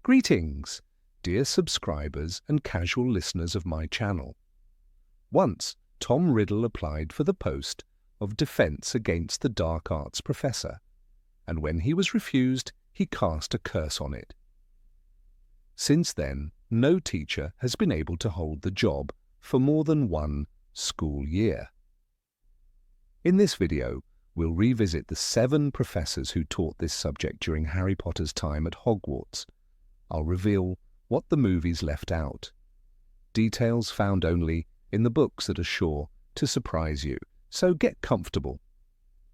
Greetings, dear subscribers and casual listeners of my channel. Once, Tom Riddle applied for the post of Defense Against the Dark Arts Professor, and when he was refused, he cast a curse on it. Since then, no teacher has been able to hold the job for more than one school year. In this video, we'll revisit the 7 professors who taught this subject during Harry Potter's time at Hogwarts. I'll reveal what the movies left out. Details found only in the books that are sure to surprise you, so get comfortable.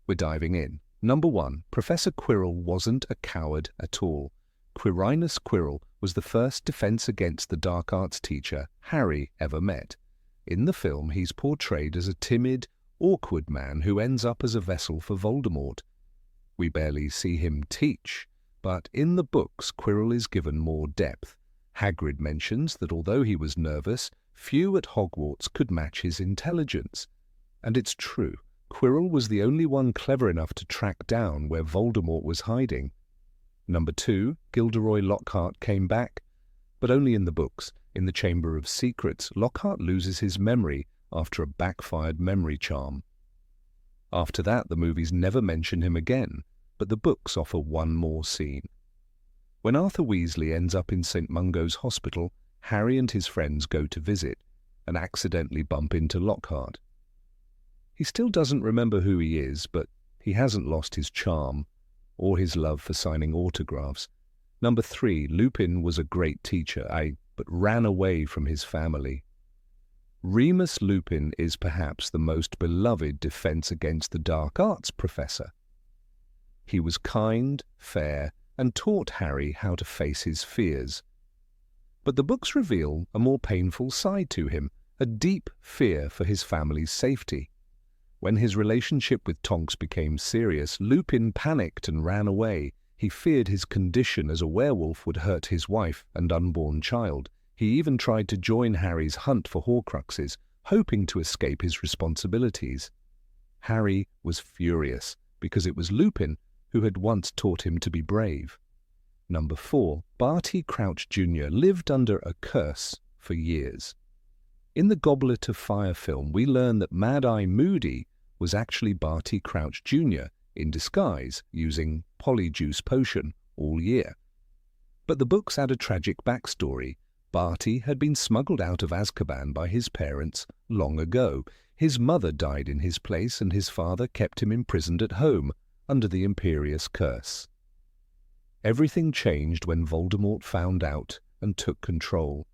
We're diving in. Number 1. Professor Quirrell wasn't a coward at all. Quirrell was the first Defense Against the Dark Arts teacher Harry ever met. In the film, he's portrayed as a timid, awkward man who ends up as a vessel for Voldemort. We barely see him teach, but in the books Quirrell is given more depth. Hagrid mentions that although he was nervous, few at Hogwarts could match his intelligence. And it's true, Quirrell was the only one clever enough to track down where Voldemort was hiding. Number 2, Gilderoy Lockhart came back, but only in the books. In the Chamber of Secrets, Lockhart loses his memory after a backfired memory charm. After that, the movies never mention him again, but the books offer one more scene. When Arthur Weasley ends up in St. Mungo's hospital, Harry and his friends go to visit and accidentally bump into Lockhart. He still doesn't remember who he is, but he hasn't lost his charm or his love for signing autographs. Number 3, Lupin was a great teacher, but ran away from his family. Remus Lupin is perhaps the most beloved Defense Against the Dark Arts professor. He was kind, fair, and taught Harry how to face his fears. But the books reveal a more painful side to him, a deep fear for his family's safety. When his relationship with Tonks became serious, Lupin panicked and ran away. He feared his condition as a werewolf would hurt his wife and unborn child. He even tried to join Harry's hunt for Horcruxes, hoping to escape his responsibilities. Harry was furious because it was Lupin who had once taught him to be brave. Number 4, Barty Crouch Jr. lived under a curse for years. In the Goblet of Fire film, we learn that Mad-Eye Moody was actually Barty Crouch Jr. in disguise, using Polyjuice Potion all year. But the books add a tragic backstory. Barty had been smuggled out of Azkaban by his parents long ago. His mother died in his place, and his father kept him imprisoned at home under the Imperious Curse. Everything changed when Voldemort found out and took control.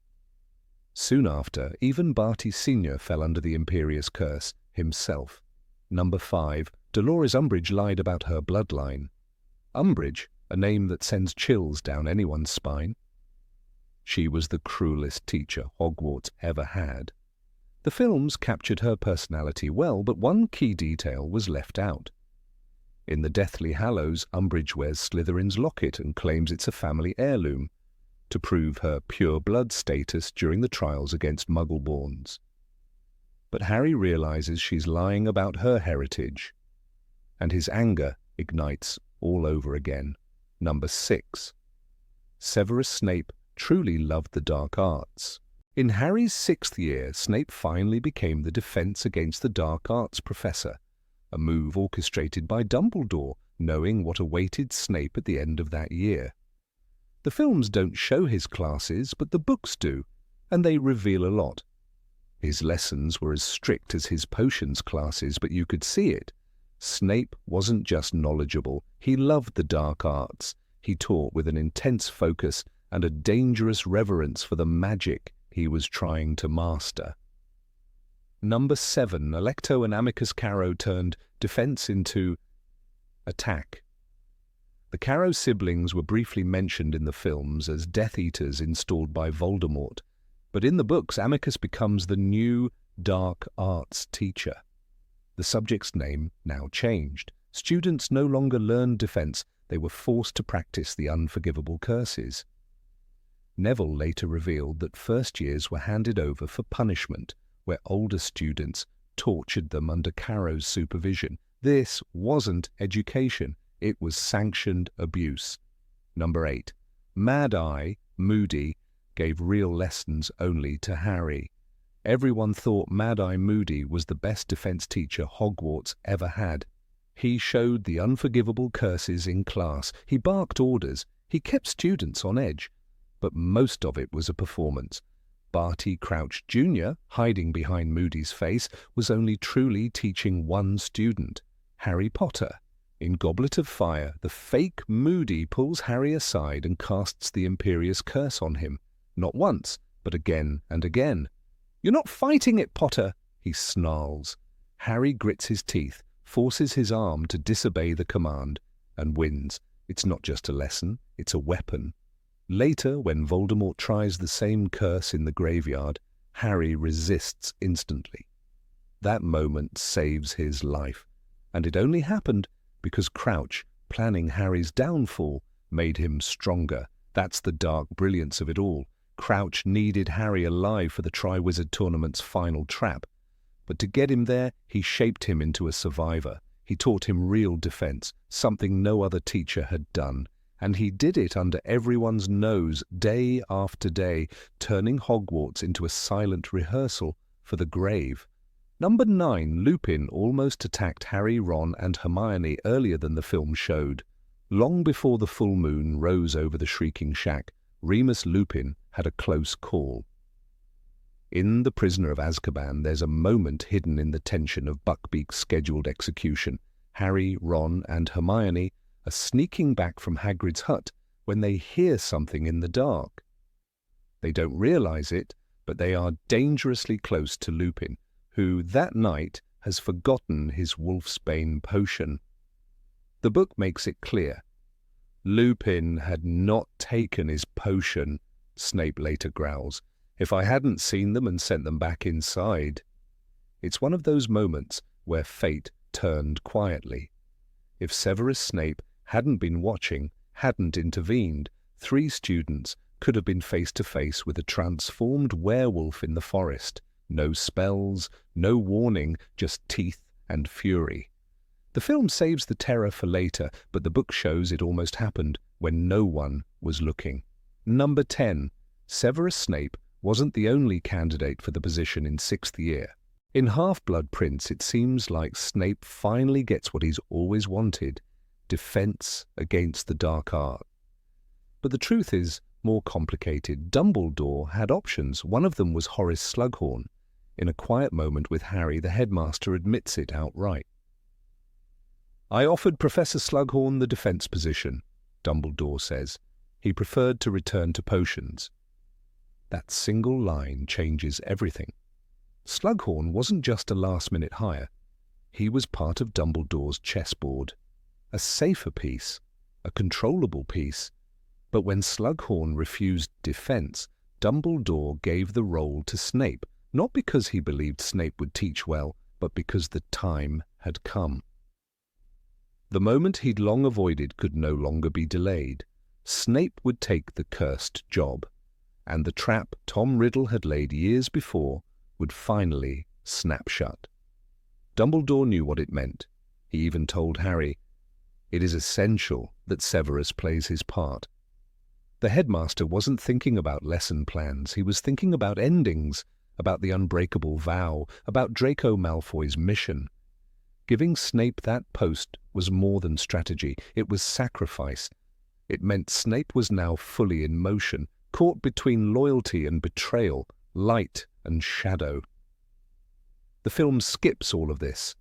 Soon after, even Barty Sr. fell under the Imperious Curse himself. Number 5, Dolores Umbridge lied about her bloodline. Umbridge, a name that sends chills down anyone's spine. She was the cruelest teacher Hogwarts ever had. The films captured her personality well, but one key detail was left out. In the Deathly Hallows, Umbridge wears Slytherin's locket and claims it's a family heirloom to prove her pure blood status during the trials against Muggleborns. But Harry realizes she's lying about her heritage, and his anger ignites all over again. Number 6. Severus Snape truly loved the dark arts. In Harry's 6th year, Snape finally became the Defense Against the Dark Arts professor, a move orchestrated by Dumbledore, knowing what awaited Snape at the end of that year. The films don't show his classes, but the books do, and they reveal a lot. His lessons were as strict as his potions classes, but you could see it. Snape wasn't just knowledgeable, he loved the dark arts. He taught with an intense focus and a dangerous reverence for the magic he was trying to master. Number 7, Alecto and Amycus Carrow turned defense into attack. The Carrow siblings were briefly mentioned in the films as Death Eaters installed by Voldemort, but in the books Amycus becomes the new dark arts teacher. The subject's name now changed. Students no longer learned defense, they were forced to practice the unforgivable curses. Neville later revealed that first years were handed over for punishment, where older students tortured them under Carrow's supervision. This wasn't education, it was sanctioned abuse. Number 8. Mad-Eye Moody, gave real lessons only to Harry. Everyone thought Mad-Eye Moody was the best defense teacher Hogwarts ever had. He showed the unforgivable curses in class, he barked orders, he kept students on edge. But most of it was a performance. Barty Crouch Jr., hiding behind Moody's face, was only truly teaching one student, Harry Potter. In Goblet of Fire, the fake Moody pulls Harry aside and casts the Imperious Curse on him, not once, but again and again. "You're not fighting it, Potter," he snarls. Harry grits his teeth, forces his arm to disobey the command, and wins. It's not just a lesson, it's a weapon. Later, when Voldemort tries the same curse in the graveyard, Harry resists instantly. That moment saves his life, and it only happened because Crouch, planning Harry's downfall, made him stronger. That's the dark brilliance of it all. Crouch needed Harry alive for the Triwizard Tournament's final trap. But to get him there, he shaped him into a survivor. He taught him real defense, something no other teacher had done. And he did it under everyone's nose, day after day, turning Hogwarts into a silent rehearsal for the grave. Number 9, Lupin, almost attacked Harry, Ron, and Hermione earlier than the film showed. Long before the full moon rose over the Shrieking Shack, Remus Lupin had a close call. In The Prisoner of Azkaban, there's a moment hidden in the tension of Buckbeak's scheduled execution. Harry, Ron, and Hermione are sneaking back from Hagrid's hut when they hear something in the dark. They don't realize it, but they are dangerously close to Lupin, who that night has forgotten his Wolfsbane potion. The book makes it clear. Lupin had not taken his potion, Snape later growls. If I hadn't seen them and sent them back inside. It's one of those moments where fate turned quietly. If Severus Snape hadn't been watching, hadn't intervened, 3 students could have been face to face with a transformed werewolf in the forest. No spells, no warning, just teeth and fury. The film saves the terror for later, but the book shows it almost happened when no one was looking. Number 10. Severus Snape wasn't the only candidate for the position in 6th year. In Half-Blood Prince, it seems like Snape finally gets what he's always wanted, defense against the dark art. But the truth is more complicated. Dumbledore had options. One of them was Horace Slughorn. In a quiet moment with Harry, the headmaster admits it outright. "I offered Professor Slughorn the defense position," Dumbledore says. "He preferred to return to potions." That single line changes everything. Slughorn wasn't just a last-minute hire. He was part of Dumbledore's chessboard. A safer piece, a controllable piece. But when Slughorn refused defense, Dumbledore gave the role to Snape, not because he believed Snape would teach well, but because the time had come. The moment he'd long avoided could no longer be delayed. Snape would take the cursed job, and the trap Tom Riddle had laid years before would finally snap shut. Dumbledore knew what it meant. He even told Harry, "It is essential that Severus plays his part." The headmaster wasn't thinking about lesson plans. He was thinking about endings, about the unbreakable vow, about Draco Malfoy's mission. Giving Snape that post was more than strategy. It was sacrifice. It meant Snape was now fully in motion, caught between loyalty and betrayal, light and shadow. The film skips all of this.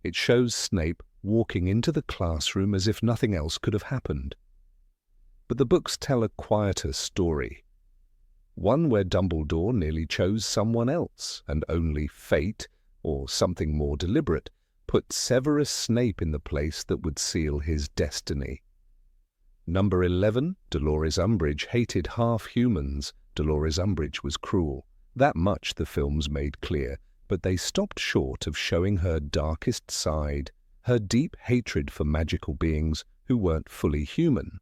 It shows Snape walking into the classroom as if nothing else could have happened. But the books tell a quieter story. One where Dumbledore nearly chose someone else, and only fate, or something more deliberate, put Severus Snape in the place that would seal his destiny. Number 11, Dolores Umbridge hated half-humans. Dolores Umbridge was cruel. That much the films made clear, but they stopped short of showing her darkest side, her deep hatred for magical beings who weren't fully human.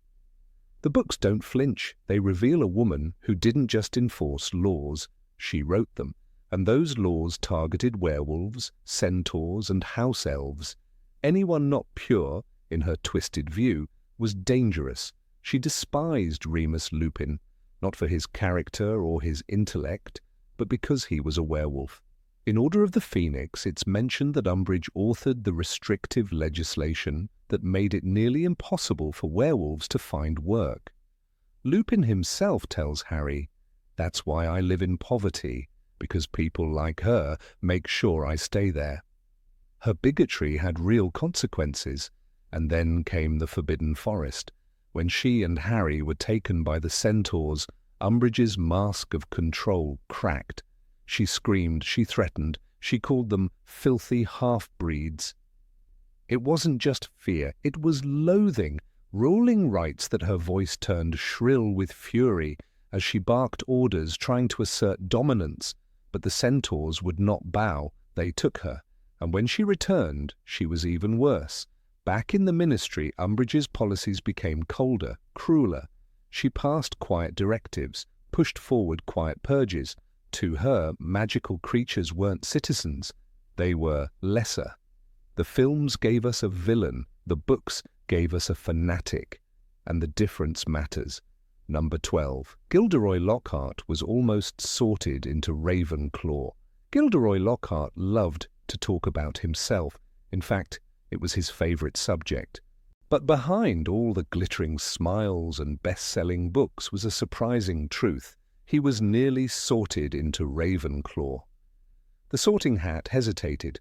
The books don't flinch. They reveal a woman who didn't just enforce laws, she wrote them, and those laws targeted werewolves, centaurs, and house elves. Anyone not pure, in her twisted view, was dangerous, She despised Remus Lupin, not for his character or his intellect, but because he was a werewolf. In Order of the Phoenix, it's mentioned that Umbridge authored the restrictive legislation that made it nearly impossible for werewolves to find work. Lupin himself tells Harry, "That's why I live in poverty, because people like her make sure I stay there." Her bigotry had real consequences, and then came the Forbidden Forest. When she and Harry were taken by the centaurs, Umbridge's mask of control cracked. She screamed, she threatened, she called them filthy half-breeds. It wasn't just fear, it was loathing. Rowling writes that her voice turned shrill with fury as she barked orders trying to assert dominance, but the centaurs would not bow, they took her, and when she returned, she was even worse. Back in the Ministry, Umbridge's policies became colder, crueler. She passed quiet directives, pushed forward quiet purges. To her, magical creatures weren't citizens, they were lesser. The films gave us a villain, the books gave us a fanatic, and the difference matters. Number 12. Gilderoy Lockhart was almost sorted into Ravenclaw. Gilderoy Lockhart loved to talk about himself. In fact, it was his favorite subject. But behind all the glittering smiles and best-selling books was a surprising truth. He was nearly sorted into Ravenclaw. The Sorting Hat hesitated.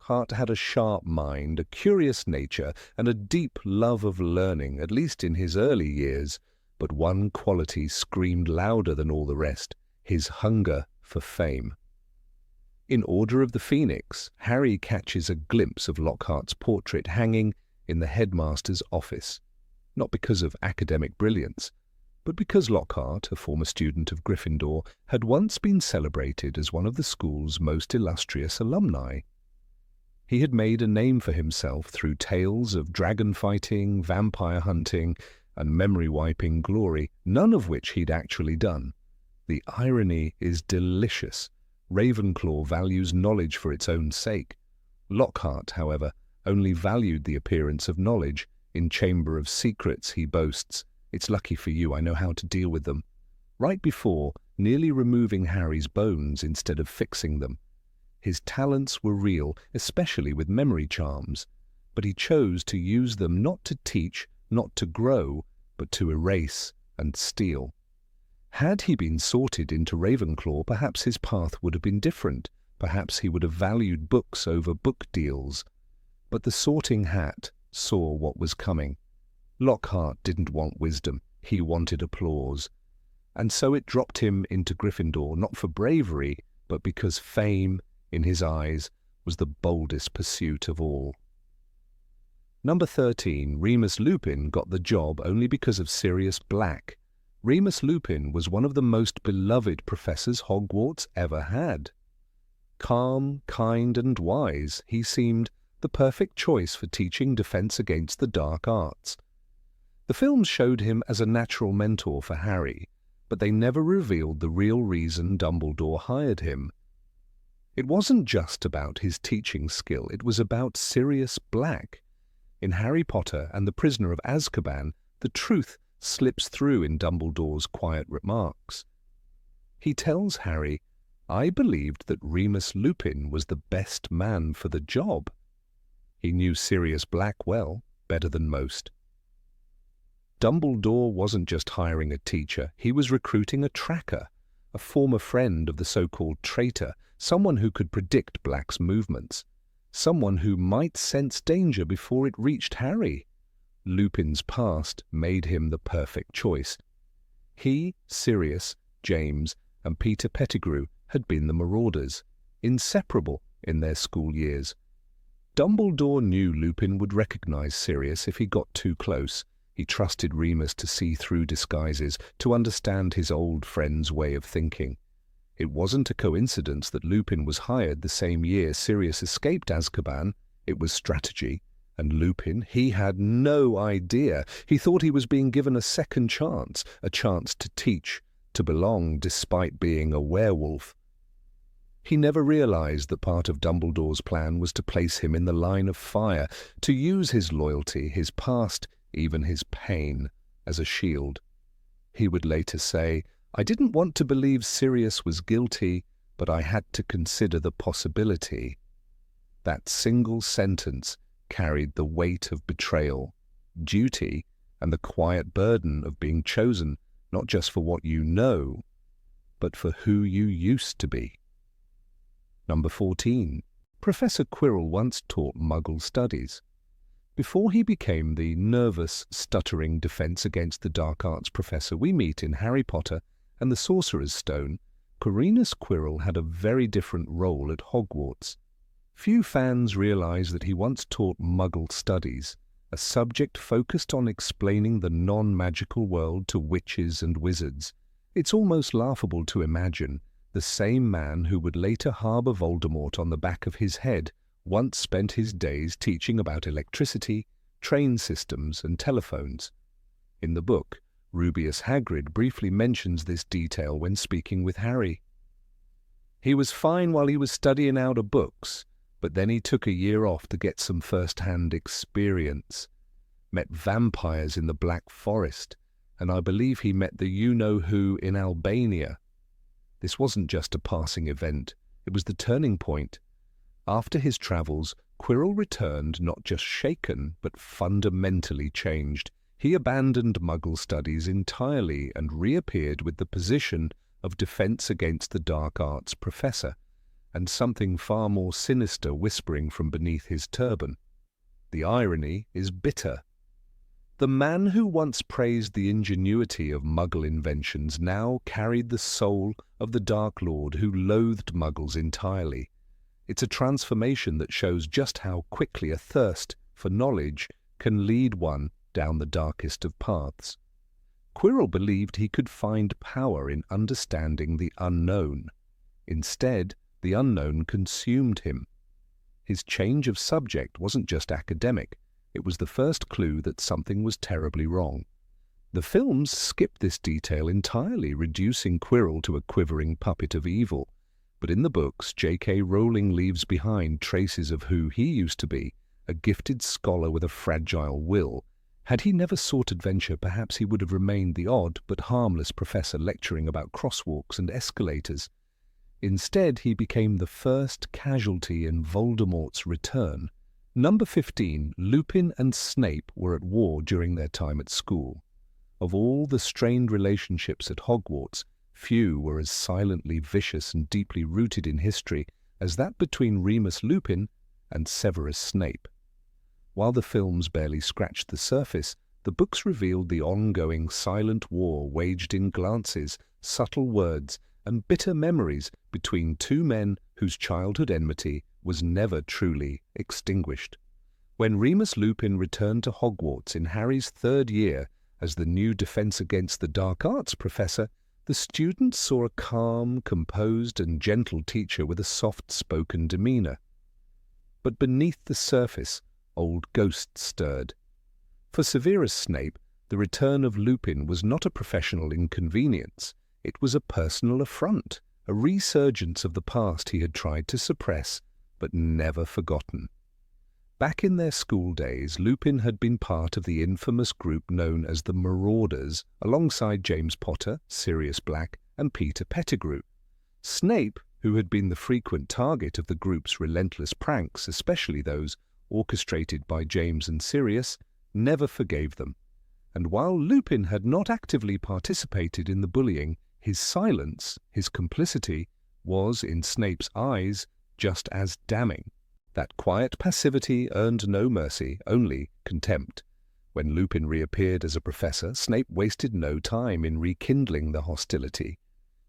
Lockhart had a sharp mind, a curious nature, and a deep love of learning, at least in his early years. But one quality screamed louder than all the rest, his hunger for fame. In Order of the Phoenix, Harry catches a glimpse of Lockhart's portrait hanging in the headmaster's office, not because of academic brilliance, but because Lockhart, a former student of Gryffindor, had once been celebrated as one of the school's most illustrious alumni. He had made a name for himself through tales of dragon fighting, vampire hunting, and memory-wiping glory, none of which he'd actually done. The irony is delicious. Ravenclaw values knowledge for its own sake. Lockhart, however, only valued the appearance of knowledge. In Chamber of Secrets, he boasts, "It's lucky for you I know how to deal with them," right before nearly removing Harry's bones instead of fixing them. His talents were real, especially with memory charms, but he chose to use them not to teach, not to grow, but to erase and steal. Had he been sorted into Ravenclaw, perhaps his path would have been different. Perhaps he would have valued books over book deals. But the Sorting Hat saw what was coming. Lockhart didn't want wisdom, he wanted applause. And so it dropped him into Gryffindor, not for bravery, but because fame, in his eyes, was the boldest pursuit of all. Number 13, Remus Lupin got the job only because of Sirius Black. Remus Lupin was one of the most beloved professors Hogwarts ever had. Calm, kind, and wise, he seemed the perfect choice for teaching defense against the dark arts. The films showed him as a natural mentor for Harry, but they never revealed the real reason Dumbledore hired him. It wasn't just about his teaching skill, it was about Sirius Black. In Harry Potter and the Prisoner of Azkaban, the truth slips through in Dumbledore's quiet remarks. He tells Harry, "I believed that Remus Lupin was the best man for the job." He knew Sirius Black well, better than most. Dumbledore wasn't just hiring a teacher, he was recruiting a tracker, a former friend of the so-called traitor, someone who could predict Black's movements, someone who might sense danger before it reached Harry. Lupin's past made him the perfect choice. He, Sirius, James, and Peter Pettigrew had been the Marauders, inseparable in their school years. Dumbledore knew Lupin would recognize Sirius if he got too close. He trusted Remus to see through disguises, to understand his old friend's way of thinking. It wasn't a coincidence that Lupin was hired the same year Sirius escaped Azkaban. It was strategy. And Lupin, he had no idea. He thought he was being given a second chance, a chance to teach, to belong despite being a werewolf. He never realized that part of Dumbledore's plan was to place him in the line of fire, to use his loyalty, his past, even his pain, as a shield. He would later say, "I didn't want to believe Sirius was guilty, but I had to consider the possibility." That single sentence carried the weight of betrayal, duty, and the quiet burden of being chosen not just for what you know, but for who you used to be. Number 14. Professor Quirrell once taught Muggle studies. Before he became the nervous, stuttering defense against the dark arts professor we meet in Harry Potter and the Sorcerer's Stone, Remus Quirrell had a very different role at Hogwarts. Few fans realize that he once taught Muggle studies, a subject focused on explaining the non-magical world to witches and wizards. It's almost laughable to imagine the same man who would later harbor Voldemort on the back of his head once spent his days teaching about electricity, train systems, and telephones. In the book, Rubeus Hagrid briefly mentions this detail when speaking with Harry. "He was fine while he was studying out of books, but then he took a year off to get some first-hand experience. Met vampires in the Black Forest, and I believe he met the you-know-who in Albania. This wasn't just a passing event, it was the turning point. After his travels, Quirrell returned not just shaken, but fundamentally changed. He abandoned Muggle studies entirely and reappeared with the position of defense against the dark arts professor, and something far more sinister whispering from beneath his turban. The irony is bitter. The man who once praised the ingenuity of Muggle inventions now carried the soul of the Dark Lord who loathed Muggles entirely. It's a transformation that shows just how quickly a thirst for knowledge can lead one down the darkest of paths. Quirrell believed he could find power in understanding the unknown. Instead, the unknown consumed him. His change of subject wasn't just academic. It was the first clue that something was terribly wrong. The films skip this detail entirely, reducing Quirrell to a quivering puppet of evil. But in the books, J.K. Rowling leaves behind traces of who he used to be, a gifted scholar with a fragile will. Had he never sought adventure, perhaps he would have remained the odd but harmless professor lecturing about crosswalks and escalators. Instead, he became the first casualty in Voldemort's return. Number 15. Lupin and Snape were at war during their time at school. Of all the strained relationships at Hogwarts, few were as silently vicious and deeply rooted in history as that between Remus Lupin and Severus Snape. While the films barely scratched the surface, the books revealed the ongoing silent war waged in glances, subtle words, and bitter memories between two men whose childhood enmity was never truly extinguished. When Remus Lupin returned to Hogwarts in Harry's third year as the new defense against the dark arts professor, the students saw a calm, composed, and gentle teacher with a soft-spoken demeanor. But beneath the surface, old ghosts stirred. For Severus Snape, the return of Lupin was not a professional inconvenience. It was a personal affront, a resurgence of the past he had tried to suppress, but never forgotten. Back in their school days, Lupin had been part of the infamous group known as the Marauders, alongside James Potter, Sirius Black, and Peter Pettigrew. Snape, who had been the frequent target of the group's relentless pranks, especially those orchestrated by James and Sirius, never forgave them. And while Lupin had not actively participated in the bullying, his silence, his complicity, was, in Snape's eyes, just as damning. That quiet passivity earned no mercy, only contempt. When Lupin reappeared as a professor, Snape wasted no time in rekindling the hostility.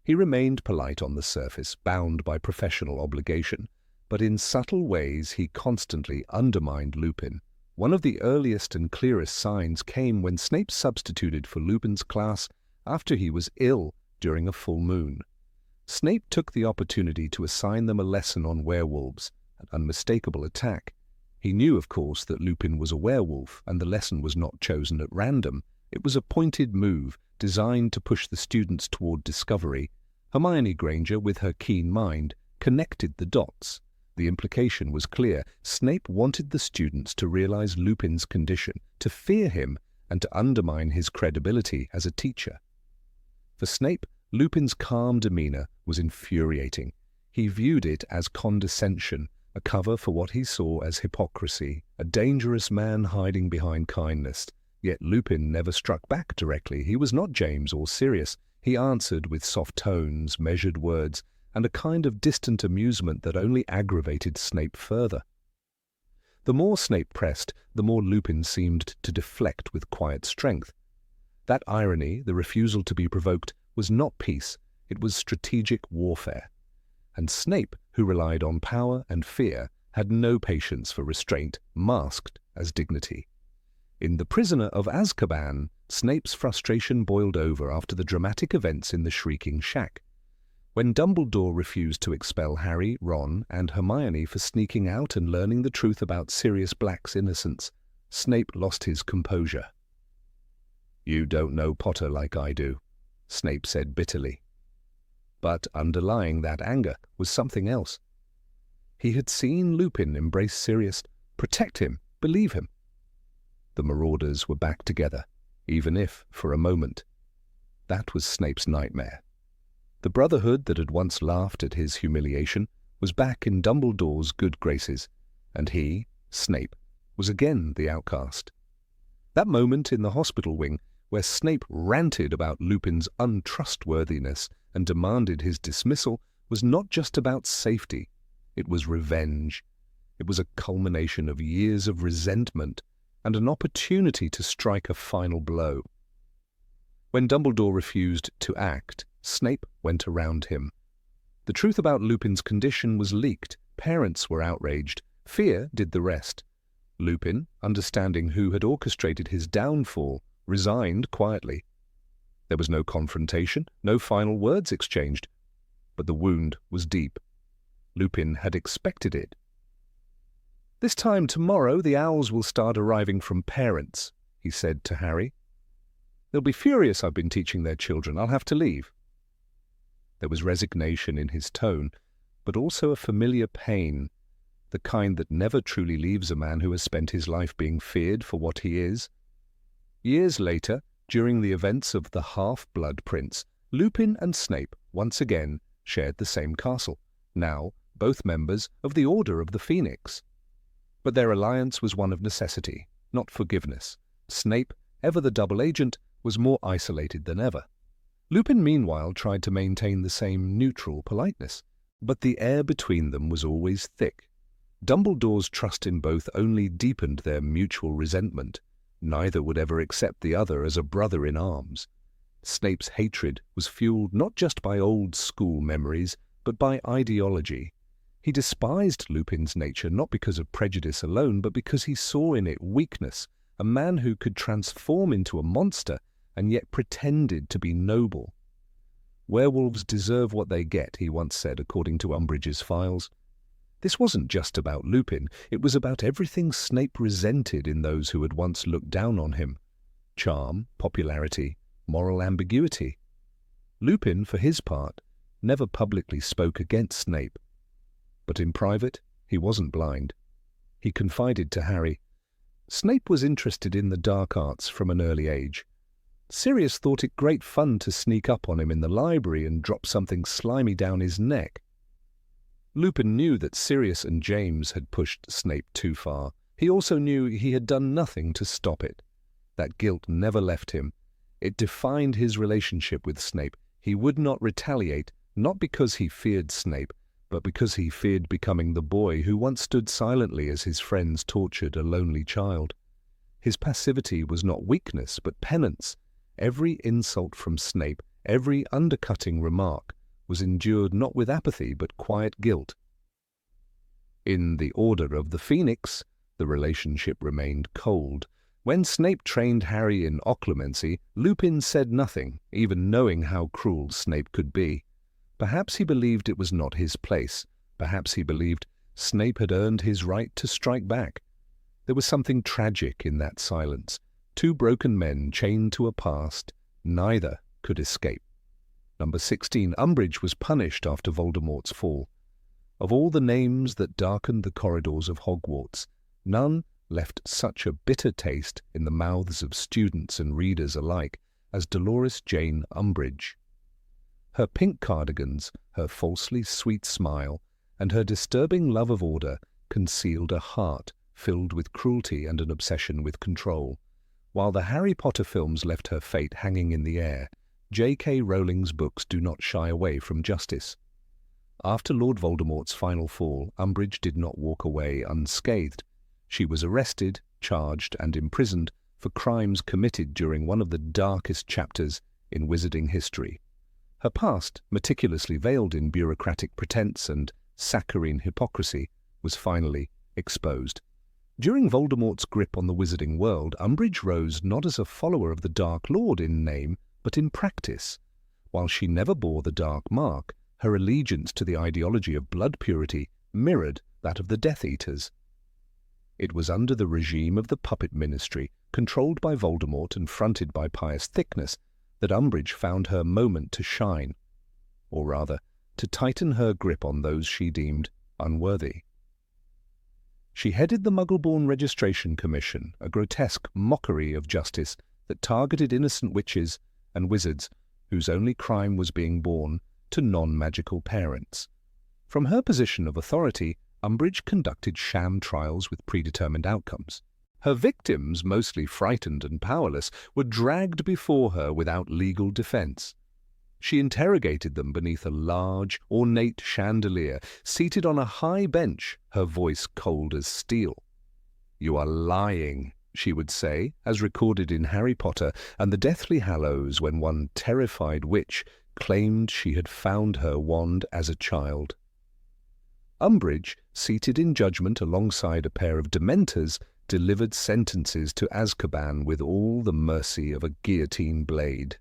He remained polite on the surface, bound by professional obligation, but in subtle ways he constantly undermined Lupin. One of the earliest and clearest signs came when Snape substituted for Lupin's class after he was ill during a full moon. Snape took the opportunity to assign them a lesson on werewolves, an unmistakable attack. He knew, of course, that Lupin was a werewolf, and the lesson was not chosen at random. It was a pointed move designed to push the students toward discovery. Hermione Granger, with her keen mind, connected the dots. The implication was clear. Snape wanted the students to realize Lupin's condition, to fear him, and to undermine his credibility as a teacher. For Snape, Lupin's calm demeanor was infuriating. He viewed it as condescension, a cover for what he saw as hypocrisy, a dangerous man hiding behind kindness. Yet Lupin never struck back directly. He was not James or Sirius. He answered with soft tones, measured words, and a kind of distant amusement that only aggravated Snape further. The more Snape pressed, the more Lupin seemed to deflect with quiet strength. That irony, the refusal to be provoked, was not peace, it was strategic warfare. And Snape, who relied on power and fear, had no patience for restraint, masked as dignity. In The Prisoner of Azkaban, Snape's frustration boiled over after the dramatic events in the Shrieking Shack. When Dumbledore refused to expel Harry, Ron, and Hermione for sneaking out and learning the truth about Sirius Black's innocence, Snape lost his composure. "You don't know Potter like I do," Snape said bitterly. But underlying that anger was something else. He had seen Lupin embrace Sirius, protect him, believe him. The Marauders were back together, even if for a moment. That was Snape's nightmare. The Brotherhood that had once laughed at his humiliation was back in Dumbledore's good graces, and he, Snape, was again the outcast. That moment in the hospital wing where Snape ranted about Lupin's untrustworthiness and demanded his dismissal was not just about safety, it was revenge. It was a culmination of years of resentment and an opportunity to strike a final blow. When Dumbledore refused to act, Snape went around him. The truth about Lupin's condition was leaked, parents were outraged, fear did the rest. Lupin, understanding who had orchestrated his downfall, resigned quietly. There was no confrontation, no final words exchanged, but the wound was deep. Lupin had expected it. "This time tomorrow the owls will start arriving from parents," he said to Harry. "They'll be furious I've been teaching their children. I'll have to leave." There was resignation in his tone, but also a familiar pain, the kind that never truly leaves a man who has spent his life being feared for what he is. Years later, during the events of the Half-Blood Prince, Lupin and Snape once again shared the same castle, now both members of the Order of the Phoenix. But their alliance was one of necessity, not forgiveness. Snape, ever the double agent, was more isolated than ever. Lupin, meanwhile, tried to maintain the same neutral politeness, but the air between them was always thick. Dumbledore's trust in both only deepened their mutual resentment. Neither would ever accept the other as a brother in arms. Snape's hatred was fueled not just by old school memories, but by ideology. He despised Lupin's nature not because of prejudice alone, but because he saw in it weakness, a man who could transform into a monster and yet pretended to be noble. "Werewolves deserve what they get," he once said, according to Umbridge's files. This wasn't just about Lupin, it was about everything Snape resented in those who had once looked down on him. Charm, popularity, moral ambiguity. Lupin, for his part, never publicly spoke against Snape. But in private, he wasn't blind. He confided to Harry, "Snape was interested in the dark arts from an early age. Sirius thought it great fun to sneak up on him in the library and drop something slimy down his neck." Lupin knew that Sirius and James had pushed Snape too far. He also knew he had done nothing to stop it. That guilt never left him. It defined his relationship with Snape. He would not retaliate, not because he feared Snape, but because he feared becoming the boy who once stood silently as his friends tortured a lonely child. His passivity was not weakness, but penance. Every insult from Snape, every undercutting remark, was endured not with apathy but quiet guilt. In the Order of the Phoenix, the relationship remained cold. When Snape trained Harry in occlumency, Lupin said nothing, even knowing how cruel Snape could be. Perhaps he believed it was not his place. Perhaps he believed Snape had earned his right to strike back. There was something tragic in that silence. Two broken men chained to a past, neither could escape. Number 16, Umbridge was punished after Voldemort's fall. Of all the names that darkened the corridors of Hogwarts, none left such a bitter taste in the mouths of students and readers alike as Dolores Jane Umbridge. Her pink cardigans, her falsely sweet smile, and her disturbing love of order concealed a heart filled with cruelty and an obsession with control. While the Harry Potter films left her fate hanging in the air, J.K. Rowling's books do not shy away from justice. After Lord Voldemort's final fall, Umbridge did not walk away unscathed. She was arrested, charged, and imprisoned for crimes committed during one of the darkest chapters in wizarding history. Her past, meticulously veiled in bureaucratic pretense and saccharine hypocrisy, was finally exposed. During Voldemort's grip on the wizarding world, Umbridge rose not as a follower of the Dark Lord in name, but in practice. While she never bore the Dark Mark, her allegiance to the ideology of blood purity mirrored that of the Death Eaters. It was under the regime of the puppet ministry, controlled by Voldemort and fronted by Pious Thickness, that Umbridge found her moment to shine, or rather, to tighten her grip on those she deemed unworthy. She headed the Muggle-born Registration Commission, a grotesque mockery of justice that targeted innocent witches and wizards whose only crime was being born to non-magical parents. From her position of authority, Umbridge conducted sham trials with predetermined outcomes. Her victims, mostly frightened and powerless, were dragged before her without legal defense. She interrogated them beneath a large, ornate chandelier, seated on a high bench, her voice cold as steel. "You are lying," she would say, as recorded in Harry Potter and the Deathly Hallows when one terrified witch claimed she had found her wand as a child. Umbridge, seated in judgment alongside a pair of Dementors, delivered sentences to Azkaban with all the mercy of a guillotine blade.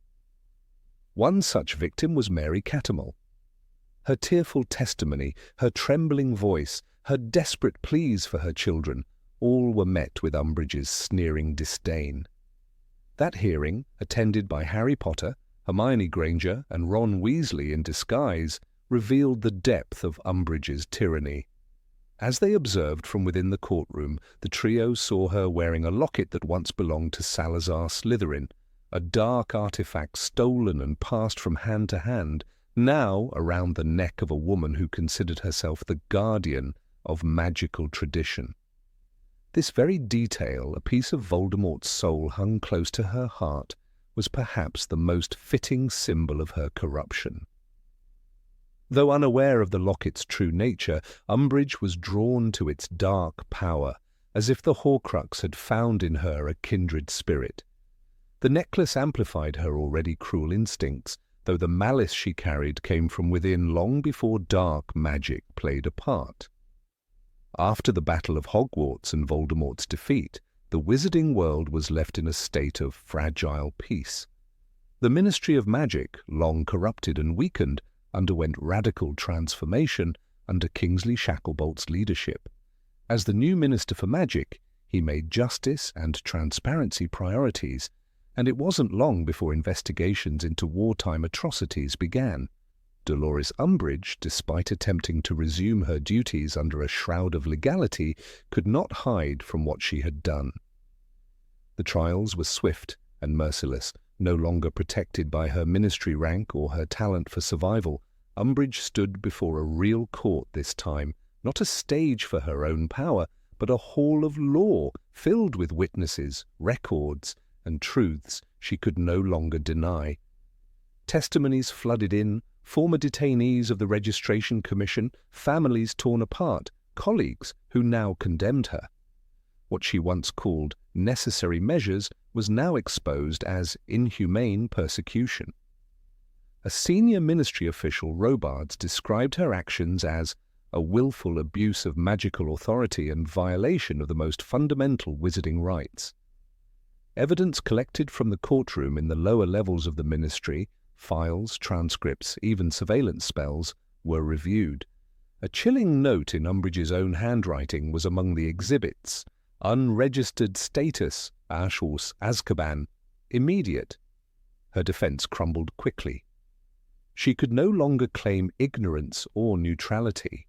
One such victim was Mary Cattermole. Her tearful testimony, her trembling voice, her desperate pleas for her children, all were met with Umbridge's sneering disdain. That hearing, attended by Harry Potter, Hermione Granger, and Ron Weasley in disguise, revealed the depth of Umbridge's tyranny. As they observed from within the courtroom, the trio saw her wearing a locket that once belonged to Salazar Slytherin, a dark artifact stolen and passed from hand to hand, now around the neck of a woman who considered herself the guardian of magical tradition. This very detail, a piece of Voldemort's soul hung close to her heart, was perhaps the most fitting symbol of her corruption. Though unaware of the locket's true nature, Umbridge was drawn to its dark power, as if the Horcrux had found in her a kindred spirit. The necklace amplified her already cruel instincts, though the malice she carried came from within long before dark magic played a part. After the Battle of Hogwarts and Voldemort's defeat, the wizarding world was left in a state of fragile peace. The Ministry of Magic, long corrupted and weakened, underwent radical transformation under Kingsley Shacklebolt's leadership. As the new Minister for Magic, he made justice and transparency priorities, and it wasn't long before investigations into wartime atrocities began. Dolores Umbridge, despite attempting to resume her duties under a shroud of legality, could not hide from what she had done. The trials were swift and merciless. No longer protected by her ministry rank or her talent for survival, Umbridge stood before a real court this time, not a stage for her own power, but a hall of law filled with witnesses, records, and truths she could no longer deny. Testimonies flooded in, former detainees of the Registration Commission, families torn apart, colleagues who now condemned her. What she once called necessary measures was now exposed as inhumane persecution. A senior ministry official, Robards, described her actions as a willful abuse of magical authority and violation of the most fundamental wizarding rights. Evidence collected from the courtroom in the lower levels of the ministry, files, transcripts, even surveillance spells, were reviewed. A chilling note in Umbridge's own handwriting was among the exhibits. Unregistered status, Ashurs, Azkaban, immediate. Her defense crumbled quickly. She could no longer claim ignorance or neutrality.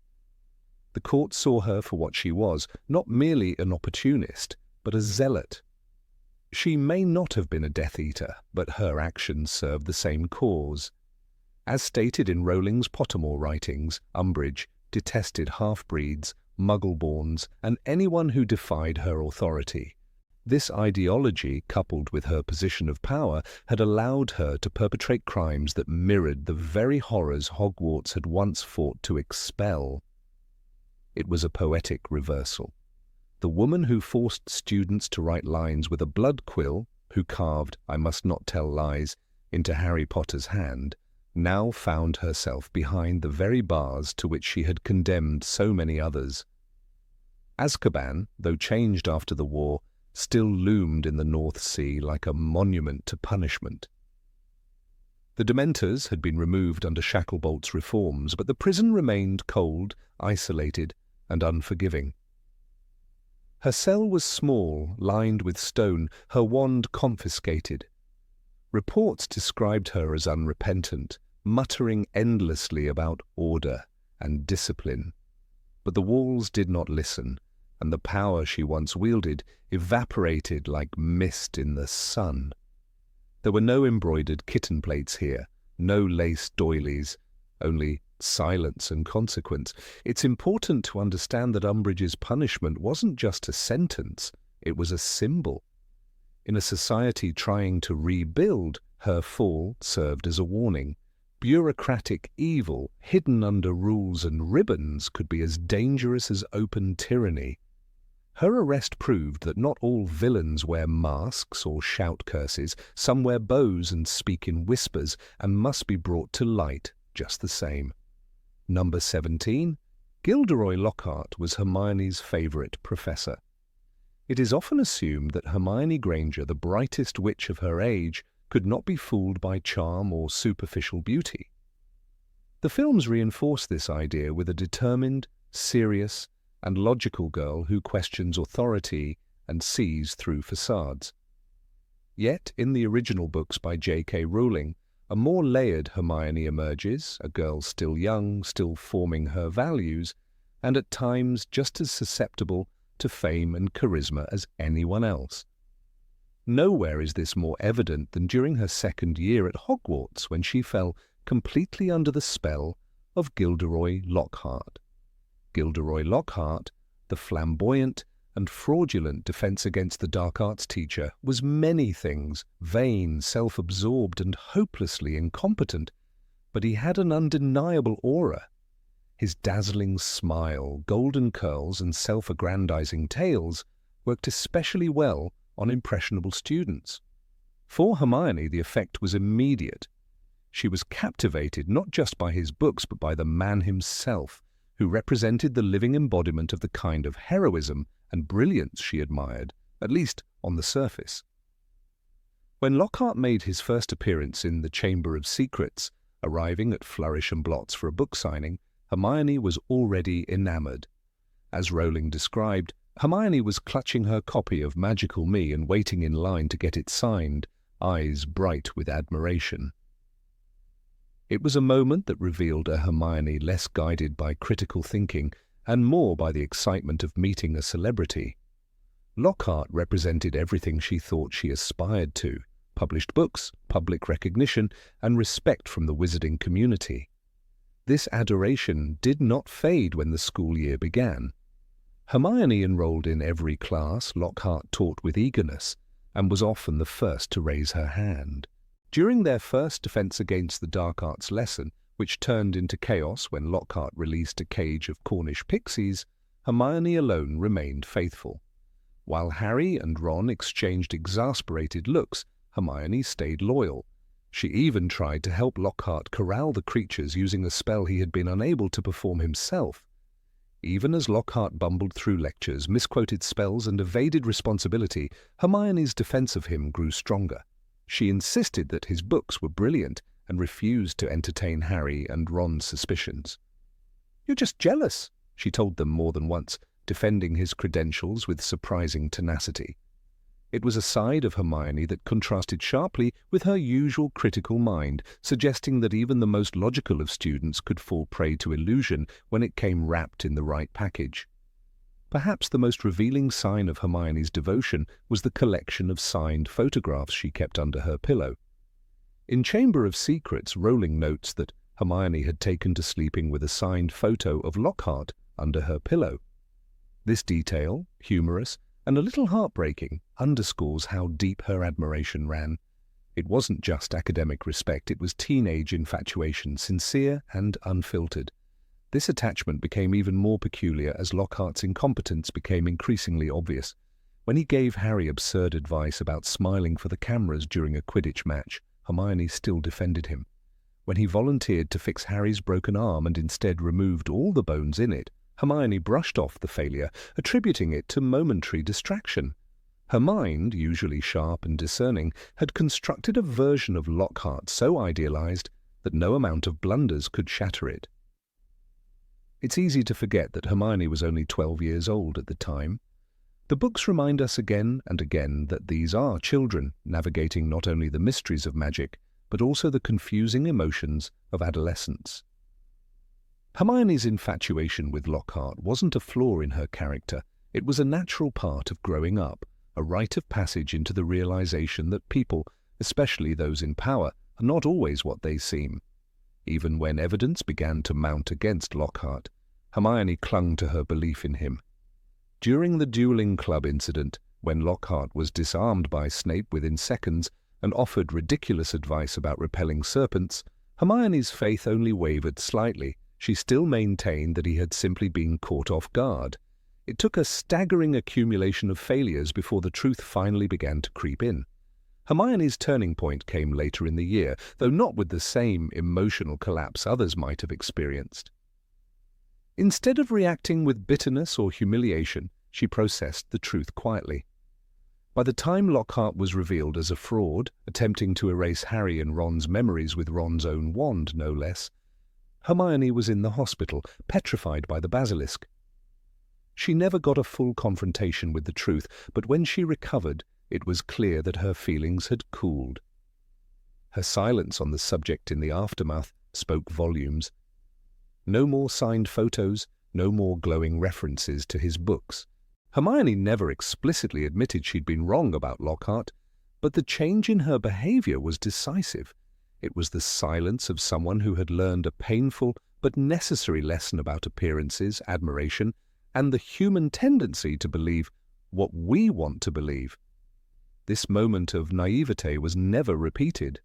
The court saw her for what she was, not merely an opportunist, but a zealot. She may not have been a Death Eater, but her actions served the same cause. As stated in Rowling's Pottermore writings, Umbridge detested half-breeds, muggle-borns, and anyone who defied her authority. This ideology, coupled with her position of power, had allowed her to perpetrate crimes that mirrored the very horrors Hogwarts had once fought to expel. It was a poetic reversal. The woman who forced students to write lines with a blood quill, who carved "I must not tell lies" into Harry Potter's hand, now found herself behind the very bars to which she had condemned so many others. Azkaban, though changed after the war, still loomed in the North Sea like a monument to punishment. The Dementors had been removed under Shacklebolt's reforms, but the prison remained cold, isolated, and unforgiving. Her cell was small, lined with stone, her wand confiscated. Reports described her as unrepentant, muttering endlessly about order and discipline. But the walls did not listen, and the power she once wielded evaporated like mist in the sun. There were no embroidered kitten plates here, no lace doilies, only silence and consequence. It's important to understand that Umbridge's punishment wasn't just a sentence, it was a symbol. In a society trying to rebuild, her fall served as a warning. Bureaucratic evil, hidden under rules and ribbons, could be as dangerous as open tyranny. Her arrest proved that not all villains wear masks or shout curses. Some wear bows and speak in whispers, and must be brought to light just the same. Number 17, Gilderoy Lockhart was Hermione's favourite professor. It is often assumed that Hermione Granger, the brightest witch of her age, could not be fooled by charm or superficial beauty. The films reinforce this idea with a determined, serious, and logical girl who questions authority and sees through facades. Yet, in the original books by J.K. Rowling, a more layered Hermione emerges, a girl still young, still forming her values, and at times just as susceptible to fame and charisma as anyone else. Nowhere is this more evident than during her second year at Hogwarts, when she fell completely under the spell of Gilderoy Lockhart. Gilderoy Lockhart, the flamboyant and fraudulent defense against the dark arts teacher, was many things: vain, self-absorbed, and hopelessly incompetent. But he had an undeniable aura. His dazzling smile, golden curls, and self-aggrandizing tales worked especially well on impressionable students. For Hermione, the effect was immediate. She was captivated not just by his books, but by the man himself, who represented the living embodiment of the kind of heroism and brilliance she admired, at least on the surface. When Lockhart made his first appearance in the Chamber of Secrets, arriving at Flourish and Blotts for a book signing, Hermione was already enamored. As Rowling described, Hermione was clutching her copy of Magical Me and waiting in line to get it signed, eyes bright with admiration. It was a moment that revealed a Hermione less guided by critical thinking and more by the excitement of meeting a celebrity. Lockhart represented everything she thought she aspired to: published books, public recognition, and respect from the wizarding community. This adoration did not fade when the school year began. Hermione enrolled in every class Lockhart taught with eagerness, and was often the first to raise her hand. During their first defense against the dark arts lesson, which turned into chaos when Lockhart released a cage of Cornish pixies, Hermione alone remained faithful. While Harry and Ron exchanged exasperated looks, Hermione stayed loyal. She even tried to help Lockhart corral the creatures using a spell he had been unable to perform himself. Even as Lockhart bumbled through lectures, misquoted spells, and evaded responsibility, Hermione's defense of him grew stronger. She insisted that his books were brilliant and refused to entertain Harry and Ron's suspicions. "You're just jealous," she told them more than once, defending his credentials with surprising tenacity. It was a side of Hermione that contrasted sharply with her usual critical mind, suggesting that even the most logical of students could fall prey to illusion when it came wrapped in the right package. Perhaps the most revealing sign of Hermione's devotion was the collection of signed photographs she kept under her pillow. In Chamber of Secrets, Rowling notes that Hermione had taken to sleeping with a signed photo of Lockhart under her pillow. This detail, humorous and a little heartbreaking, underscores how deep her admiration ran. It wasn't just academic respect, it was teenage infatuation, sincere and unfiltered. This attachment became even more peculiar as Lockhart's incompetence became increasingly obvious. When he gave Harry absurd advice about smiling for the cameras during a Quidditch match, Hermione still defended him. When he volunteered to fix Harry's broken arm and instead removed all the bones in it, Hermione brushed off the failure, attributing it to momentary distraction. Her mind, usually sharp and discerning, had constructed a version of Lockhart so idealized that no amount of blunders could shatter it. It's easy to forget that Hermione was only 12 years old at the time. The books remind us again and again that these are children, navigating not only the mysteries of magic, but also the confusing emotions of adolescence. Hermione's infatuation with Lockhart wasn't a flaw in her character. It was a natural part of growing up, a rite of passage into the realization that people, especially those in power, are not always what they seem. Even when evidence began to mount against Lockhart, Hermione clung to her belief in him. During the dueling club incident, when Lockhart was disarmed by Snape within seconds and offered ridiculous advice about repelling serpents, Hermione's faith only wavered slightly. She still maintained that he had simply been caught off guard. It took a staggering accumulation of failures before the truth finally began to creep in. Hermione's turning point came later in the year, though not with the same emotional collapse others might have experienced. Instead of reacting with bitterness or humiliation, she processed the truth quietly. By the time Lockhart was revealed as a fraud, attempting to erase Harry and Ron's memories with Ron's own wand, no less, Hermione was in the hospital, petrified by the basilisk. She never got a full confrontation with the truth, but when she recovered, it was clear that her feelings had cooled. Her silence on the subject in the aftermath spoke volumes. No more signed photos, no more glowing references to his books. Hermione never explicitly admitted she'd been wrong about Lockhart, but the change in her behavior was decisive. It was the silence of someone who had learned a painful but necessary lesson about appearances, admiration, and the human tendency to believe what we want to believe. This moment of naivete was never repeated.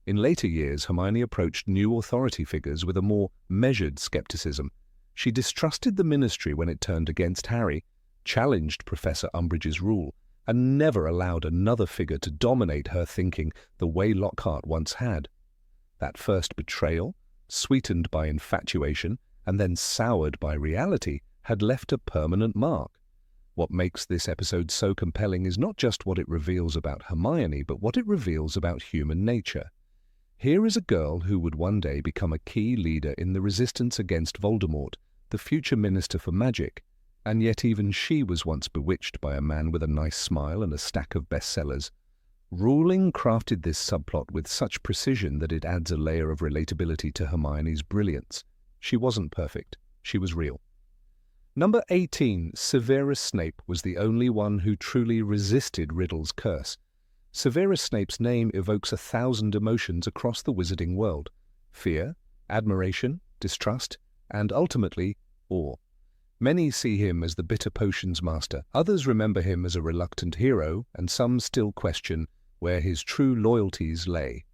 In later years, Hermione approached new authority figures with a more measured skepticism. She distrusted the ministry when it turned against Harry, challenged Professor Umbridge's rule, and never allowed another figure to dominate her thinking the way Lockhart once had. That first betrayal, sweetened by infatuation and then soured by reality, had left a permanent mark. What makes this episode so compelling is not just what it reveals about Hermione, but what it reveals about human nature. Here is a girl who would one day become a key leader in the resistance against Voldemort, the future Minister for Magic, and yet even she was once bewitched by a man with a nice smile and a stack of bestsellers. Rowling crafted this subplot with such precision that it adds a layer of relatability to Hermione's brilliance. She wasn't perfect. She was real. Number 18, Severus Snape was the only one who truly resisted Riddle's curse. Severus Snape's name evokes 1,000 emotions across the wizarding world: fear, admiration, distrust, and ultimately, awe. Many see him as the bitter potions master, others remember him as a reluctant hero, and some still question where his true loyalties lay.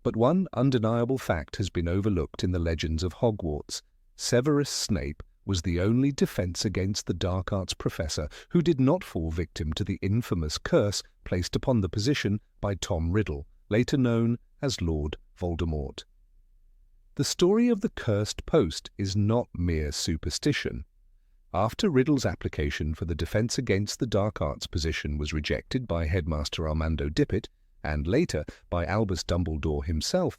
But one undeniable fact has been overlooked in the legends of Hogwarts. Severus Snape was the only defense against the dark arts professor who did not fall victim to the infamous curse placed upon the position by Tom Riddle, later known as Lord Voldemort. The story of the cursed post is not mere superstition. After Riddle's application for the Defense Against the Dark Arts position was rejected by Headmaster Armando Dippet, and later by Albus Dumbledore himself,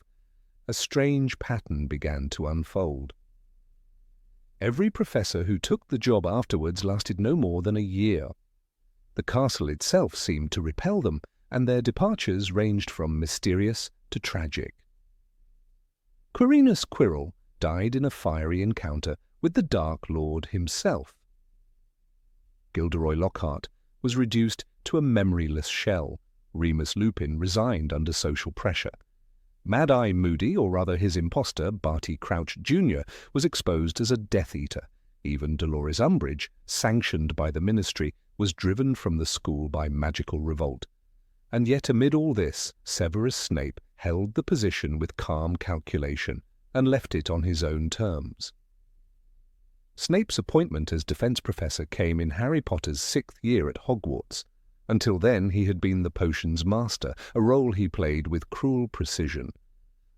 a strange pattern began to unfold. Every professor who took the job afterwards lasted no more than a year. The castle itself seemed to repel them, and their departures ranged from mysterious to tragic. Quirinus Quirrell died in a fiery encounter with the Dark Lord himself. Gilderoy Lockhart was reduced to a memoryless shell. Remus Lupin resigned under social pressure. Mad-Eye Moody, or rather his impostor, Barty Crouch Jr., was exposed as a Death Eater. Even Dolores Umbridge, sanctioned by the Ministry, was driven from the school by magical revolt. And yet amid all this, Severus Snape held the position with calm calculation and left it on his own terms. Snape's appointment as defense professor came in Harry Potter's 6th year at Hogwarts. Until then he had been the potions master, a role he played with cruel precision.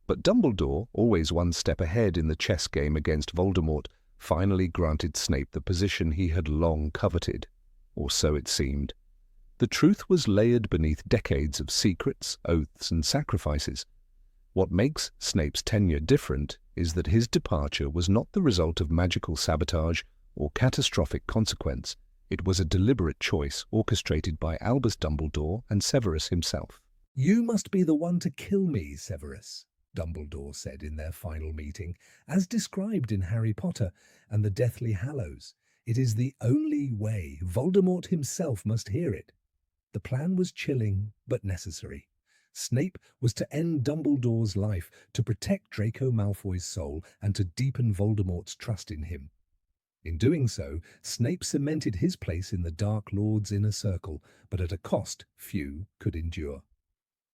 But Dumbledore, always one step ahead in the chess game against Voldemort, finally granted Snape the position he had long coveted. Or so it seemed. The truth was layered beneath decades of secrets, oaths, and sacrifices. What makes Snape's tenure different is that his departure was not the result of magical sabotage or catastrophic consequence. It was a deliberate choice orchestrated by Albus Dumbledore and Severus himself. "You must be the one to kill me, Severus," Dumbledore said in their final meeting, as described in Harry Potter and the Deathly Hallows. "It is the only way. Voldemort himself must hear it." The plan was chilling but necessary. Snape was to end Dumbledore's life, to protect Draco Malfoy's soul, and to deepen Voldemort's trust in him. In doing so, Snape cemented his place in the Dark Lord's inner circle, but at a cost few could endure.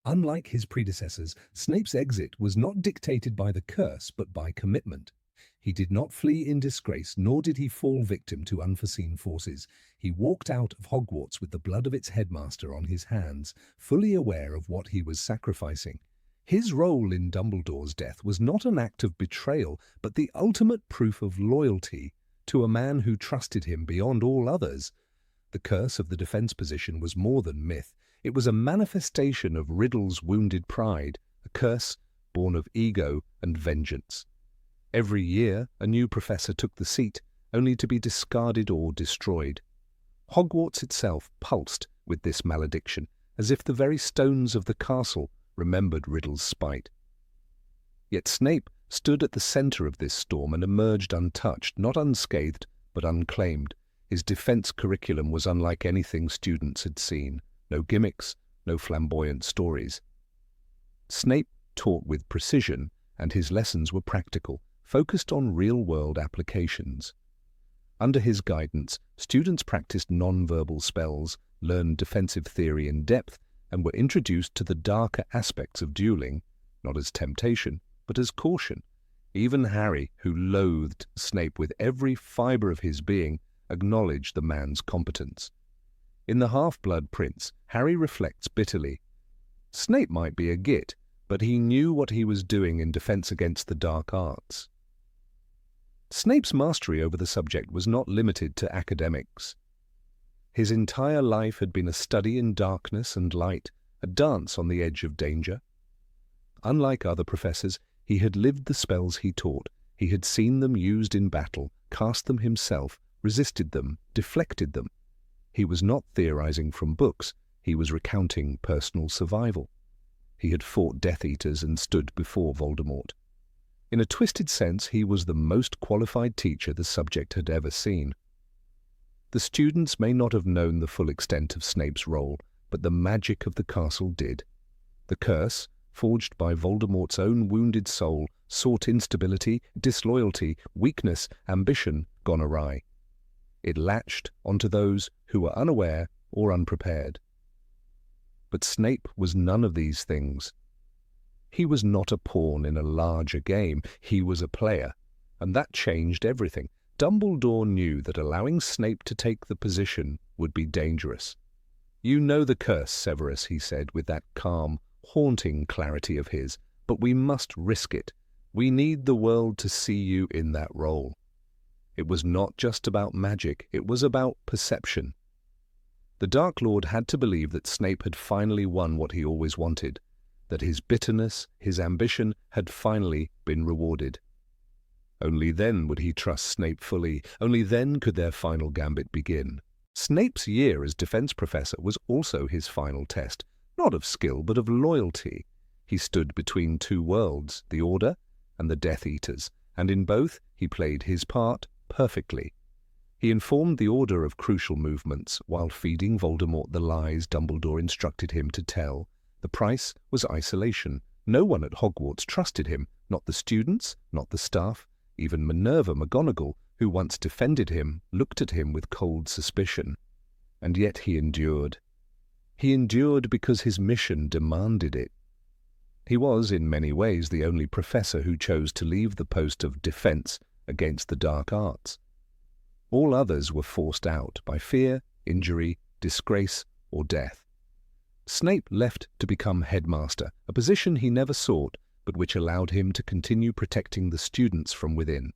Unlike his predecessors, Snape's exit was not dictated by the curse but by commitment. He did not flee in disgrace, nor did he fall victim to unforeseen forces. He walked out of Hogwarts with the blood of its headmaster on his hands, fully aware of what he was sacrificing. His role in Dumbledore's death was not an act of betrayal, but the ultimate proof of loyalty to a man who trusted him beyond all others. The curse of the defense position was more than myth. It was a manifestation of Riddle's wounded pride, a curse born of ego and vengeance. Every year, a new professor took the seat, only to be discarded or destroyed. Hogwarts itself pulsed with this malediction, as if the very stones of the castle remembered Riddle's spite. Yet Snape stood at the center of this storm and emerged untouched, not unscathed, but unclaimed. His defense curriculum was unlike anything students had seen. No gimmicks, no flamboyant stories. Snape taught with precision, and his lessons were practical, focused on real-world applications. Under his guidance, students practiced non-verbal spells, learned defensive theory in depth, and were introduced to the darker aspects of dueling, not as temptation, but as caution. Even Harry, who loathed Snape with every fibre of his being, acknowledged the man's competence. In The Half-Blood Prince, Harry reflects bitterly. Snape might be a git, but he knew what he was doing in defense against the dark arts. Snape's mastery over the subject was not limited to academics. His entire life had been a study in darkness and light, a dance on the edge of danger. Unlike other professors, he had lived the spells he taught. He had seen them used in battle, cast them himself, resisted them, deflected them. He was not theorizing from books. He was recounting personal survival. He had fought Death Eaters and stood before Voldemort. In a twisted sense, he was the most qualified teacher the subject had ever seen. The students may not have known the full extent of Snape's role, but the magic of the castle did. The curse, forged by Voldemort's own wounded soul, sought instability, disloyalty, weakness, ambition gone awry. It latched onto those who were unaware or unprepared. But Snape was none of these things. He was not a pawn in a larger game. He was a player, and that changed everything. Dumbledore knew that allowing Snape to take the position would be dangerous. "You know the curse, Severus," he said with that calm, haunting clarity of his, "but we must risk it. We need the world to see you in that role." It was not just about magic, it was about perception. The Dark Lord had to believe that Snape had finally won what he always wanted, that his bitterness, his ambition, had finally been rewarded. Only then would he trust Snape fully, only then could their final gambit begin. Snape's year as defense professor was also his final test, not of skill but of loyalty. He stood between two worlds, the Order and the Death Eaters, and in both he played his part perfectly. He informed the Order of crucial movements while feeding Voldemort the lies Dumbledore instructed him to tell. The price was isolation. No one at Hogwarts trusted him, not the students, not the staff. Even Minerva McGonagall, who once defended him, looked at him with cold suspicion. And yet he endured. He endured because his mission demanded it. He was, in many ways, the only professor who chose to leave the post of defense against the dark arts. All others were forced out by fear, injury, disgrace, or death. Snape left to become headmaster, a position he never sought, but which allowed him to continue protecting the students from within.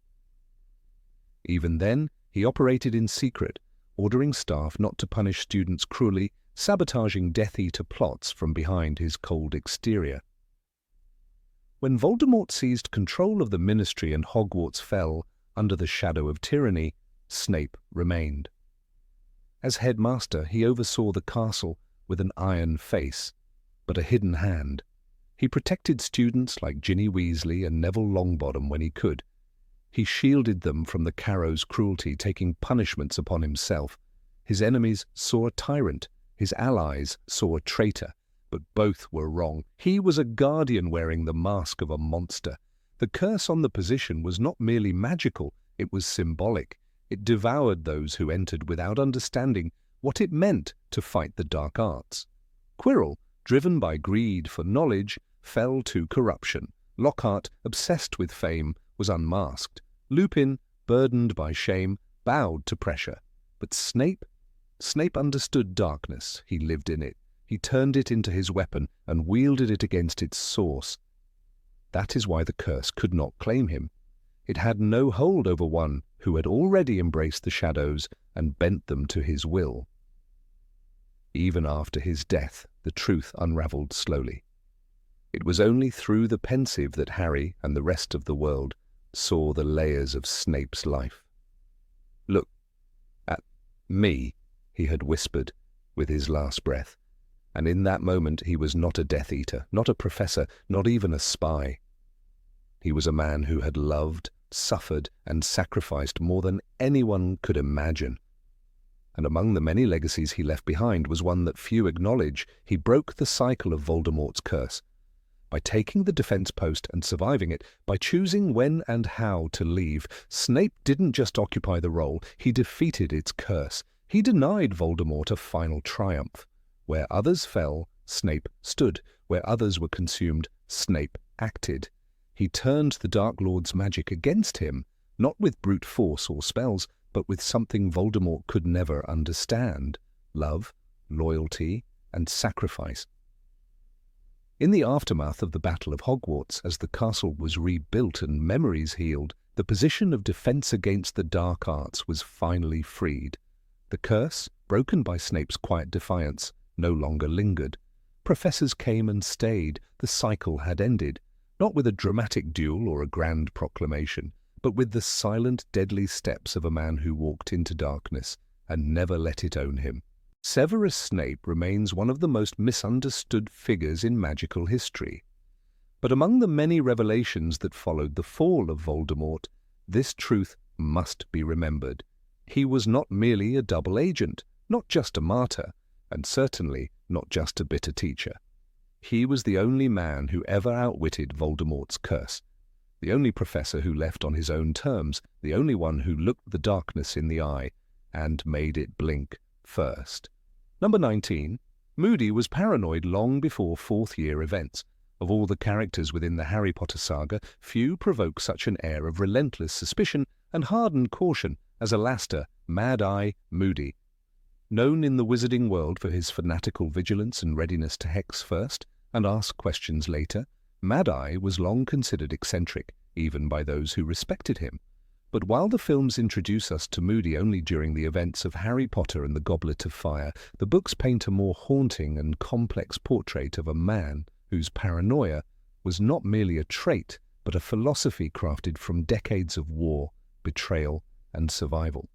Even then, he operated in secret, ordering staff not to punish students cruelly, sabotaging Death Eater plots from behind his cold exterior. When Voldemort seized control of the Ministry and Hogwarts fell under the shadow of tyranny, Snape remained. As headmaster, he oversaw the castle with an iron face, but a hidden hand. He protected students like Ginny Weasley and Neville Longbottom when he could. He shielded them from the Carrows' cruelty, taking punishments upon himself. His enemies saw a tyrant, his allies saw a traitor, but both were wrong. He was a guardian wearing the mask of a monster. The curse on the position was not merely magical, it was symbolic. It devoured those who entered without understanding what it meant to fight the dark arts. Quirrell, driven by greed for knowledge, fell to corruption. Lockhart, obsessed with fame, was unmasked. Lupin, burdened by shame, bowed to pressure. But Snape understood darkness. He lived in it. He turned it into his weapon and wielded it against its source. That is why the curse could not claim him. It had no hold over one who had already embraced the shadows and bent them to his will. Even after his death, the truth unravelled slowly. It was only through the pensieve that Harry and the rest of the world saw the layers of Snape's life. "Look at me," he had whispered with his last breath, and in that moment he was not a Death Eater, not a professor, not even a spy. He was a man who had loved, suffered, and sacrificed more than anyone could imagine. And among the many legacies he left behind was one that few acknowledge. He broke the cycle of Voldemort's curse. By taking the defense post and surviving it, by choosing when and how to leave, Snape didn't just occupy the role, he defeated its curse. He denied Voldemort a final triumph. Where others fell, Snape stood. Where others were consumed, Snape acted. He turned the Dark Lord's magic against him, not with brute force or spells, but with something Voldemort could never understand: love, loyalty, and sacrifice. In the aftermath of the Battle of Hogwarts, as the castle was rebuilt and memories healed, the position of defense against the dark arts was finally freed. The curse, broken by Snape's quiet defiance, no longer lingered. Professors came and stayed. The cycle had ended, not with a dramatic duel or a grand proclamation, but with the silent, deadly steps of a man who walked into darkness and never let it own him. Severus Snape remains one of the most misunderstood figures in magical history. But among the many revelations that followed the fall of Voldemort, this truth must be remembered. He was not merely a double agent, not just a martyr, and certainly not just a bitter teacher. He was the only man who ever outwitted Voldemort's curse, the only professor who left on his own terms, the only one who looked the darkness in the eye and made it blink first. Number 19. Moody was paranoid long before fourth-year events. Of all the characters within the Harry Potter saga, few provoke such an air of relentless suspicion and hardened caution as Alastor, Mad-Eye Moody. Known in the wizarding world for his fanatical vigilance and readiness to hex first and ask questions later, Mad-Eye was long considered eccentric, even by those who respected him. But while the films introduce us to Moody only during the events of Harry Potter and the Goblet of Fire, the books paint a more haunting and complex portrait of a man whose paranoia was not merely a trait, but a philosophy crafted from decades of war, betrayal, and survival.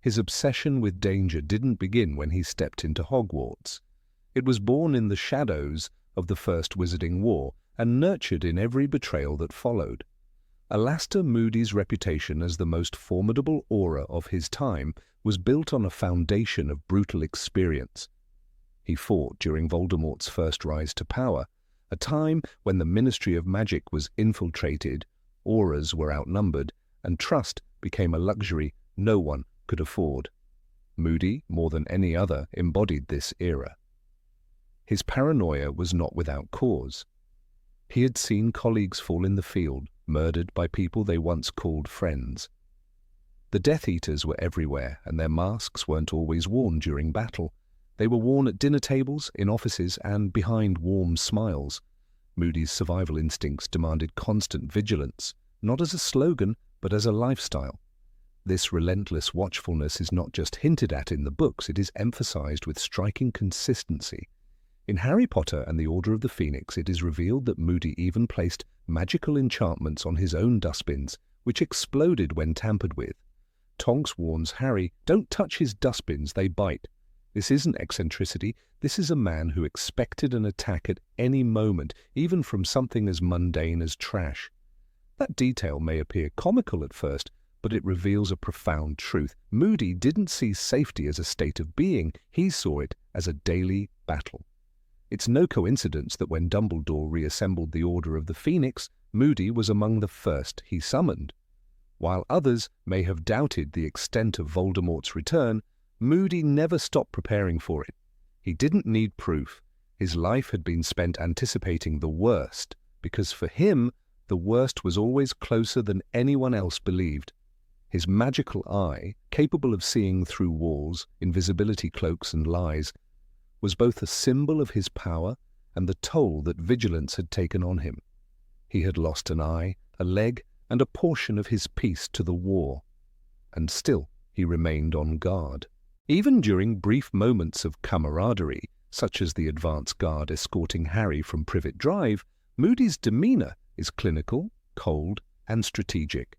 His obsession with danger didn't begin when he stepped into Hogwarts. It was born in the shadows of the First Wizarding War and nurtured in every betrayal that followed. Alastor Moody's reputation as the most formidable auror of his time was built on a foundation of brutal experience. He fought during Voldemort's first rise to power, a time when the Ministry of Magic was infiltrated, aurors were outnumbered, and trust became a luxury no one could afford. Moody, more than any other, embodied this era. His paranoia was not without cause. He had seen colleagues fall in the field, murdered by people they once called friends. The Death Eaters were everywhere, and their masks weren't always worn during battle. They were worn at dinner tables, in offices, and behind warm smiles. Moody's survival instincts demanded constant vigilance, not as a slogan, but as a lifestyle. This relentless watchfulness is not just hinted at in the books, it is emphasized with striking consistency. In Harry Potter and the Order of the Phoenix, it is revealed that Moody even placed magical enchantments on his own dustbins, which exploded when tampered with. Tonks warns Harry, "Don't touch his dustbins, they bite." This isn't eccentricity, this is a man who expected an attack at any moment, even from something as mundane as trash. That detail may appear comical at first, but it reveals a profound truth. Moody didn't see safety as a state of being, he saw it as a daily battle. It's no coincidence that when Dumbledore reassembled the Order of the Phoenix, Moody was among the first he summoned. While others may have doubted the extent of Voldemort's return, Moody never stopped preparing for it. He didn't need proof. His life had been spent anticipating the worst, because for him, the worst was always closer than anyone else believed. His magical eye, capable of seeing through walls, invisibility cloaks and lies, was both a symbol of his power and the toll that vigilance had taken on him. He had lost an eye, a leg, and a portion of his piece to the war. And still he remained on guard. Even during brief moments of camaraderie, such as the advance guard escorting Harry from Privet Drive, Moody's demeanor is clinical, cold, and strategic.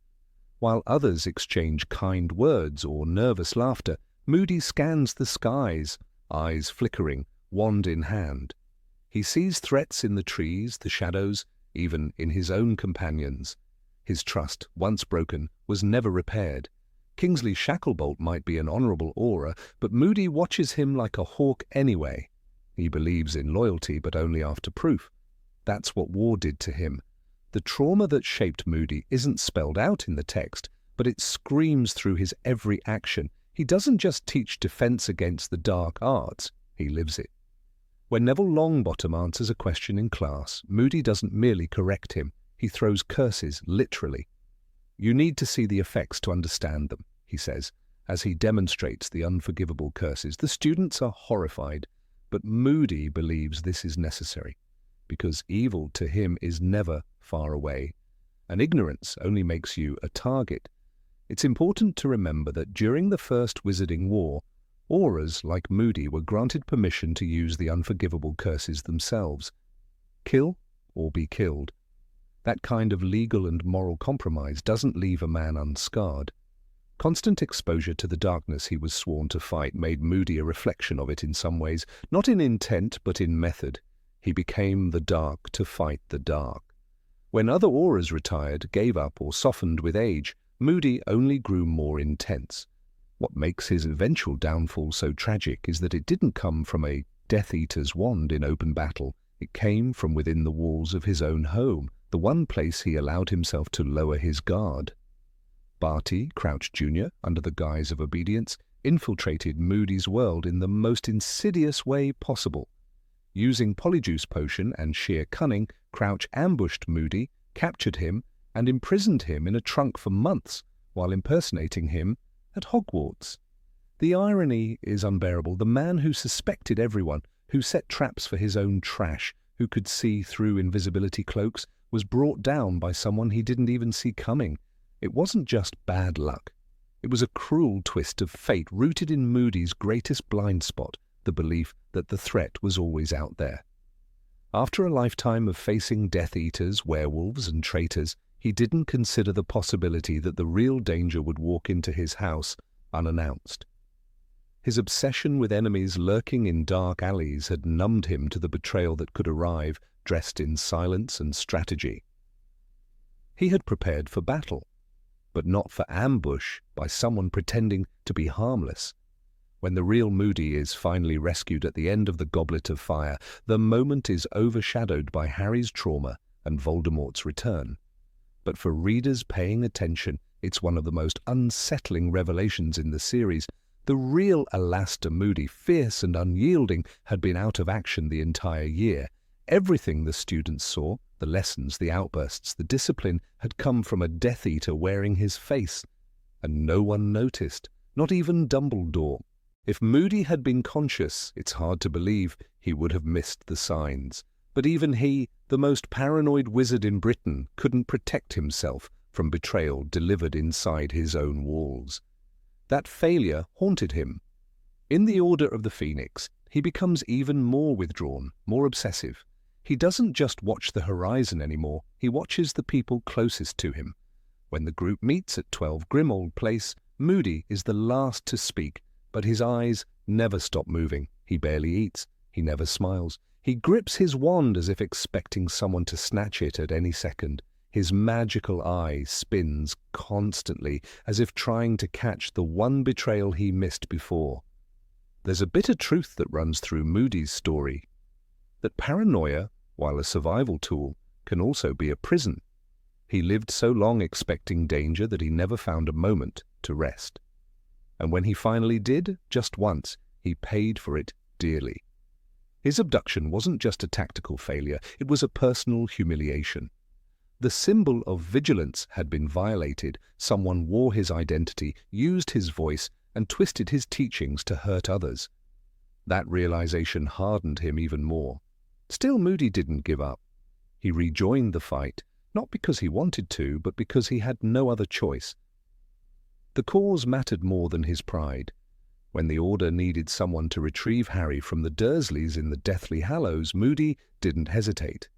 While others exchange kind words or nervous laughter, Moody scans the skies, eyes flickering, wand in hand. He sees threats in the trees, the shadows, even in his own companions. His trust, once broken, was never repaired. Kingsley Shacklebolt might be an honourable auror, but Moody watches him like a hawk anyway. He believes in loyalty, but only after proof. That's what war did to him. The trauma that shaped Moody isn't spelled out in the text, but it screams through his every action. He doesn't just teach defense against the dark arts, he lives it. When Neville Longbottom answers a question in class, Moody doesn't merely correct him, he throws curses, literally. "You need to see the effects to understand them," he says, as he demonstrates the unforgivable curses. The students are horrified, but Moody believes this is necessary, because evil to him is never far away, and ignorance only makes you a target. It's important to remember that during the First Wizarding War, aurors like Moody were granted permission to use the unforgivable curses themselves. Kill or be killed. That kind of legal and moral compromise doesn't leave a man unscarred. Constant exposure to the darkness he was sworn to fight made Moody a reflection of it in some ways, not in intent but in method. He became the dark to fight the dark. When other aurors retired, gave up, or softened with age, Moody only grew more intense. What makes his eventual downfall so tragic is that it didn't come from a Death Eater's wand in open battle. It came from within the walls of his own home, the one place he allowed himself to lower his guard. Barty Crouch Jr., under the guise of obedience, infiltrated Moody's world in the most insidious way possible. Using Polyjuice Potion and sheer cunning, Crouch ambushed Moody, captured him, and imprisoned him in a trunk for months while impersonating him at Hogwarts. The irony is unbearable. The man who suspected everyone, who set traps for his own trash, who could see through invisibility cloaks, was brought down by someone he didn't even see coming. It wasn't just bad luck. It was a cruel twist of fate rooted in Moody's greatest blind spot, the belief that the threat was always out there. After a lifetime of facing Death Eaters, werewolves, and traitors, he didn't consider the possibility that the real danger would walk into his house unannounced. His obsession with enemies lurking in dark alleys had numbed him to the betrayal that could arrive, dressed in silence and strategy. He had prepared for battle, but not for ambush by someone pretending to be harmless. When the real Moody is finally rescued at the end of the Goblet of Fire, the moment is overshadowed by Harry's trauma and Voldemort's return. But for readers paying attention, it's one of the most unsettling revelations in the series. The real Alastor Moody, fierce and unyielding, had been out of action the entire year. Everything the students saw, the lessons, the outbursts, the discipline, had come from a Death Eater wearing his face. And no one noticed, not even Dumbledore. If Moody had been conscious, it's hard to believe he would have missed the signs. But even he, the most paranoid wizard in Britain, couldn't protect himself from betrayal delivered inside his own walls. That failure haunted him. In the Order of the Phoenix, he becomes even more withdrawn, more obsessive. He doesn't just watch the horizon anymore, he watches the people closest to him. When the group meets at 12 Grimmauld Place, Moody is the last to speak, but his eyes never stop moving. He barely eats, he never smiles. He grips his wand as if expecting someone to snatch it at any second. His magical eye spins constantly, as if trying to catch the one betrayal he missed before. There's a bitter truth that runs through Moody's story, that paranoia, while a survival tool, can also be a prison. He lived so long expecting danger that he never found a moment to rest. And when he finally did, just once, he paid for it dearly. His abduction wasn't just a tactical failure, it was a personal humiliation. The symbol of vigilance had been violated. Someone wore his identity, used his voice, and twisted his teachings to hurt others. That realization hardened him even more. Still, Moody didn't give up. He rejoined the fight, not because he wanted to, but because he had no other choice. The cause mattered more than his pride. When the Order needed someone to retrieve Harry from the Dursleys in the Deathly Hallows, Moody didn't hesitate.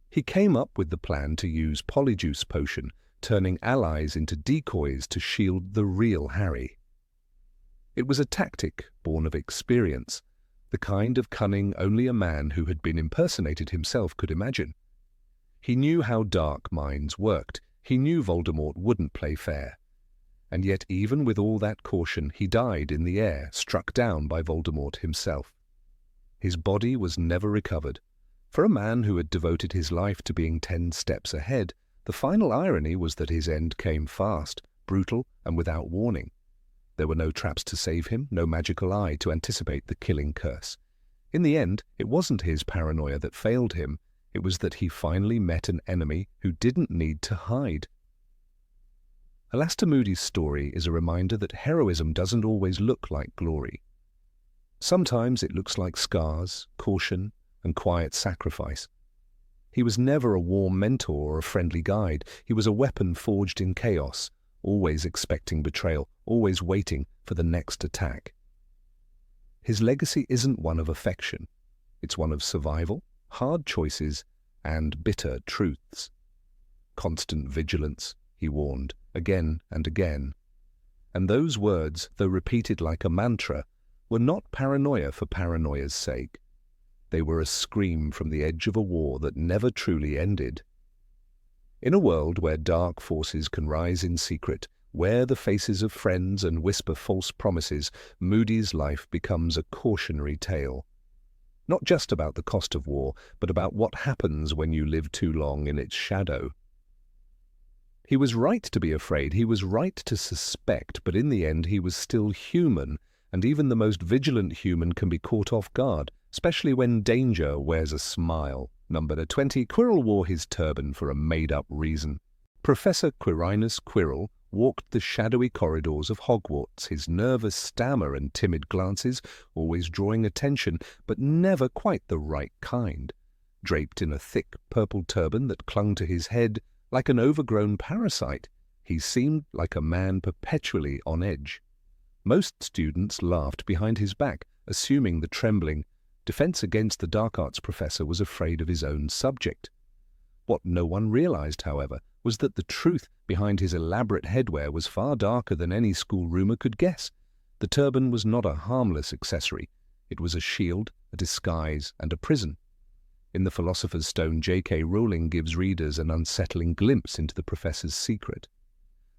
He came up with the plan to use Polyjuice Potion, turning allies into decoys to shield the real Harry. It was a tactic born of experience, the kind of cunning only a man who had been impersonated himself could imagine. He knew how dark minds worked. He knew Voldemort wouldn't play fair. And yet, even with all that caution, he died in the air, struck down by Voldemort himself. His body was never recovered. For a man who had devoted his life to being 10 steps ahead, the final irony was that his end came fast, brutal, and without warning. There were no traps to save him, no magical eye to anticipate the killing curse. In the end, it wasn't his paranoia that failed him, it was that he finally met an enemy who didn't need to hide. Alastor Moody's story is a reminder that heroism doesn't always look like glory. Sometimes it looks like scars, caution, and quiet sacrifice. He was never a warm mentor or a friendly guide. He was a weapon forged in chaos, always expecting betrayal, always waiting for the next attack. His legacy isn't one of affection. It's one of survival, hard choices, and bitter truths. Constant vigilance, he warned, again and again. And those words, though repeated like a mantra, were not paranoia for paranoia's sake. They were a scream from the edge of a war that never truly ended. In a world where dark forces can rise in secret, wear the faces of friends and whisper false promises, Moody's life becomes a cautionary tale. Not just about the cost of war, but about what happens when you live too long in its shadow. He was right to be afraid, he was right to suspect, but in the end he was still human, and even the most vigilant human can be caught off guard, especially when danger wears a smile. Number 20, Quirrell wore his turban for a made-up reason. Professor Quirinus Quirrell walked the shadowy corridors of Hogwarts, his nervous stammer and timid glances always drawing attention, but never quite the right kind. Draped in a thick purple turban that clung to his head like an overgrown parasite, he seemed like a man perpetually on edge. Most students laughed behind his back, assuming the trembling Defense Against the Dark Arts professor was afraid of his own subject. What no one realized, however, was that the truth behind his elaborate headwear was far darker than any schoolroomer could guess. The turban was not a harmless accessory. It was a shield, a disguise, and a prison. In The Philosopher's Stone, J.K. Rowling gives readers an unsettling glimpse into the professor's secret.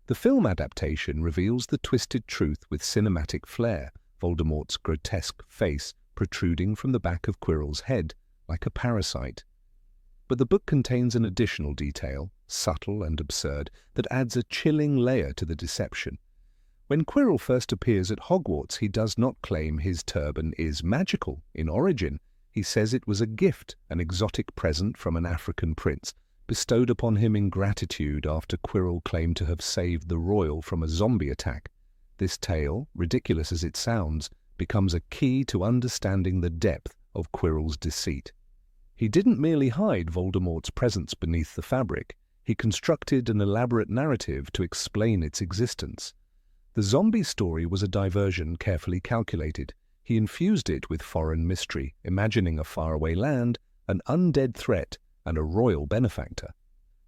The film adaptation reveals the twisted truth with cinematic flair, Voldemort's grotesque face protruding from the back of Quirrell's head like a parasite. But the book contains an additional detail, subtle and absurd, that adds a chilling layer to the deception. When Quirrell first appears at Hogwarts, he does not claim his turban is magical in origin. He says it was a gift, an exotic present from an African prince, bestowed upon him in gratitude after Quirrell claimed to have saved the royal from a zombie attack. This tale, ridiculous as it sounds, becomes a key to understanding the depth of Quirrell's deceit. He didn't merely hide Voldemort's presence beneath the fabric. He constructed an elaborate narrative to explain its existence. The zombie story was a diversion carefully calculated. He infused it with foreign mystery, imagining a faraway land, an undead threat, and a royal benefactor.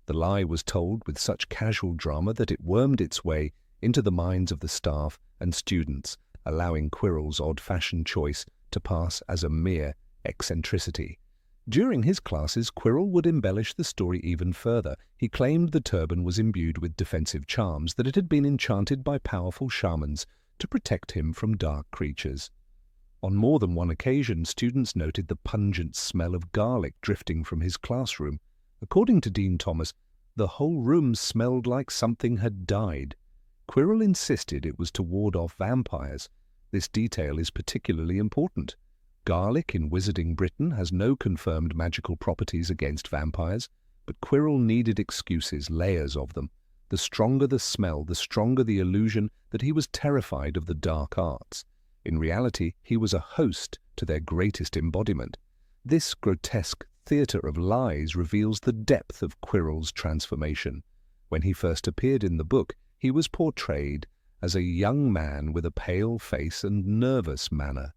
The lie was told with such casual drama that it wormed its way into the minds of the staff and students, allowing Quirrell's odd-fashioned choice to pass as a mere eccentricity. During his classes, Quirrell would embellish the story even further. He claimed the turban was imbued with defensive charms, that it had been enchanted by powerful shamans to protect him from dark creatures. On more than one occasion, students noted the pungent smell of garlic drifting from his classroom. According to Dean Thomas, the whole room smelled like something had died. Quirrell insisted it was to ward off vampires. This detail is particularly important. Garlic in Wizarding Britain has no confirmed magical properties against vampires, but Quirrell needed excuses, layers of them. The stronger the smell, the stronger the illusion that he was terrified of the dark arts. In reality, he was a host to their greatest embodiment. This grotesque theatre of lies reveals the depth of Quirrell's transformation. When he first appeared in the book, he was portrayed as a young man with a pale face and nervous manner.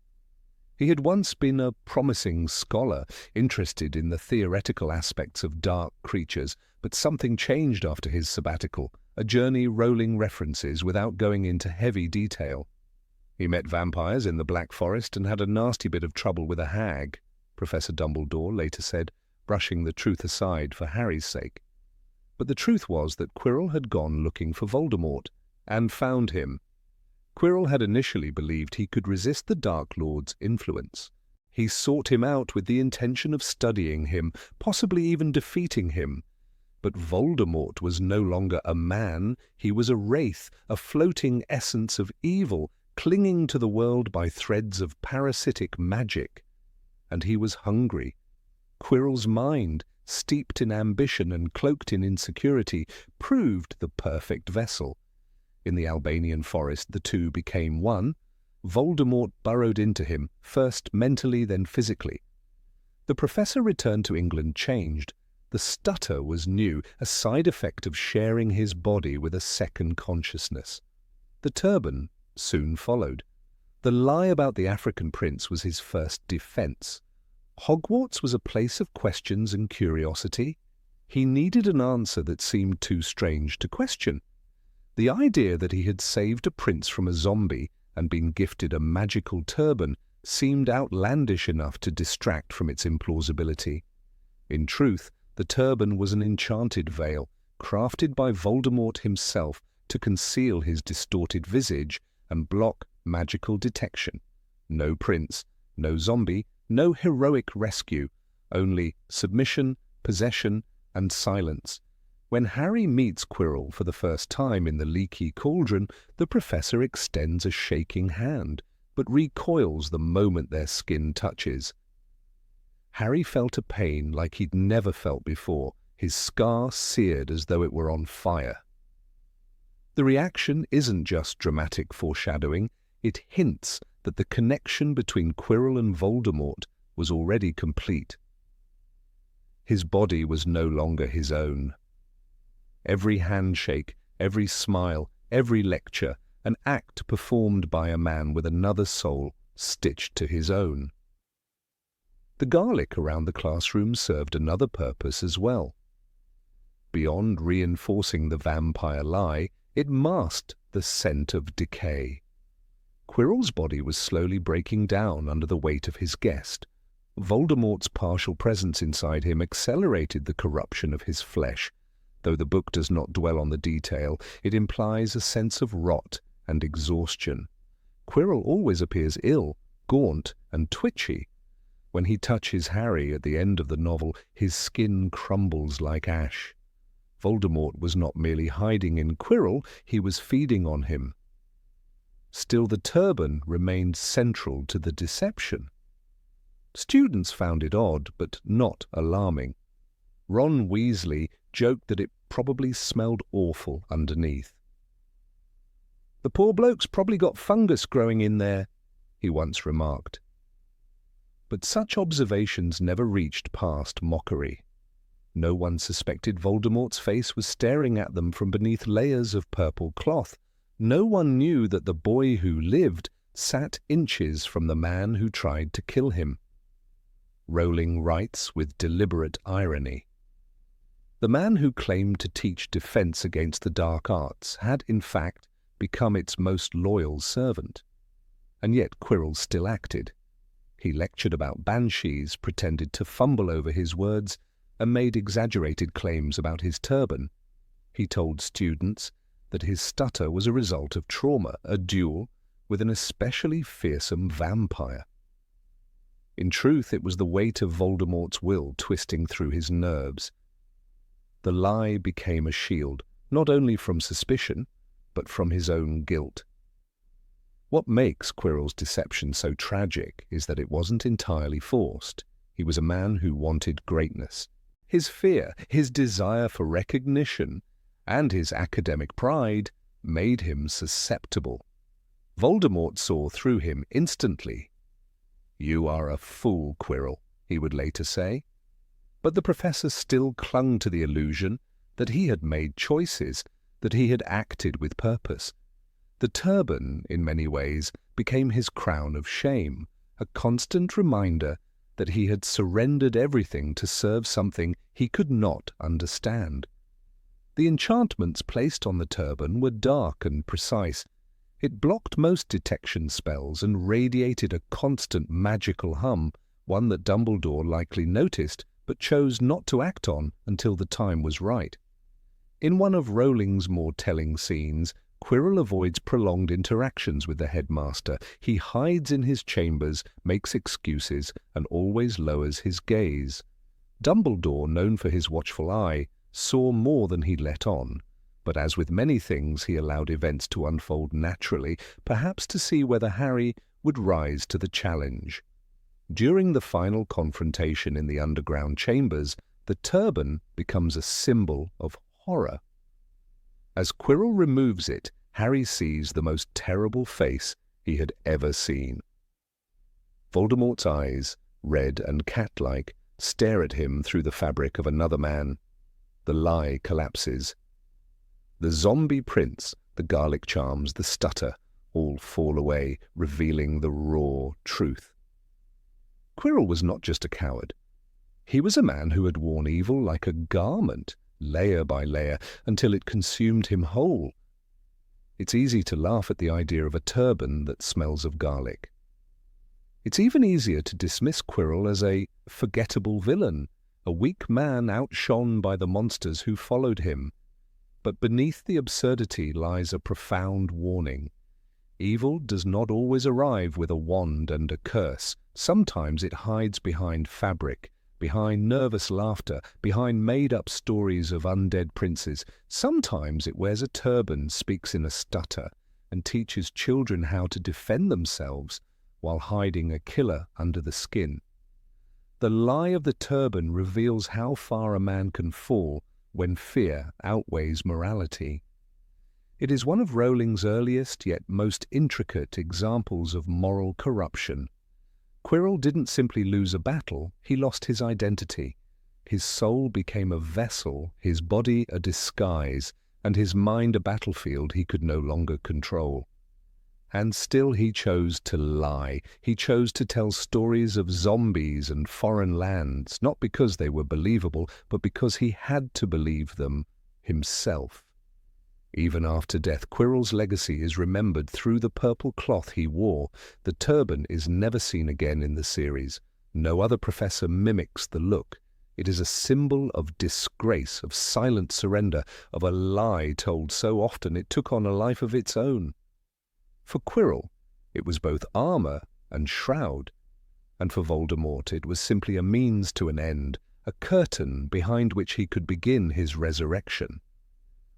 He had once been a promising scholar, interested in the theoretical aspects of dark creatures, but something changed after his sabbatical, a journey rolling references without going into heavy detail. He met vampires in the Black Forest and had a nasty bit of trouble with a hag, Professor Dumbledore later said, brushing the truth aside for Harry's sake. But the truth was that Quirrell had gone looking for Voldemort, and found him. Quirrell had initially believed he could resist the Dark Lord's influence. He sought him out with the intention of studying him, possibly even defeating him. But Voldemort was no longer a man, he was a wraith, a floating essence of evil, clinging to the world by threads of parasitic magic. And he was hungry. Quirrell's mind, steeped in ambition and cloaked in insecurity, proved the perfect vessel. In the Albanian forest, the two became one. Voldemort burrowed into him, first mentally, then physically. The professor returned to England changed. The stutter was new, a side effect of sharing his body with a second consciousness. The turban soon followed. The lie about the African prince was his first defense. Hogwarts was a place of questions and curiosity. He needed an answer that seemed too strange to question. The idea that he had saved a prince from a zombie and been gifted a magical turban seemed outlandish enough to distract from its implausibility. In truth, the turban was an enchanted veil, crafted by Voldemort himself to conceal his distorted visage and block magical detection. No prince, no zombie, no heroic rescue, only submission, possession, and silence. When Harry meets Quirrell for the first time in the leaky cauldron, the professor extends a shaking hand, but recoils the moment their skin touches. Harry felt a pain like he'd never felt before, his scar seared as though it were on fire. The reaction isn't just dramatic foreshadowing, it hints that the connection between Quirrell and Voldemort was already complete. His body was no longer his own. Every handshake, every smile, every lecture, an act performed by a man with another soul stitched to his own. The garlic around the classroom served another purpose as well. Beyond reinforcing the vampire lie, it masked the scent of decay. Quirrell's body was slowly breaking down under the weight of his guest. Voldemort's partial presence inside him accelerated the corruption of his flesh. Though the book does not dwell on the detail, it implies a sense of rot and exhaustion. Quirrell always appears ill, gaunt, and twitchy. When he touches Harry at the end of the novel, his skin crumbles like ash. Voldemort was not merely hiding in Quirrell, he was feeding on him. Still, the turban remained central to the deception. Students found it odd, but not alarming. Ron Weasley joked that it probably smelled awful underneath. "The poor bloke's probably got fungus growing in there," he once remarked. But such observations never reached past mockery. No one suspected Voldemort's face was staring at them from beneath layers of purple cloth. No one knew that the boy who lived sat inches from the man who tried to kill him. Rowling writes with deliberate irony. The man who claimed to teach defense against the dark arts had, in fact, become its most loyal servant. And yet Quirrell still acted. He lectured about banshees, pretended to fumble over his words, and made exaggerated claims about his turban. He told students that his stutter was a result of trauma, a duel with an especially fearsome vampire. In truth, it was the weight of Voldemort's will twisting through his nerves. The lie became a shield, not only from suspicion, but from his own guilt. What makes Quirrell's deception so tragic is that it wasn't entirely forced. He was a man who wanted greatness. His fear, his desire for recognition, and his academic pride made him susceptible. Voldemort saw through him instantly. "You are a fool, Quirrell," he would later say. But the professor still clung to the illusion that he had made choices, that he had acted with purpose. The turban, in many ways, became his crown of shame, a constant reminder that he had surrendered everything to serve something he could not understand. The enchantments placed on the turban were dark and precise. It blocked most detection spells and radiated a constant magical hum, one that Dumbledore likely noticed but chose not to act on until the time was right. In one of Rowling's more telling scenes, Quirrell avoids prolonged interactions with the headmaster. He hides in his chambers, makes excuses, and always lowers his gaze. Dumbledore, known for his watchful eye, saw more than he let on. But as with many things, he allowed events to unfold naturally, perhaps to see whether Harry would rise to the challenge. During the final confrontation in the underground chambers, the turban becomes a symbol of horror. As Quirrell removes it, Harry sees the most terrible face he had ever seen. Voldemort's eyes, red and cat-like, stare at him through the fabric of another man. The lie collapses. The zombie prince, the garlic charms, the stutter, all fall away, revealing the raw truth. Quirrell was not just a coward. He was a man who had worn evil like a garment, layer by layer, until it consumed him whole. It's easy to laugh at the idea of a turban that smells of garlic. It's even easier to dismiss Quirrell as a forgettable villain, a weak man outshone by the monsters who followed him. But beneath the absurdity lies a profound warning. Evil does not always arrive with a wand and a curse. Sometimes it hides behind fabric, behind nervous laughter, behind made-up stories of undead princes. Sometimes it wears a turban, speaks in a stutter, and teaches children how to defend themselves while hiding a killer under the skin. The lie of the turban reveals how far a man can fall when fear outweighs morality. It is one of Rowling's earliest yet most intricate examples of moral corruption. Quirrell didn't simply lose a battle, he lost his identity. His soul became a vessel, his body a disguise, and his mind a battlefield he could no longer control. And still he chose to lie. He chose to tell stories of zombies and foreign lands, not because they were believable, but because he had to believe them himself. Even after death, Quirrell's legacy is remembered through the purple cloth he wore. The turban is never seen again in the series. No other professor mimics the look. It is a symbol of disgrace, of silent surrender, of a lie told so often it took on a life of its own. For Quirrell, it was both armour and shroud, and for Voldemort it was simply a means to an end, a curtain behind which he could begin his resurrection.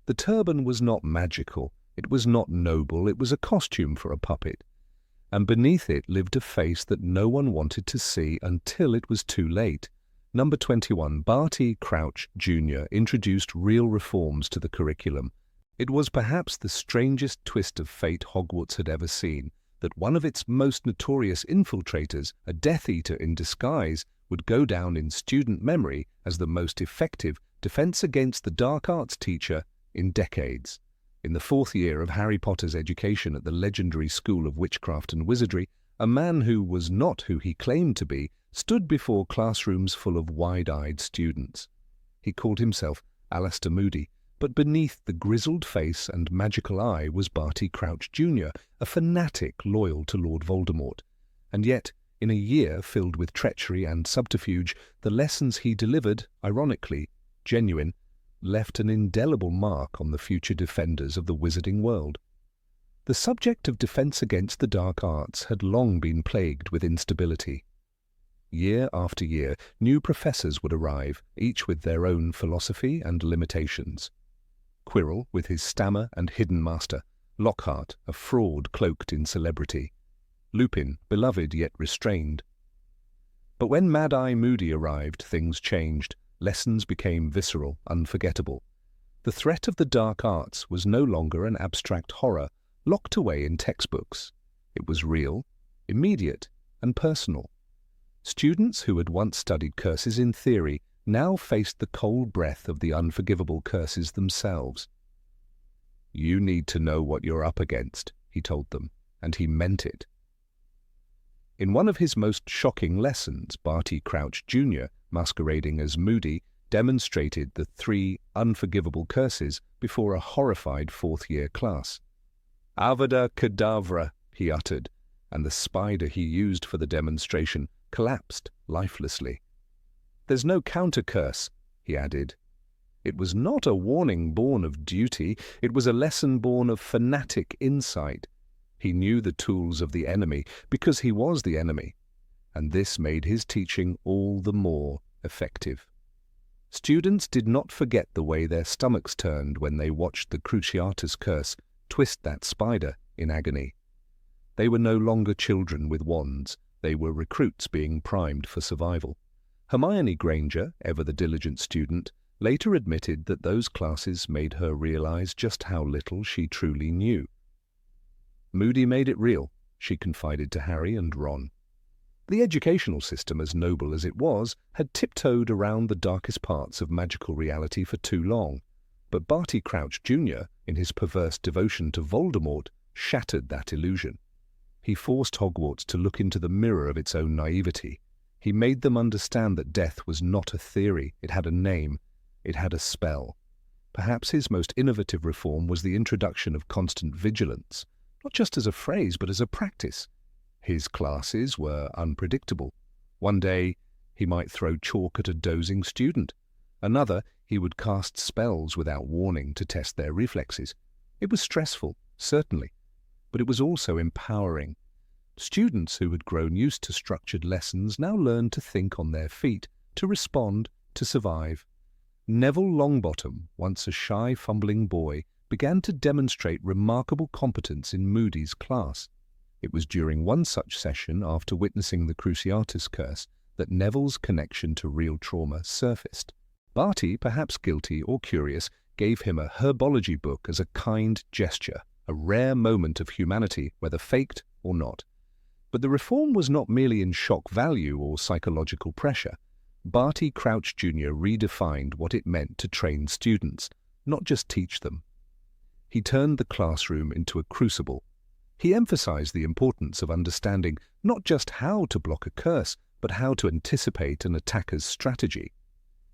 The turban was not magical, it was not noble, it was a costume for a puppet, and beneath it lived a face that no one wanted to see until it was too late. Number 21, Barty Crouch Jr. introduced real reforms to the curriculum. It was perhaps the strangest twist of fate Hogwarts had ever seen, that one of its most notorious infiltrators, a Death Eater in disguise, would go down in student memory as the most effective defense against the dark arts teacher in decades. In the 4th year of Harry Potter's education at the legendary School of Witchcraft and Wizardry, a man who was not who he claimed to be stood before classrooms full of wide-eyed students. He called himself Alistair Moody, but beneath the grizzled face and magical eye was Barty Crouch Jr., a fanatic loyal to Lord Voldemort. And yet, in a year filled with treachery and subterfuge, the lessons he delivered, ironically, genuine, left an indelible mark on the future defenders of the wizarding world. The subject of defense against the dark arts had long been plagued with instability. Year after year, new professors would arrive, each with their own philosophy and limitations. Quirrell, with his stammer and hidden master; Lockhart, a fraud cloaked in celebrity; Lupin, beloved yet restrained. But when Mad-Eye Moody arrived, things changed. Lessons became visceral, unforgettable. The threat of the dark arts was no longer an abstract horror, locked away in textbooks. It was real, immediate, and personal. Students who had once studied curses in theory now faced the cold breath of the unforgivable curses themselves. "You need to know what you're up against," he told them, and he meant it. In one of his most shocking lessons, Barty Crouch Jr., masquerading as Moody, demonstrated the 3 unforgivable curses before a horrified 4th-year class. "Avada Kedavra," he uttered, and the spider he used for the demonstration collapsed lifelessly. "There's no counter-curse," he added. It was not a warning born of duty, it was a lesson born of fanatic insight. He knew the tools of the enemy because he was the enemy, and this made his teaching all the more effective. Students did not forget the way their stomachs turned when they watched the Cruciatus Curse twist that spider in agony. They were no longer children with wands, they were recruits being primed for survival. Hermione Granger, ever the diligent student, later admitted that those classes made her realize just how little she truly knew. "Moody made it real," she confided to Harry and Ron. The educational system, as noble as it was, had tiptoed around the darkest parts of magical reality for too long. But Barty Crouch Jr., in his perverse devotion to Voldemort, shattered that illusion. He forced Hogwarts to look into the mirror of its own naivety. He made them understand that death was not a theory, it had a name, it had a spell. Perhaps his most innovative reform was the introduction of constant vigilance, not just as a phrase but as a practice. His classes were unpredictable. One day he might throw chalk at a dozing student. Another, he would cast spells without warning to test their reflexes. It was stressful, certainly, but it was also empowering. Students who had grown used to structured lessons now learned to think on their feet, to respond, to survive. Neville Longbottom, once a shy, fumbling boy, began to demonstrate remarkable competence in Moody's class. It was during one such session, after witnessing the Cruciatus Curse, that Neville's connection to real trauma surfaced. Barty, perhaps guilty or curious, gave him a herbology book as a kind gesture, a rare moment of humanity, whether faked or not. But the reform was not merely in shock value or psychological pressure. Barty Crouch Jr. redefined what it meant to train students, not just teach them. He turned the classroom into a crucible. He emphasized the importance of understanding not just how to block a curse, but how to anticipate an attacker's strategy.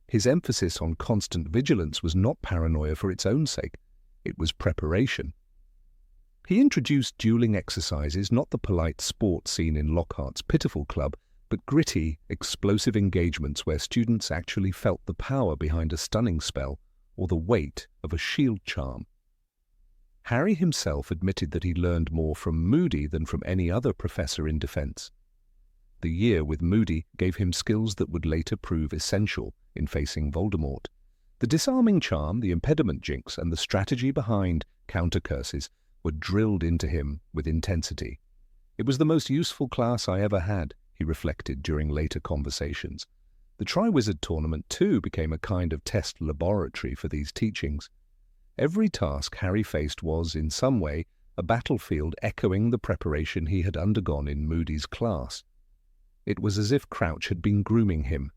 His emphasis on constant vigilance was not paranoia for its own sake, it was preparation. He introduced dueling exercises, not the polite sport seen in Lockhart's pitiful club, but gritty, explosive engagements where students actually felt the power behind a stunning spell or the weight of a shield charm. Harry himself admitted that he learned more from Moody than from any other professor in defense. The year with Moody gave him skills that would later prove essential in facing Voldemort. The disarming charm, the impediment jinx, and the strategy behind counter curses were drilled into him with intensity. It was the most useful class I ever had, he reflected during later conversations. The Triwizard Tournament, too, became a kind of test laboratory for these teachings. Every task Harry faced was, in some way, a battlefield echoing the preparation he had undergone in Moody's class. It was as if Crouch had been grooming him,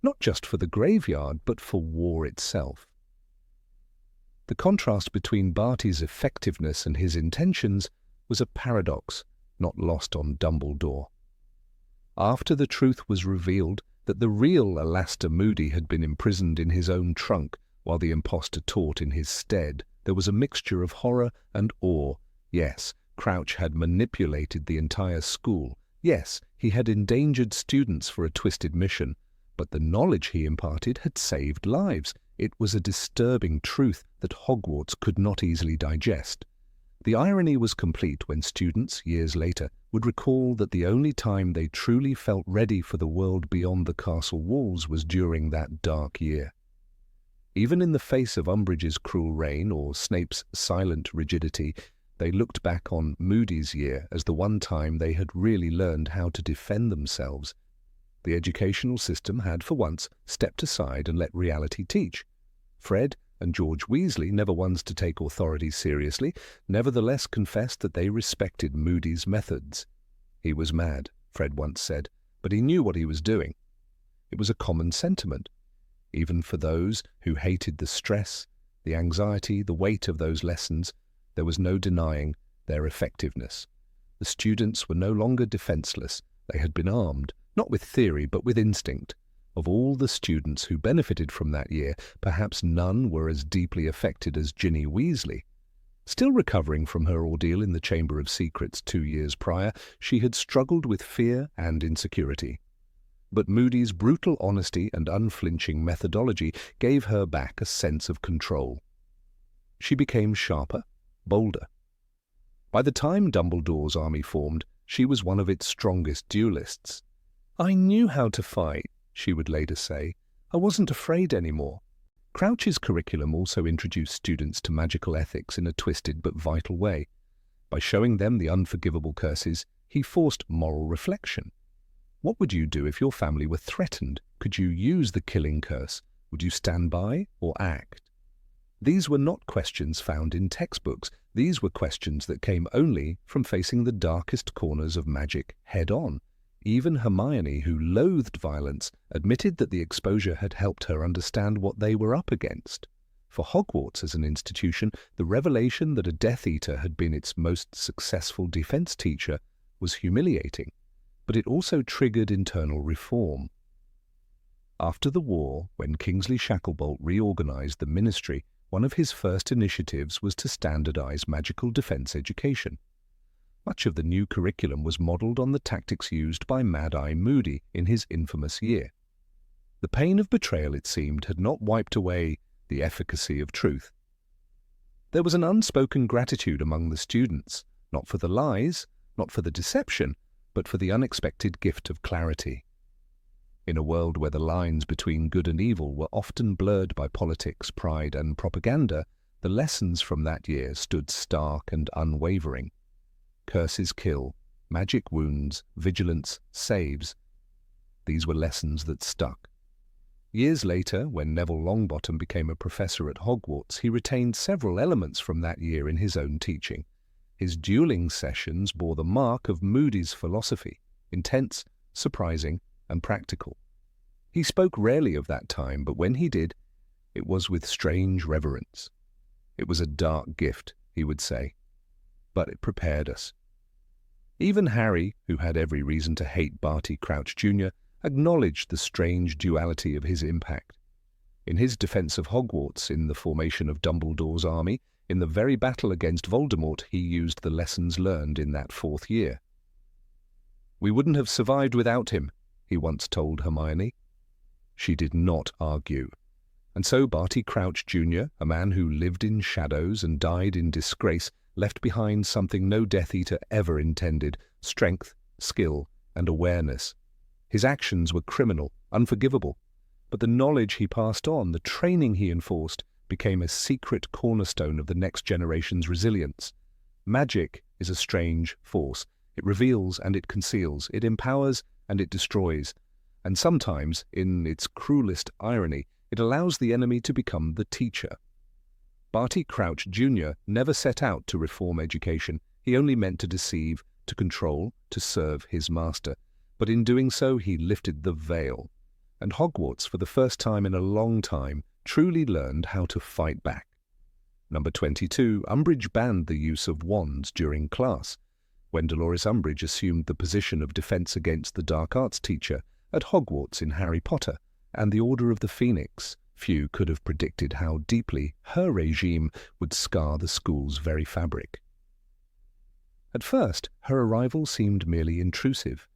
not just for the graveyard, but for war itself. The contrast between Barty's effectiveness and his intentions was a paradox not lost on Dumbledore. After the truth was revealed that the real Alastor Moody had been imprisoned in his own trunk while the impostor taught in his stead, there was a mixture of horror and awe. Yes, Crouch had manipulated the entire school. Yes, he had endangered students for a twisted mission, but the knowledge he imparted had saved lives. It was a disturbing truth that Hogwarts could not easily digest. The irony was complete when students, years later, would recall that the only time they truly felt ready for the world beyond the castle walls was during that dark year. Even in the face of Umbridge's cruel reign or Snape's silent rigidity, they looked back on Moody's year as the one time they had really learned how to defend themselves. The educational system had, for once, stepped aside and let reality teach. Fred and George Weasley, never ones to take authority seriously, nevertheless confessed that they respected Moody's methods. He was mad, Fred once said, but he knew what he was doing. It was a common sentiment. Even for those who hated the stress, the anxiety, the weight of those lessons, there was no denying their effectiveness. The students were no longer defenseless. They had been armed, not with theory, but with instinct. Of all the students who benefited from that year, perhaps none were as deeply affected as Ginny Weasley. Still recovering from her ordeal in the Chamber of Secrets 2 years prior, she had struggled with fear and insecurity. But Moody's brutal honesty and unflinching methodology gave her back a sense of control. She became sharper, bolder. By the time Dumbledore's army formed, she was one of its strongest duelists. "I knew how to fight," she would later say. "I wasn't afraid anymore." Crouch's curriculum also introduced students to magical ethics in a twisted but vital way. By showing them the unforgivable curses, he forced moral reflection. What would you do if your family were threatened? Could you use the killing curse? Would you stand by or act? These were not questions found in textbooks. These were questions that came only from facing the darkest corners of magic head-on. Even Hermione, who loathed violence, admitted that the exposure had helped her understand what they were up against. For Hogwarts as an institution, the revelation that a Death Eater had been its most successful defense teacher was humiliating, but it also triggered internal reform. After the war, when Kingsley Shacklebolt reorganized the ministry, one of his first initiatives was to standardize magical defense education. Much of the new curriculum was modeled on the tactics used by Mad-Eye Moody in his infamous year. The pain of betrayal, it seemed, had not wiped away the efficacy of truth. There was an unspoken gratitude among the students, not for the lies, not for the deception, but for the unexpected gift of clarity. In a world where the lines between good and evil were often blurred by politics, pride, and propaganda, the lessons from that year stood stark and unwavering. Curses kill, magic wounds, vigilance saves. These were lessons that stuck. Years later, when Neville Longbottom became a professor at Hogwarts, he retained several elements from that year in his own teaching. His dueling sessions bore the mark of Moody's philosophy, intense, surprising, and practical. He spoke rarely of that time, but when he did, it was with strange reverence. It was a dark gift, he would say, but it prepared us. Even Harry, who had every reason to hate Barty Crouch Jr., acknowledged the strange duality of his impact. In his defense of Hogwarts, in the formation of Dumbledore's army, in the very battle against Voldemort, he used the lessons learned in that 4th year. "We wouldn't have survived without him," he once told Hermione. She did not argue. And so Barty Crouch Jr., a man who lived in shadows and died in disgrace, left behind something no Death Eater ever intended: strength, skill, and awareness. His actions were criminal, unforgivable, but the knowledge he passed on, the training he enforced, became a secret cornerstone of the next generation's resilience. Magic is a strange force. It reveals and it conceals, it empowers and it destroys, and sometimes, in its cruelest irony, it allows the enemy to become the teacher. Barty Crouch Jr. never set out to reform education. He only meant to deceive, to control, to serve his master. But in doing so, he lifted the veil. And Hogwarts, for the first time in a long time, truly learned how to fight back. Number 22, Umbridge banned the use of wands during class. When Dolores Umbridge assumed the position of defense against the dark arts teacher at Hogwarts in Harry Potter and the Order of the Phoenix, few could have predicted how deeply her regime would scar the school's very fabric. At first, her arrival seemed merely intrusive.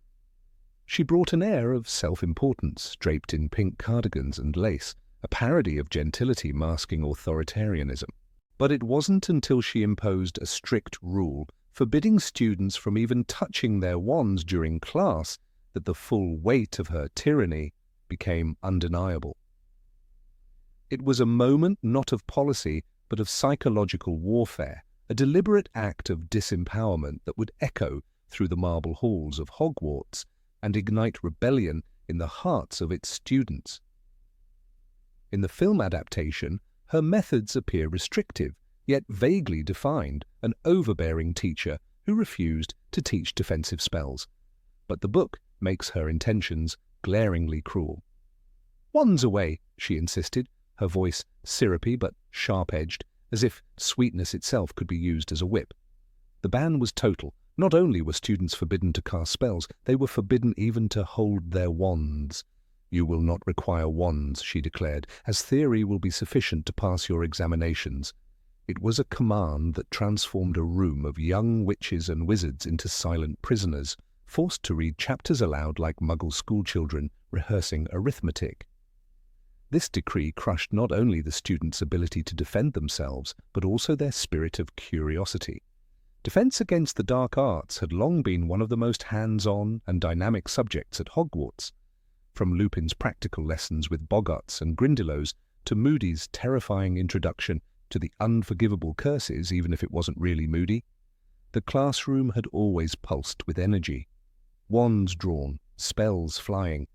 She brought an air of self-importance, draped in pink cardigans and lace, a parody of gentility masking authoritarianism. But it wasn't until she imposed a strict rule forbidding students from even touching their wands during class that the full weight of her tyranny became undeniable. It was a moment not of policy, but of psychological warfare, a deliberate act of disempowerment that would echo through the marble halls of Hogwarts and ignite rebellion in the hearts of its students. In the film adaptation, her methods appear restrictive, yet vaguely defined, an overbearing teacher who refused to teach defensive spells. But the book makes her intentions glaringly cruel. "Wands away," she insisted, her voice syrupy but sharp-edged, as if sweetness itself could be used as a whip. The ban was total. Not only were students forbidden to cast spells, they were forbidden even to hold their wands. "You will not require wands," she declared, "as theory will be sufficient to pass your examinations." It was a command that transformed a room of young witches and wizards into silent prisoners, forced to read chapters aloud like Muggle schoolchildren rehearsing arithmetic. This decree crushed not only the students' ability to defend themselves, but also their spirit of curiosity. Defense against the dark arts had long been one of the most hands-on and dynamic subjects at Hogwarts. From Lupin's practical lessons with boggarts and grindylows to Moody's terrifying introduction to the unforgivable curses, even if it wasn't really Moody, the classroom had always pulsed with energy. Wands drawn, spells flying.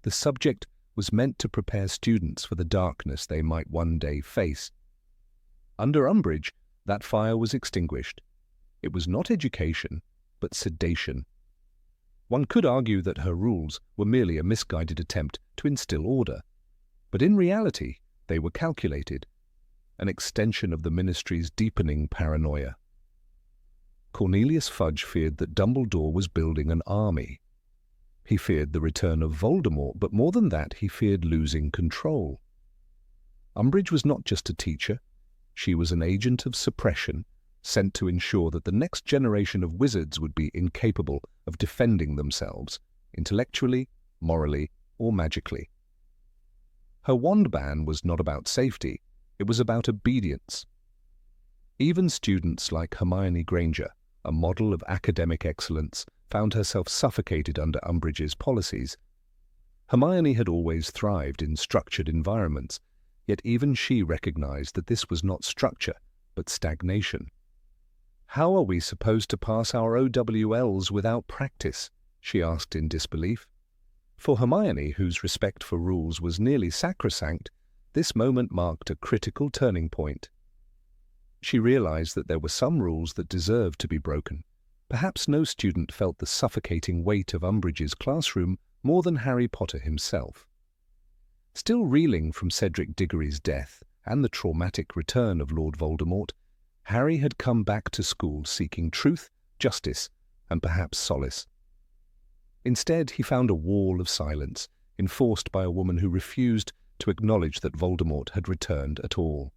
The subject was meant to prepare students for the darkness they might one day face. Under Umbridge, that fire was extinguished. It was not education, but sedation. One could argue that her rules were merely a misguided attempt to instill order, but in reality they were calculated, an extension of the Ministry's deepening paranoia. Cornelius Fudge feared that Dumbledore was building an army. He feared the return of Voldemort, but more than that, he feared losing control. Umbridge was not just a teacher. She was an agent of suppression, sent to ensure that the next generation of wizards would be incapable of defending themselves, intellectually, morally, or magically. Her wand ban was not about safety, it was about obedience. Even students like Hermione Granger, a model of academic excellence, found herself suffocated under Umbridge's policies. Hermione had always thrived in structured environments, yet even she recognized that this was not structure, but stagnation. "How are we supposed to pass our OWLs without practice?" she asked in disbelief. For Hermione, whose respect for rules was nearly sacrosanct, this moment marked a critical turning point. She realized that there were some rules that deserved to be broken. Perhaps no student felt the suffocating weight of Umbridge's classroom more than Harry Potter himself. Still reeling from Cedric Diggory's death and the traumatic return of Lord Voldemort, Harry had come back to school seeking truth, justice, and perhaps solace. Instead, he found a wall of silence, enforced by a woman who refused to acknowledge that Voldemort had returned at all.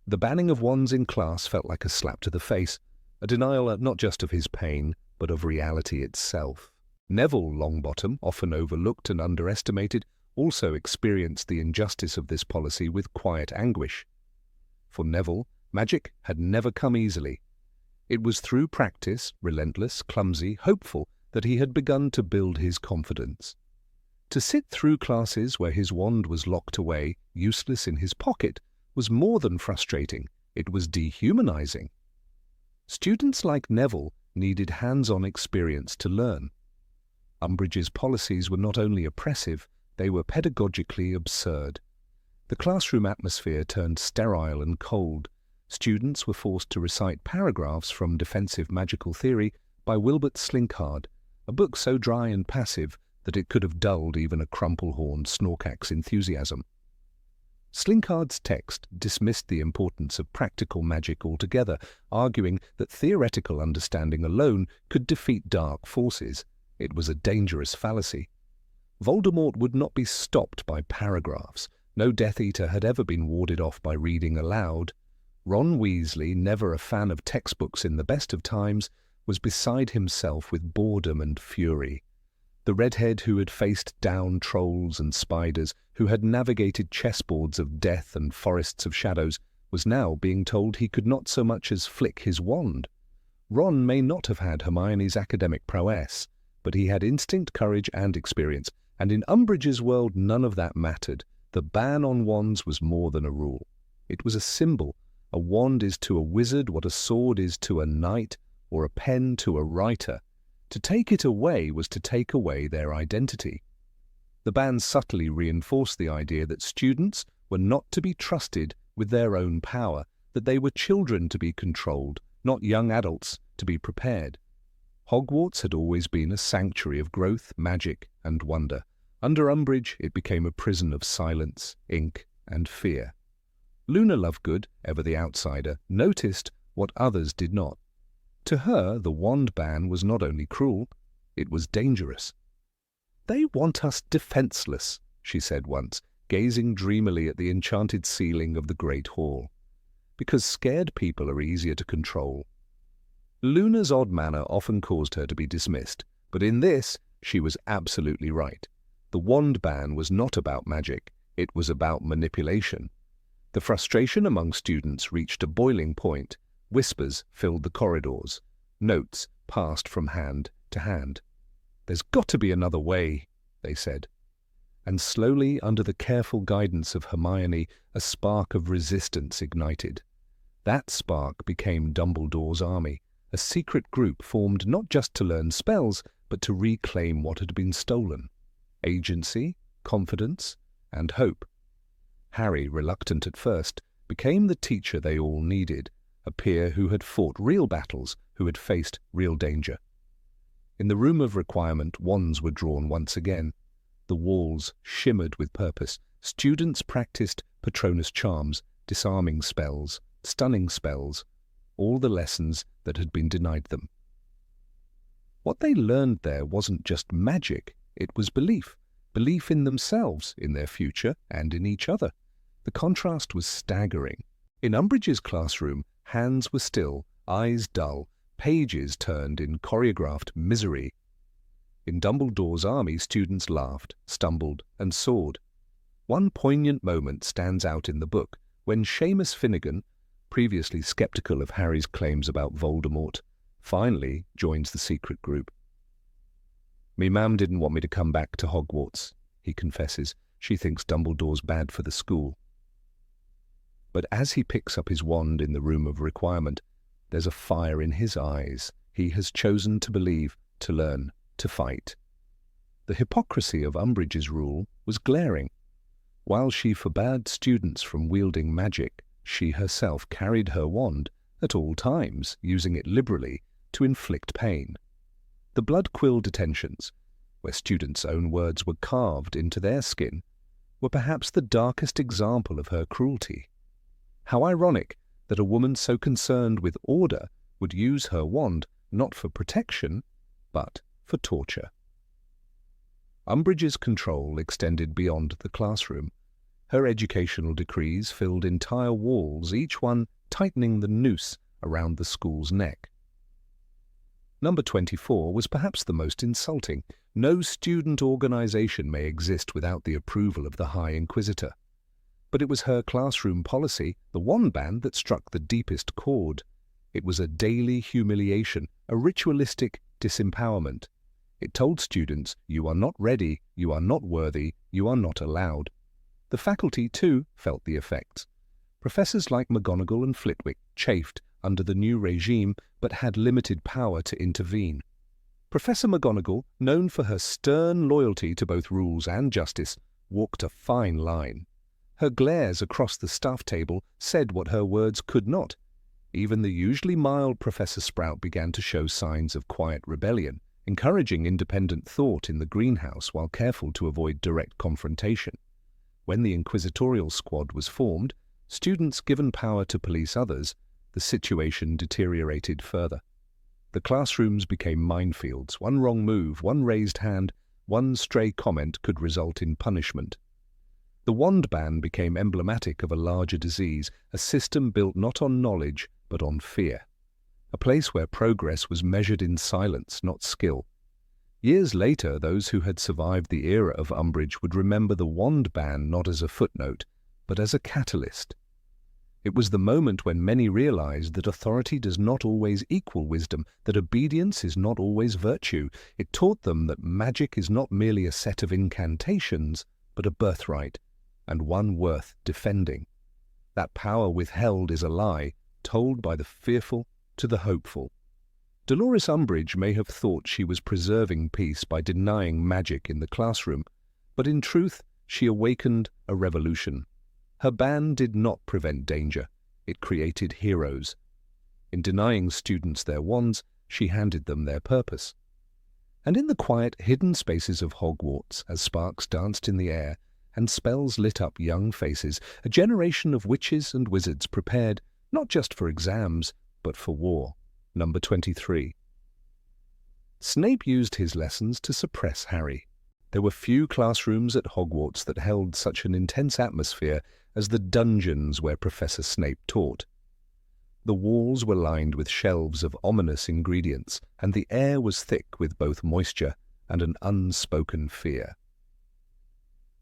The banning of wands in class felt like a slap to the face, a denial not just of his pain, but of reality itself. Neville Longbottom, often overlooked and underestimated, also experienced the injustice of this policy with quiet anguish. For Neville, magic had never come easily. It was through practice, relentless, clumsy, hopeful, that he had begun to build his confidence. To sit through classes where his wand was locked away, useless in his pocket, was more than frustrating, it was dehumanizing. Students like Neville needed hands-on experience to learn. Umbridge's policies were not only oppressive, they were pedagogically absurd. The classroom atmosphere turned sterile and cold. Students were forced to recite paragraphs from Defensive Magical Theory by Wilbert Slinkhard, a book so dry and passive that it could have dulled even a crumple-horned Snorkack's enthusiasm. Slinkhard's text dismissed the importance of practical magic altogether, arguing that theoretical understanding alone could defeat dark forces. It was a dangerous fallacy. Voldemort would not be stopped by paragraphs. No Death Eater had ever been warded off by reading aloud. Ron Weasley, never a fan of textbooks in the best of times, was beside himself with boredom and fury. The redhead who had faced down trolls and spiders, who had navigated chessboards of death and forests of shadows, was now being told he could not so much as flick his wand. Ron may not have had Hermione's academic prowess, but he had instinct, courage, and experience, and in Umbridge's world none of that mattered. The ban on wands was more than a rule. It was a symbol. A wand is to a wizard what a sword is to a knight, or a pen to a writer. To take it away was to take away their identity. The ban subtly reinforced the idea that students were not to be trusted with their own power, that they were children to be controlled, not young adults to be prepared. Hogwarts had always been a sanctuary of growth, magic, and wonder. Under Umbridge, it became a prison of silence, ink, and fear. Luna Lovegood, ever the outsider, noticed what others did not. To her, the wand ban was not only cruel, it was dangerous. "They want us defenseless," she said once, gazing dreamily at the enchanted ceiling of the Great Hall. "Because scared people are easier to control." Luna's odd manner often caused her to be dismissed, but in this she was absolutely right. The wand ban was not about magic, it was about manipulation. The frustration among students reached a boiling point. Whispers filled the corridors. Notes passed from hand to hand. "There's got to be another way," they said. And slowly, under the careful guidance of Hermione, a spark of resistance ignited. That spark became Dumbledore's army, a secret group formed not just to learn spells, but to reclaim what had been stolen. Agency, confidence, and hope. Harry, reluctant at first, became the teacher they all needed, a peer who had fought real battles, who had faced real danger. In the room of requirement, wands were drawn once again. The walls shimmered with purpose. Students practiced Patronus charms, disarming spells, stunning spells, all the lessons that had been denied them. What they learned there wasn't just magic, it was belief. Belief in themselves, in their future, and in each other. The contrast was staggering. In Umbridge's classroom, hands were still, eyes dull, pages turned in choreographed misery. In Dumbledore's army, students laughed, stumbled, and soared. One poignant moment stands out in the book, when Seamus Finnegan, previously skeptical of Harry's claims about Voldemort, finally joins the secret group. "Me mam didn't want me to come back to Hogwarts," he confesses. "She thinks Dumbledore's bad for the school." But as he picks up his wand in the room of requirement, there's a fire in his eyes. He has chosen to believe, to learn, to fight. The hypocrisy of Umbridge's rule was glaring. While she forbade students from wielding magic, she herself carried her wand at all times, using it liberally to inflict pain. The blood quill detentions, where students' own words were carved into their skin, were perhaps the darkest example of her cruelty. How ironic that a woman so concerned with order would use her wand not for protection, but for torture. Umbridge's control extended beyond the classroom. Her educational decrees filled entire walls, each one tightening the noose around the school's neck. Number 24 was perhaps the most insulting. No student organization may exist without the approval of the High Inquisitor. But it was her classroom policy, the wand ban, that struck the deepest chord. It was a daily humiliation, a ritualistic disempowerment. It told students, you are not ready, you are not worthy, you are not allowed. The faculty, too, felt the effects. Professors like McGonagall and Flitwick chafed under the new regime, but had limited power to intervene. Professor McGonagall, known for her stern loyalty to both rules and justice, walked a fine line. Her glares across the staff table said what her words could not. Even the usually mild Professor Sprout began to show signs of quiet rebellion, encouraging independent thought in the greenhouse while careful to avoid direct confrontation. When the inquisitorial squad was formed, students given power to police others, the situation deteriorated further. The classrooms became minefields. One wrong move, one raised hand, one stray comment could result in punishment. The wand ban became emblematic of a larger disease, a system built not on knowledge, but on fear. A place where progress was measured in silence, not skill. Years later, those who had survived the era of Umbridge would remember the wand ban not as a footnote, but as a catalyst. It was the moment when many realized that authority does not always equal wisdom, that obedience is not always virtue. It taught them that magic is not merely a set of incantations, but a birthright, and one worth defending. That power withheld is a lie, told by the fearful to the hopeful. Dolores Umbridge may have thought she was preserving peace by denying magic in the classroom, but in truth she awakened a revolution. Her ban did not prevent danger, it created heroes. In denying students their wands, she handed them their purpose. And in the quiet, hidden spaces of Hogwarts, as sparks danced in the air and spells lit up young faces, a generation of witches and wizards prepared not just for exams, but for war. Number 23. Snape used his lessons to suppress Harry. There were few classrooms at Hogwarts that held such an intense atmosphere as the dungeons where Professor Snape taught. The walls were lined with shelves of ominous ingredients, and the air was thick with both moisture and an unspoken fear.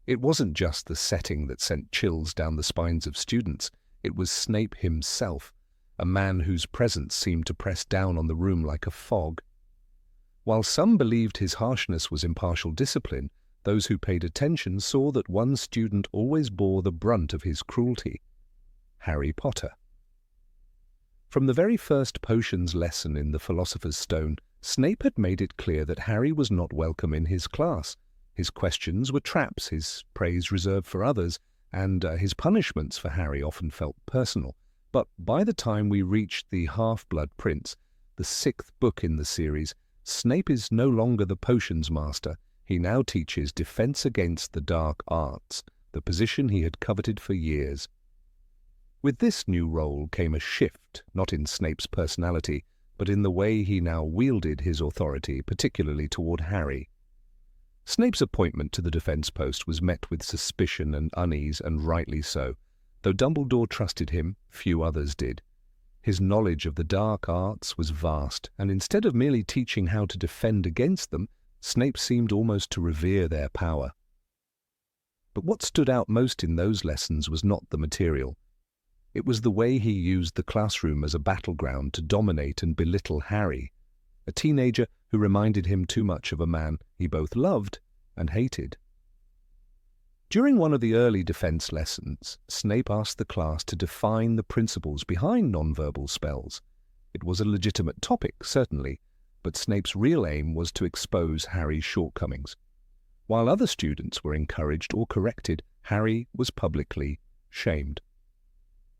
It wasn't just the setting that sent chills down the spines of students, it was Snape himself, a man whose presence seemed to press down on the room like a fog. While some believed his harshness was impartial discipline, those who paid attention saw that one student always bore the brunt of his cruelty: Harry Potter. From the very first potions lesson in the Philosopher's Stone, Snape had made it clear that Harry was not welcome in his class. His questions were traps, his praise reserved for others, and his punishments for Harry often felt personal. But by the time we reached the Half-Blood Prince, the 6th book in the series, Snape is no longer the potions master. He now teaches defense against the dark arts, the position he had coveted for years. With this new role came a shift, not in Snape's personality, but in the way he now wielded his authority, particularly toward Harry. Snape's appointment to the defense post was met with suspicion and unease, and rightly so. Though Dumbledore trusted him, few others did. His knowledge of the dark arts was vast, and instead of merely teaching how to defend against them, Snape seemed almost to revere their power. But what stood out most in those lessons was not the material. It was the way he used the classroom as a battleground to dominate and belittle Harry, a teenager who reminded him too much of a man he both loved and hated. During one of the early defense lessons, Snape asked the class to define the principles behind nonverbal spells. It was a legitimate topic, certainly, but Snape's real aim was to expose Harry's shortcomings. While other students were encouraged or corrected, Harry was publicly shamed.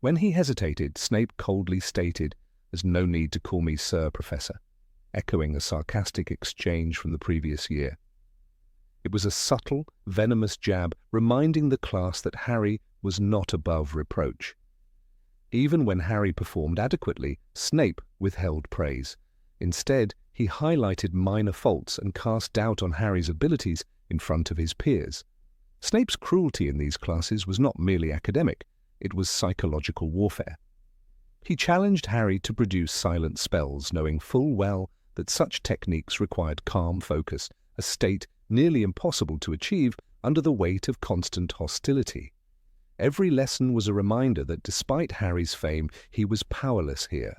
When he hesitated, Snape coldly stated, "There's no need to call me Sir, Professor," echoing a sarcastic exchange from the previous year. It was a subtle, venomous jab, reminding the class that Harry was not above reproach. Even when Harry performed adequately, Snape withheld praise. Instead, he highlighted minor faults and cast doubt on Harry's abilities in front of his peers. Snape's cruelty in these classes was not merely academic, it was psychological warfare. He challenged Harry to produce silent spells, knowing full well that such techniques required calm focus, a state nearly impossible to achieve under the weight of constant hostility. Every lesson was a reminder that despite Harry's fame, he was powerless here.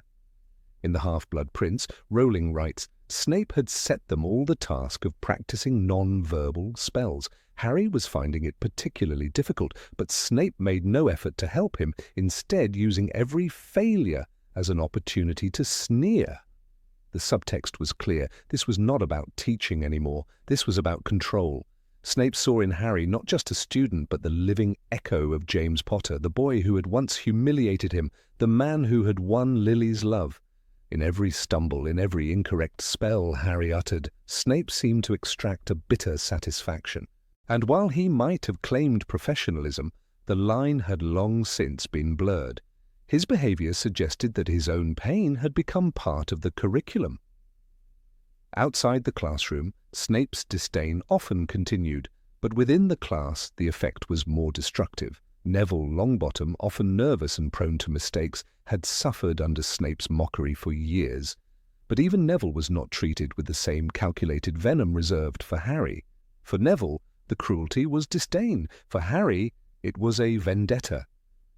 In The Half-Blood Prince, Rowling writes, Snape had set them all the task of practicing non-verbal spells. Harry was finding it particularly difficult, but Snape made no effort to help him, instead using every failure as an opportunity to sneer. The subtext was clear. This was not about teaching anymore. This was about control. Snape saw in Harry not just a student, but the living echo of James Potter, the boy who had once humiliated him, the man who had won Lily's love. In every stumble, in every incorrect spell Harry uttered, Snape seemed to extract a bitter satisfaction. And while he might have claimed professionalism, the line had long since been blurred. His behavior suggested that his own pain had become part of the curriculum. Outside the classroom, Snape's disdain often continued, but within the class the effect was more destructive. Neville Longbottom, often nervous and prone to mistakes, had suffered under Snape's mockery for years. But even Neville was not treated with the same calculated venom reserved for Harry. For Neville, the cruelty was disdain. For Harry, it was a vendetta.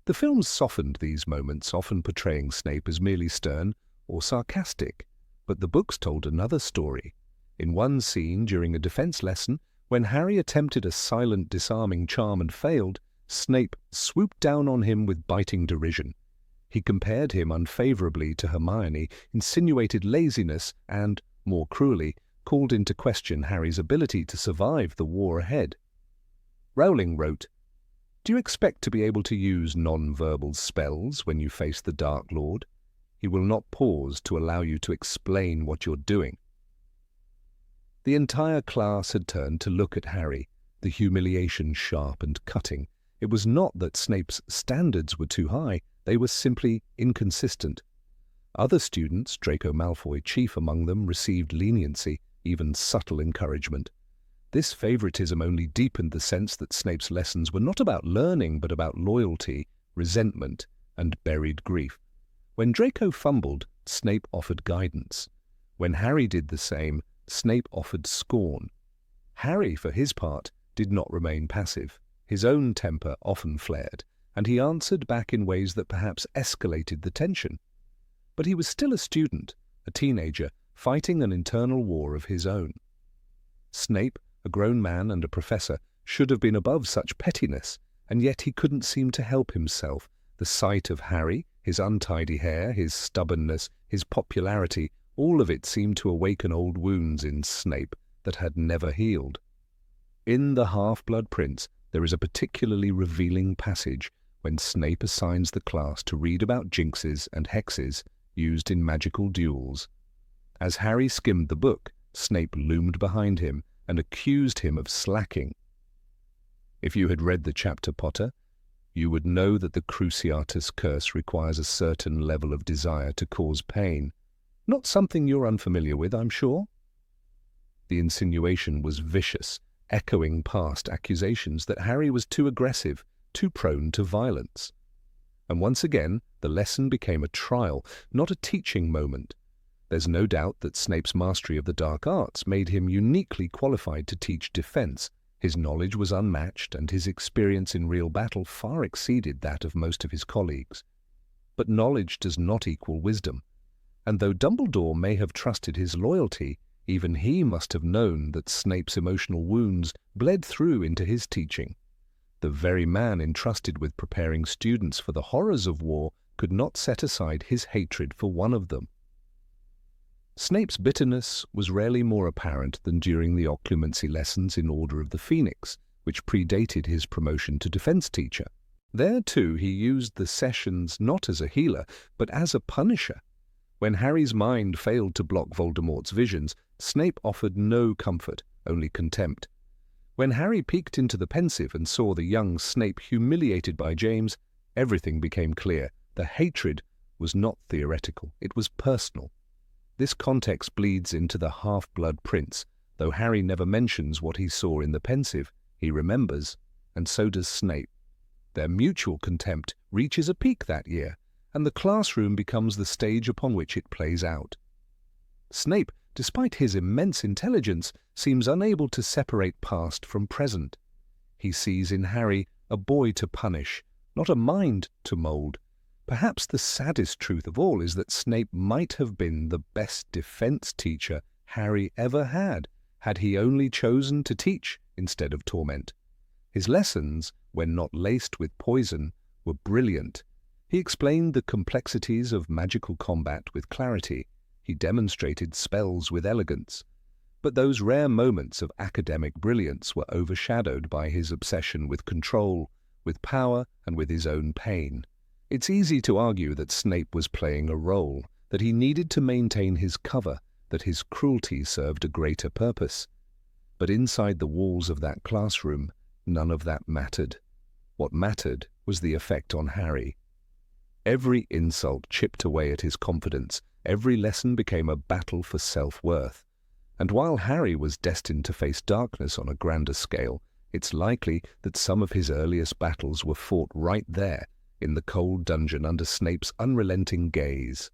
The films softened these moments, often portraying Snape as merely stern or sarcastic. But the books told another story. In one scene during a defense lesson, when Harry attempted a silent disarming charm and failed, Snape swooped down on him with biting derision. He compared him unfavorably to Hermione, insinuated laziness, and, more cruelly, called into question Harry's ability to survive the war ahead. Rowling wrote, "Do you expect to be able to use non-verbal spells when you face the Dark Lord? He will not pause to allow you to explain what you're doing." The entire class had turned to look at Harry, the humiliation sharp and cutting. It was not that Snape's standards were too high, they were simply inconsistent. Other students, Draco Malfoy chief among them, received leniency, even subtle encouragement. This favoritism only deepened the sense that Snape's lessons were not about learning, but about loyalty, resentment, and buried grief. When Draco fumbled, Snape offered guidance. When Harry did the same, Snape offered scorn. Harry, for his part, did not remain passive. His own temper often flared, and he answered back in ways that perhaps escalated the tension. But he was still a student, a teenager, fighting an internal war of his own. Snape, a grown man and a professor, should have been above such pettiness, and yet he couldn't seem to help himself. The sight of Harry, his untidy hair, his stubbornness, his popularity, all of it seemed to awaken old wounds in Snape that had never healed. In The Half-Blood Prince, there is a particularly revealing passage when Snape assigns the class to read about jinxes and hexes used in magical duels. As Harry skimmed the book, Snape loomed behind him and accused him of slacking. If you had read the chapter, Potter, you would know that the Cruciatus curse requires a certain level of desire to cause pain. Not something you're unfamiliar with, I'm sure. The insinuation was vicious, echoing past accusations that Harry was too aggressive, too prone to violence. And once again, the lesson became a trial, not a teaching moment. There's no doubt that Snape's mastery of the dark arts made him uniquely qualified to teach defense. His knowledge was unmatched, and his experience in real battle far exceeded that of most of his colleagues. But knowledge does not equal wisdom, and though Dumbledore may have trusted his loyalty, even he must have known that Snape's emotional wounds bled through into his teaching. The very man entrusted with preparing students for the horrors of war could not set aside his hatred for one of them. Snape's bitterness was rarely more apparent than during the occlumency lessons in Order of the Phoenix, which predated his promotion to defense teacher. There, too, he used the sessions not as a healer, but as a punisher. When Harry's mind failed to block Voldemort's visions, Snape offered no comfort, only contempt. When Harry peeked into the Pensieve and saw the young Snape humiliated by James, everything became clear. The hatred was not theoretical, it was personal. This context bleeds into the half-blood prince, though Harry never mentions what he saw in the pensive. He remembers, and so does Snape. Their mutual contempt reaches a peak that year, and the classroom becomes the stage upon which it plays out. Snape, despite his immense intelligence, seems unable to separate past from present. He sees in Harry a boy to punish, not a mind to mould. Perhaps the saddest truth of all is that Snape might have been the best defense teacher Harry ever had he only chosen to teach instead of torment. His lessons, when not laced with poison, were brilliant. He explained the complexities of magical combat with clarity. He demonstrated spells with elegance. But those rare moments of academic brilliance were overshadowed by his obsession with control, with power, and with his own pain. It's easy to argue that Snape was playing a role, that he needed to maintain his cover, that his cruelty served a greater purpose. But inside the walls of that classroom, none of that mattered. What mattered was the effect on Harry. Every insult chipped away at his confidence. Every lesson became a battle for self-worth. And while Harry was destined to face darkness on a grander scale, it's likely that some of his earliest battles were fought right there, in the cold dungeon under Snape's unrelenting gaze.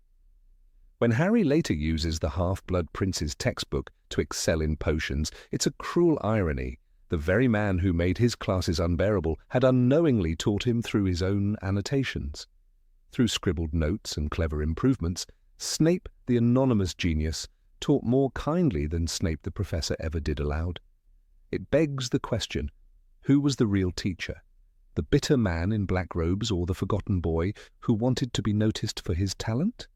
When Harry later uses the Half-Blood Prince's textbook to excel in potions, it's a cruel irony. The very man who made his classes unbearable had unknowingly taught him through his own annotations. Through scribbled notes and clever improvements, Snape, the anonymous genius, taught more kindly than Snape the professor ever did aloud. It begs the question, who was the real teacher? The bitter man in black robes or the forgotten boy who wanted to be noticed for his talent?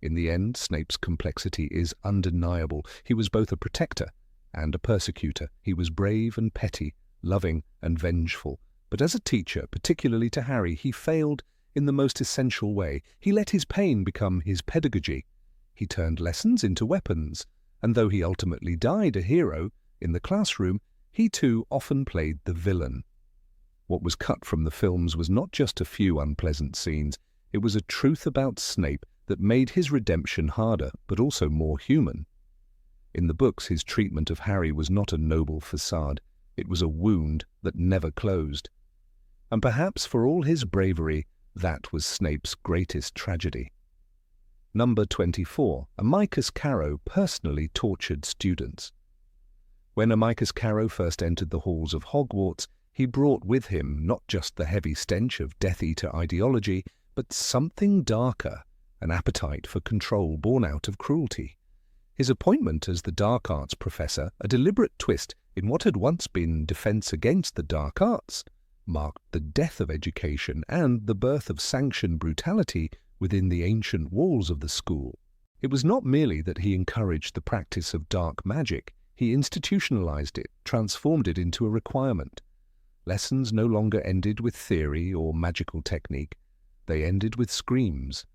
In the end, Snape's complexity is undeniable. He was both a protector and a persecutor. He was brave and petty, loving and vengeful. But as a teacher, particularly to Harry, he failed in the most essential way. He let his pain become his pedagogy. He turned lessons into weapons, and though he ultimately died a hero in the classroom, he too often played the villain. What was cut from the films was not just a few unpleasant scenes. It was a truth about Snape that made his redemption harder, but also more human. In the books, his treatment of Harry was not a noble facade. It was a wound that never closed. And perhaps for all his bravery, that was Snape's greatest tragedy. Number 24. Amycus Carrow personally tortured students. When Amycus Carrow first entered the halls of Hogwarts, he brought with him not just the heavy stench of Death Eater ideology, but something darker, an appetite for control born out of cruelty. His appointment as the dark arts professor, a deliberate twist in what had once been defense against the dark arts, marked the death of education and the birth of sanctioned brutality within the ancient walls of the school. It was not merely that he encouraged the practice of dark magic, he institutionalized it, transformed it into a requirement. Lessons no longer ended with theory or magical technique. They ended with screams.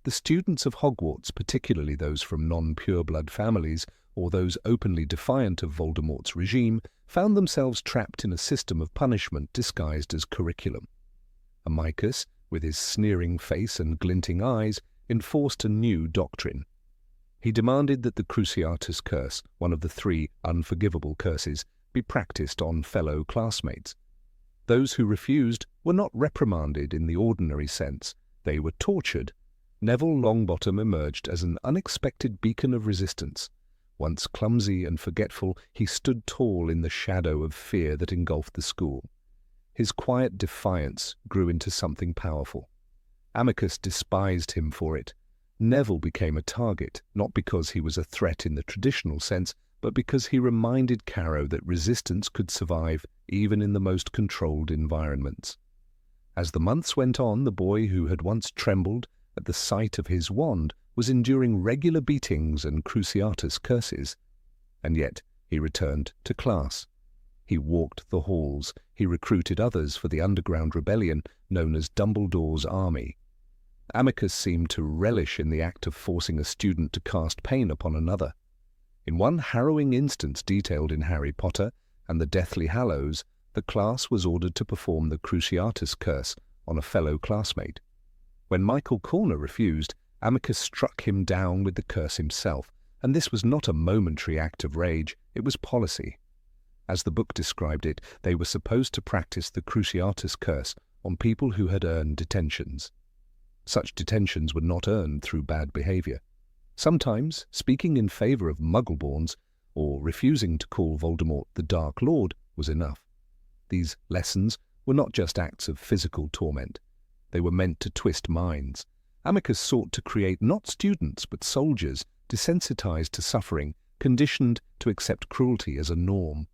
The students of Hogwarts, particularly those from non-pureblood families or those openly defiant of Voldemort's regime, found themselves trapped in a system of punishment disguised as curriculum. Amycus, with his sneering face and glinting eyes, enforced a new doctrine. He demanded that the Cruciatus Curse, one of the 3 unforgivable curses, be practiced on fellow classmates. Those who refused were not reprimanded in the ordinary sense. They were tortured. Neville Longbottom emerged as an unexpected beacon of resistance. Once clumsy and forgetful, he stood tall in the shadow of fear that engulfed the school. His quiet defiance grew into something powerful. Amycus despised him for it. Neville became a target, not because he was a threat in the traditional sense, but because he reminded Carrow that resistance could survive even in the most controlled environments. As the months went on, the boy who had once trembled at the sight of his wand was enduring regular beatings and Cruciatus curses. And yet he returned to class. He walked the halls. He recruited others for the underground rebellion known as Dumbledore's army. Amycus seemed to relish in the act of forcing a student to cast pain upon another. In one harrowing instance detailed in Harry Potter and the Deathly Hallows, the class was ordered to perform the Cruciatus curse on a fellow classmate. When Michael Corner refused, Amycus struck him down with the curse himself, and this was not a momentary act of rage, it was policy. As the book described it, they were supposed to practice the Cruciatus curse on people who had earned detentions. Such detentions were not earned through bad behavior. Sometimes, speaking in favor of Muggleborns, or refusing to call Voldemort the Dark Lord, was enough. These lessons were not just acts of physical torment. They were meant to twist minds. Amycus sought to create not students but soldiers, desensitized to suffering, conditioned to accept cruelty as a norm.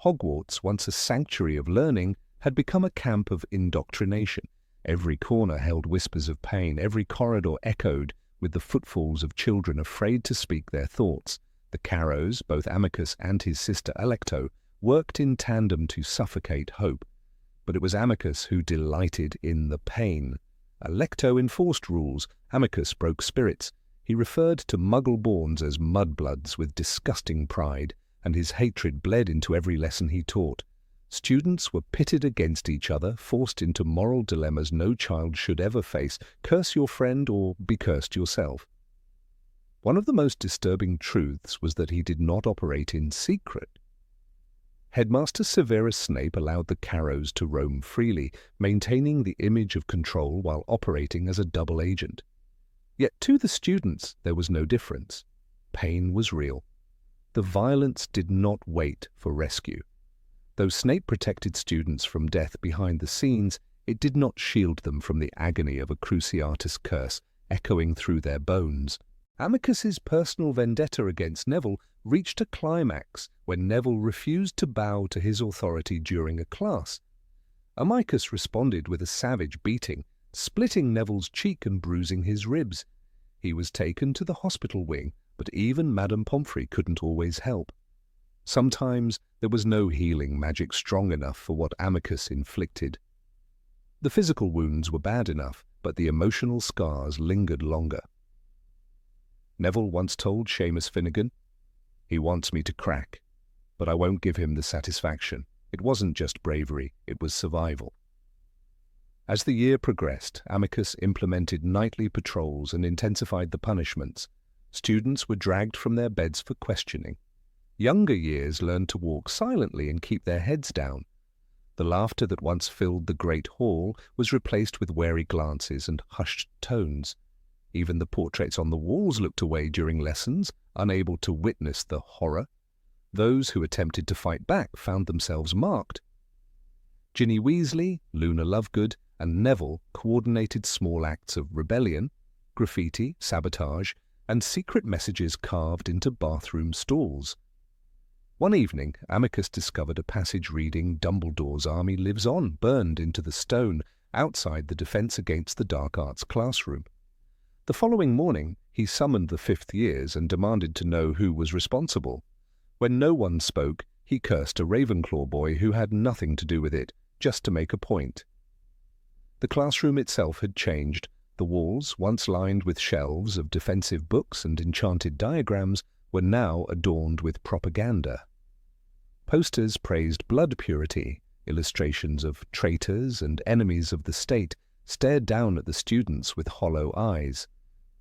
Hogwarts, once a sanctuary of learning, had become a camp of indoctrination. Every corner held whispers of pain, every corridor echoed with the footfalls of children afraid to speak their thoughts. The Carrows, both Amycus and his sister Alecto, worked in tandem to suffocate hope. But it was Amycus who delighted in the pain. Alecto enforced rules, Amycus broke spirits. He referred to Muggleborns as mudbloods with disgusting pride, and his hatred bled into every lesson he taught. Students were pitted against each other, forced into moral dilemmas no child should ever face: curse your friend or be cursed yourself. One of the most disturbing truths was that he did not operate in secret. Headmaster Severus Snape allowed the Carrows to roam freely, maintaining the image of control while operating as a double agent. Yet to the students there was no difference. Pain was real. The violence did not wait for rescue. Though Snape protected students from death behind the scenes, it did not shield them from the agony of a Cruciatus curse echoing through their bones. Amycus's personal vendetta against Neville reached a climax when Neville refused to bow to his authority during a class. Amycus responded with a savage beating, splitting Neville's cheek and bruising his ribs. He was taken to the hospital wing, but even Madame Pomfrey couldn't always help. Sometimes there was no healing magic strong enough for what Amycus inflicted. The physical wounds were bad enough, but the emotional scars lingered longer. Neville once told Seamus Finnegan, "He wants me to crack, but I won't give him the satisfaction. It wasn't just bravery, it was survival." As the year progressed, Amycus implemented nightly patrols and intensified the punishments. Students were dragged from their beds for questioning. Younger years learned to walk silently and keep their heads down. The laughter that once filled the great hall was replaced with wary glances and hushed tones. Even the portraits on the walls looked away during lessons, unable to witness the horror. Those who attempted to fight back found themselves marked. Ginny Weasley, Luna Lovegood, and Neville coordinated small acts of rebellion, graffiti, sabotage, and secret messages carved into bathroom stalls. One evening, Amycus discovered a passage reading "Dumbledore's army lives on," burned into the stone outside the Defense Against the Dark Arts classroom. The following morning, he summoned the fifth years and demanded to know who was responsible. When no one spoke, he cursed a Ravenclaw boy who had nothing to do with it, just to make a point. The classroom itself had changed. The walls, once lined with shelves of defensive books and enchanted diagrams, were now adorned with propaganda. Posters praised blood purity. Illustrations of traitors and enemies of the state stared down at the students with hollow eyes.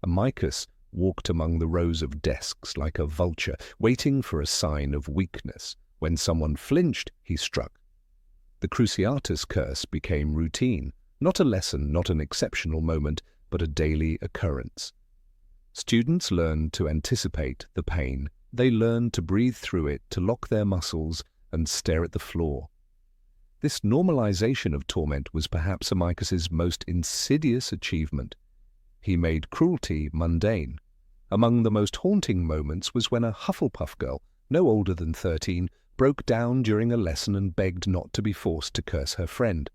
Amycus walked among the rows of desks like a vulture, waiting for a sign of weakness. When someone flinched, he struck. The Cruciatus curse became routine, not a lesson, not an exceptional moment, but a daily occurrence. Students learned to anticipate the pain. They learned to breathe through it, to lock their muscles and stare at the floor. This normalization of torment was perhaps Amycus's most insidious achievement. He made cruelty mundane. Among the most haunting moments was when a Hufflepuff girl, no older than 13, broke down during a lesson and begged not to be forced to curse her friend.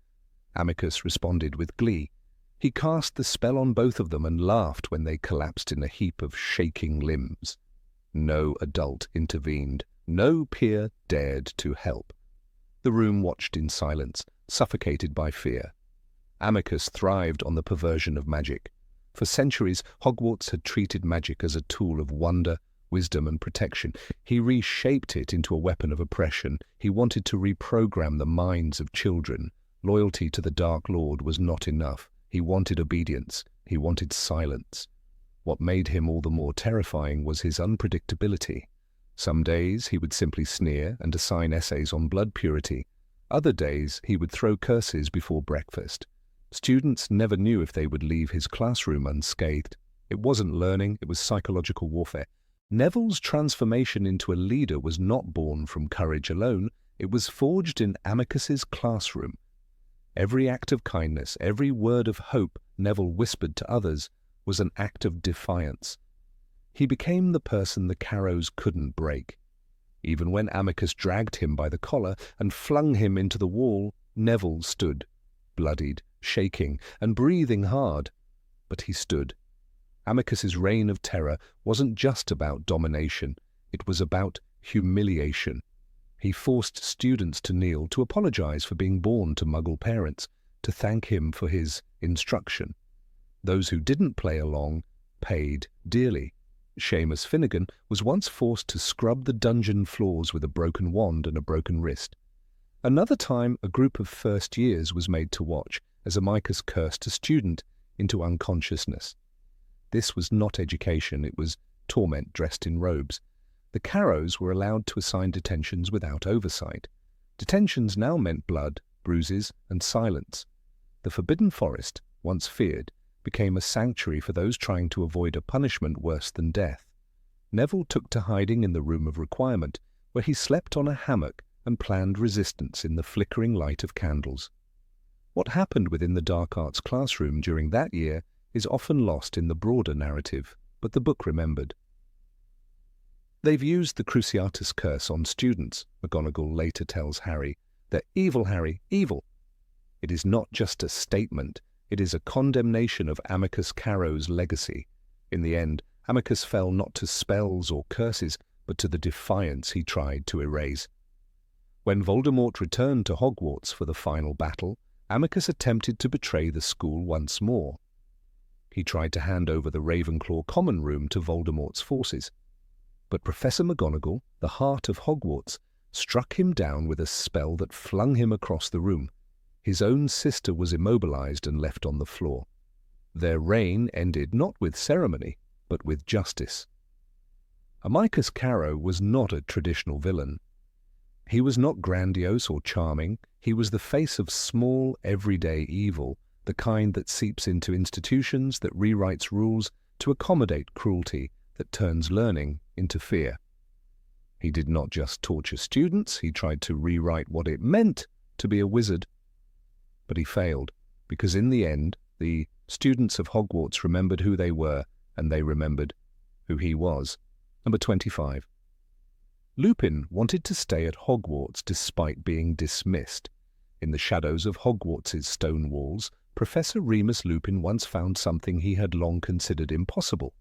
Amycus responded with glee. He cast the spell on both of them and laughed when they collapsed in a heap of shaking limbs. No adult intervened. No peer dared to help. The room watched in silence, suffocated by fear. Amycus thrived on the perversion of magic. For centuries, Hogwarts had treated magic as a tool of wonder, wisdom, and protection. He reshaped it into a weapon of oppression. He wanted to reprogram the minds of children. Loyalty to the Dark Lord was not enough. He wanted obedience. He wanted silence. What made him all the more terrifying was his unpredictability. Some days he would simply sneer and assign essays on blood purity. Other days he would throw curses before breakfast. Students never knew if they would leave his classroom unscathed. It wasn't learning, it was psychological warfare. Neville's transformation into a leader was not born from courage alone, it was forged in Amycus's classroom. Every act of kindness, every word of hope Neville whispered to others was an act of defiance. He became the person the Carrows couldn't break. Even when Amycus dragged him by the collar and flung him into the wall, Neville stood, bloodied, shaking, and breathing hard. But he stood. Amycus's reign of terror wasn't just about domination, it was about humiliation. He forced students to kneel, to apologize for being born to Muggle parents, to thank him for his instruction. Those who didn't play along paid dearly. Seamus Finnegan was once forced to scrub the dungeon floors with a broken wand and a broken wrist. Another time, a group of first years was made to watch as Amycus cursed a student into unconsciousness. This was not education, it was torment dressed in robes. The Carrows were allowed to assign detentions without oversight. Detentions now meant blood, bruises, and silence. The Forbidden Forest, once feared, became a sanctuary for those trying to avoid a punishment worse than death. Neville took to hiding in the Room of Requirement, where he slept on a hammock and planned resistance in the flickering light of candles. What happened within the dark arts classroom during that year is often lost in the broader narrative, but the book remembered. They've used the Cruciatus curse on students, McGonagall later tells Harry. They're evil, Harry, evil. It is not just a statement, it is a condemnation of Amycus Carrow's legacy. In the end, Amycus fell not to spells or curses, but to the defiance he tried to erase. When Voldemort returned to Hogwarts for the final battle, Amycus attempted to betray the school once more. He tried to hand over the Ravenclaw common room to Voldemort's forces. But Professor McGonagall, the heart of Hogwarts, struck him down with a spell that flung him across the room. His own sister was immobilized and left on the floor. Their reign ended not with ceremony, but with justice. Amycus Carrow was not a traditional villain. He was not grandiose or charming, he was the face of small, everyday evil, the kind that seeps into institutions, that rewrites rules to accommodate cruelty, that turns learning into fear. He did not just torture students, he tried to rewrite what it meant to be a wizard. But he failed, because in the end, the students of Hogwarts remembered who they were, and they remembered who he was. Number 25. Lupin wanted to stay at Hogwarts despite being dismissed. In the shadows of Hogwarts's stone walls, Professor Remus Lupin once found something he had long considered impossible: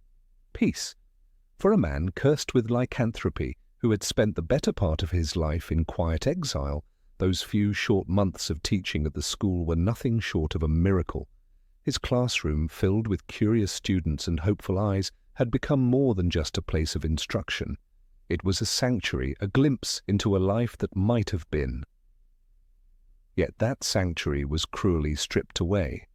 peace. For a man cursed with lycanthropy, who had spent the better part of his life in quiet exile, those few short months of teaching at the school were nothing short of a miracle. His classroom, filled with curious students and hopeful eyes, had become more than just a place of instruction. It was a sanctuary, a glimpse into a life that might have been. Yet that sanctuary was cruelly stripped away.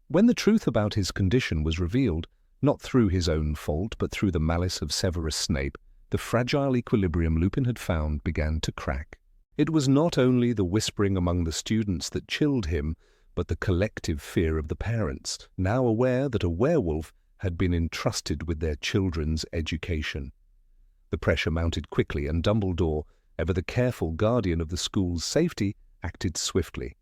When the truth about his condition was revealed, not through his own fault but through the malice of Severus Snape, the fragile equilibrium Lupin had found began to crack. It was not only the whispering among the students that chilled him, but the collective fear of the parents, now aware that a werewolf had been entrusted with their children's education. The pressure mounted quickly, and Dumbledore, ever the careful guardian of the school's safety, acted swiftly.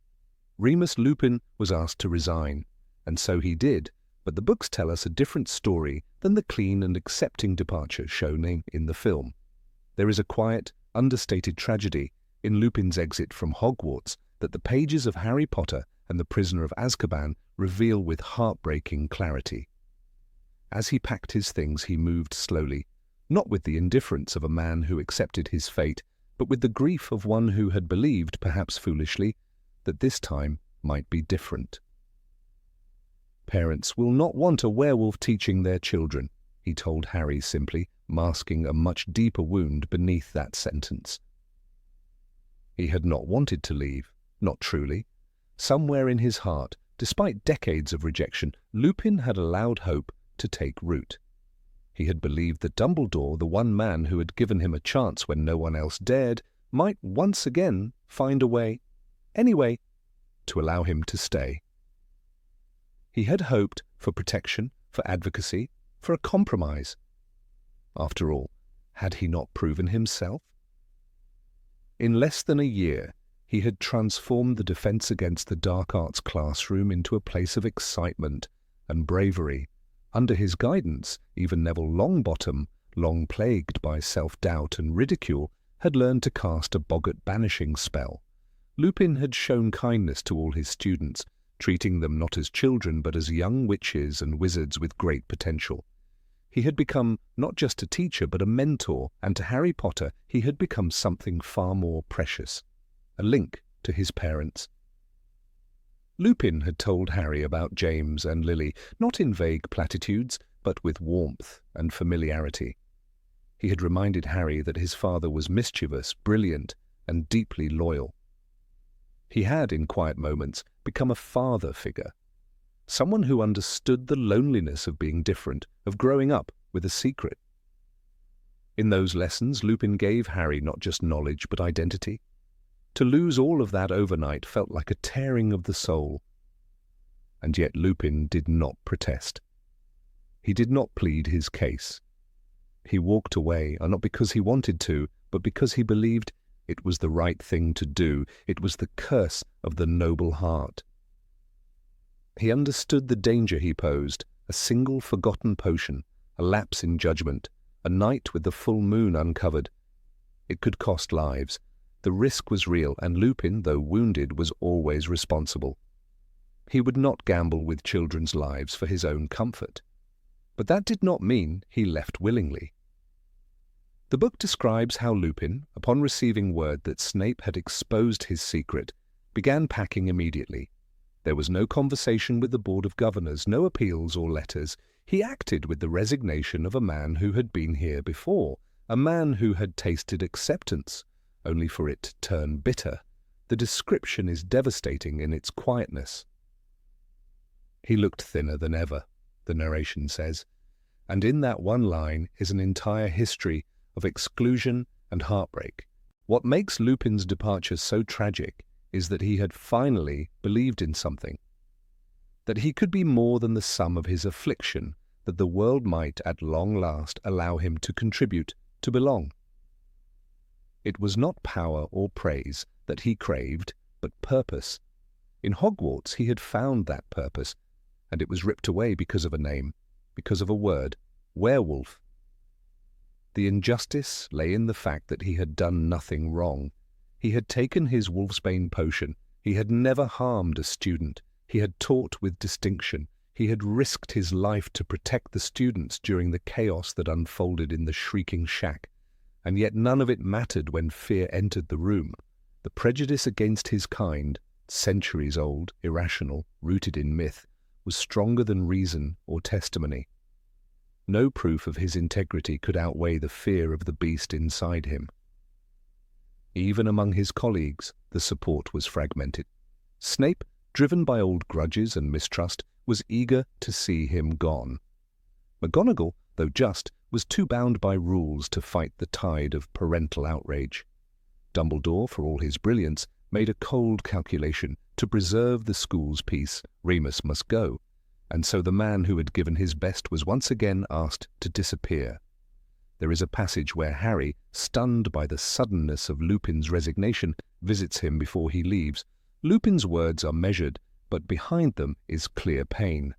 Remus Lupin was asked to resign, and so he did, but the books tell us a different story than the clean and accepting departure shown in the film. There is a quiet, understated tragedy in Lupin's exit from Hogwarts that the pages of Harry Potter and the Prisoner of Azkaban reveal with heartbreaking clarity. As he packed his things, he moved slowly, not with the indifference of a man who accepted his fate, but with the grief of one who had believed, perhaps foolishly, that this time might be different. Parents will not want a werewolf teaching their children, he told Harry simply, masking a much deeper wound beneath that sentence. He had not wanted to leave, not truly. Somewhere in his heart, despite decades of rejection, Lupin had allowed hope to take root. He had believed that Dumbledore, the one man who had given him a chance when no one else dared, might once again find a way, anyway, to allow him to stay. He had hoped for protection, for advocacy, for a compromise. After all, had he not proven himself? In less than a year, he had transformed the Defense Against the Dark Arts classroom into a place of excitement and bravery. Under his guidance, even Neville Longbottom, long plagued by self-doubt and ridicule, had learned to cast a boggart banishing spell. Lupin had shown kindness to all his students, treating them not as children but as young witches and wizards with great potential. He had become not just a teacher but a mentor, and to Harry Potter he had become something far more precious, a link to his parents. Lupin had told Harry about James and Lily, not in vague platitudes, but with warmth and familiarity. He had reminded Harry that his father was mischievous, brilliant, and deeply loyal. He had, in quiet moments, become a father figure, someone who understood the loneliness of being different, of growing up with a secret. In those lessons, Lupin gave Harry not just knowledge but identity. To lose all of that overnight felt like a tearing of the soul. And yet Lupin did not protest. He did not plead his case. He walked away, not because he wanted to, but because he believed it was the right thing to do. It was the curse of the noble heart. He understood the danger he posed, a single forgotten potion, a lapse in judgment, a night with the full moon uncovered. It could cost lives. The risk was real, and Lupin, though wounded, was always responsible. He would not gamble with children's lives for his own comfort. But that did not mean he left willingly. The book describes how Lupin, upon receiving word that Snape had exposed his secret, began packing immediately. There was no conversation with the Board of Governors, no appeals or letters. He acted with the resignation of a man who had been here before, a man who had tasted acceptance, only for it to turn bitter. The description is devastating in its quietness. He looked thinner than ever, the narration says, and in that one line is an entire history of exclusion and heartbreak. What makes Lupin's departure so tragic is that he had finally believed in something, that he could be more than the sum of his affliction, that the world might at long last allow him to contribute, to belong. It was not power or praise that he craved, but purpose. In Hogwarts he had found that purpose, and it was ripped away because of a name, because of a word, werewolf. The injustice lay in the fact that he had done nothing wrong. He had taken his wolfsbane potion. He had never harmed a student. He had taught with distinction. He had risked his life to protect the students during the chaos that unfolded in the shrieking shack. And yet none of it mattered when fear entered the room. The prejudice against his kind, centuries old, irrational, rooted in myth, was stronger than reason or testimony. No proof of his integrity could outweigh the fear of the beast inside him. Even among his colleagues, the support was fragmented. Snape, driven by old grudges and mistrust, was eager to see him gone. McGonagall, though just, was too bound by rules to fight the tide of parental outrage. Dumbledore, for all his brilliance, made a cold calculation. To preserve the school's peace, Remus must go, and so the man who had given his best was once again asked to disappear. There is a passage where Harry, stunned by the suddenness of Lupin's resignation, visits him before he leaves. Lupin's words are measured, but behind them is clear pain.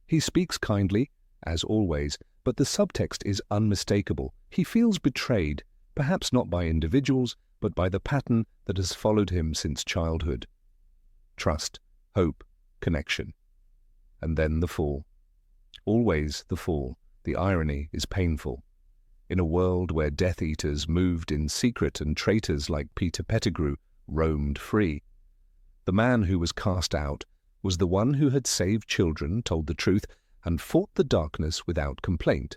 He speaks kindly, as always, but the subtext is unmistakable. He feels betrayed, perhaps not by individuals, but by the pattern that has followed him since childhood. Trust, hope, connection. And then the fall. Always the fall. The irony is painful. In a world where Death Eaters moved in secret and traitors like Peter Pettigrew roamed free, the man who was cast out was the one who had saved children, told the truth, and fought the darkness without complaint.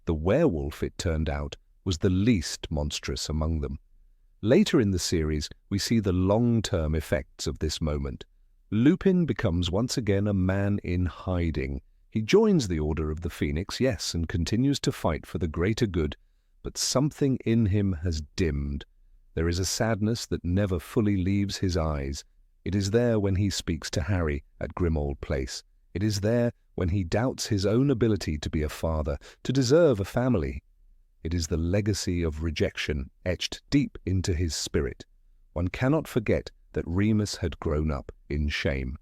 The werewolf, it turned out, was the least monstrous among them. Later in the series, we see the long-term effects of this moment. Lupin becomes once again a man in hiding. He joins the Order of the Phoenix, yes, and continues to fight for the greater good, but something in him has dimmed. There is a sadness that never fully leaves his eyes. It is there when he speaks to Harry at Grimmauld Place. It is there when he doubts his own ability to be a father, to deserve a family. It is the legacy of rejection etched deep into his spirit. One cannot forget that Remus had grown up in shame.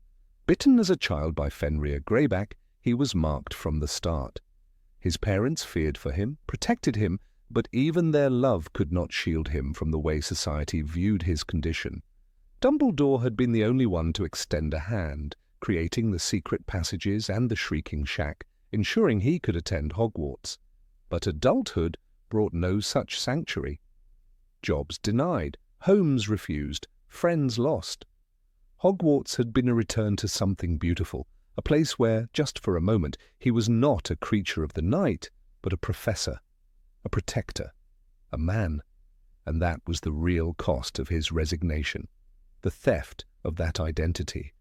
Bitten as a child by Fenrir Greyback, he was marked from the start. His parents feared for him, protected him, but even their love could not shield him from the way society viewed his condition. Dumbledore had been the only one to extend a hand, creating the secret passages and the shrieking shack, ensuring he could attend Hogwarts. But adulthood brought no such sanctuary. Jobs denied, homes refused, friends lost. Hogwarts had been a return to something beautiful, a place where, just for a moment, he was not a creature of the night, but a professor, a protector, a man. And that was the real cost of his resignation, the theft of that identity.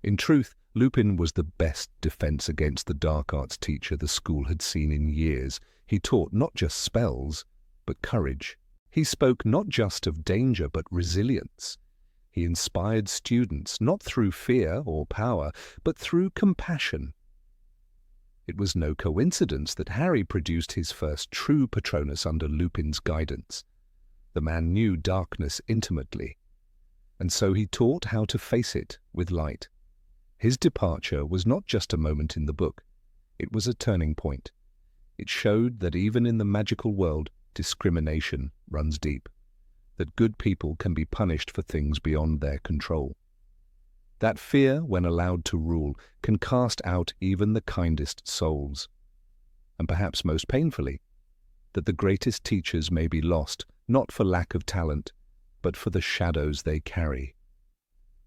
In truth, Lupin was the best defense against the dark arts teacher the school had seen in years. He taught not just spells, but courage. He spoke not just of danger, but resilience. He inspired students not through fear or power, but through compassion. It was no coincidence that Harry produced his first true Patronus under Lupin's guidance. The man knew darkness intimately, and so he taught how to face it with light. His departure was not just a moment in the book. It was a turning point. It showed that even in the magical world, discrimination runs deep, that good people can be punished for things beyond their control. That fear, when allowed to rule, can cast out even the kindest souls. And perhaps most painfully, that the greatest teachers may be lost, not for lack of talent, but for the shadows they carry.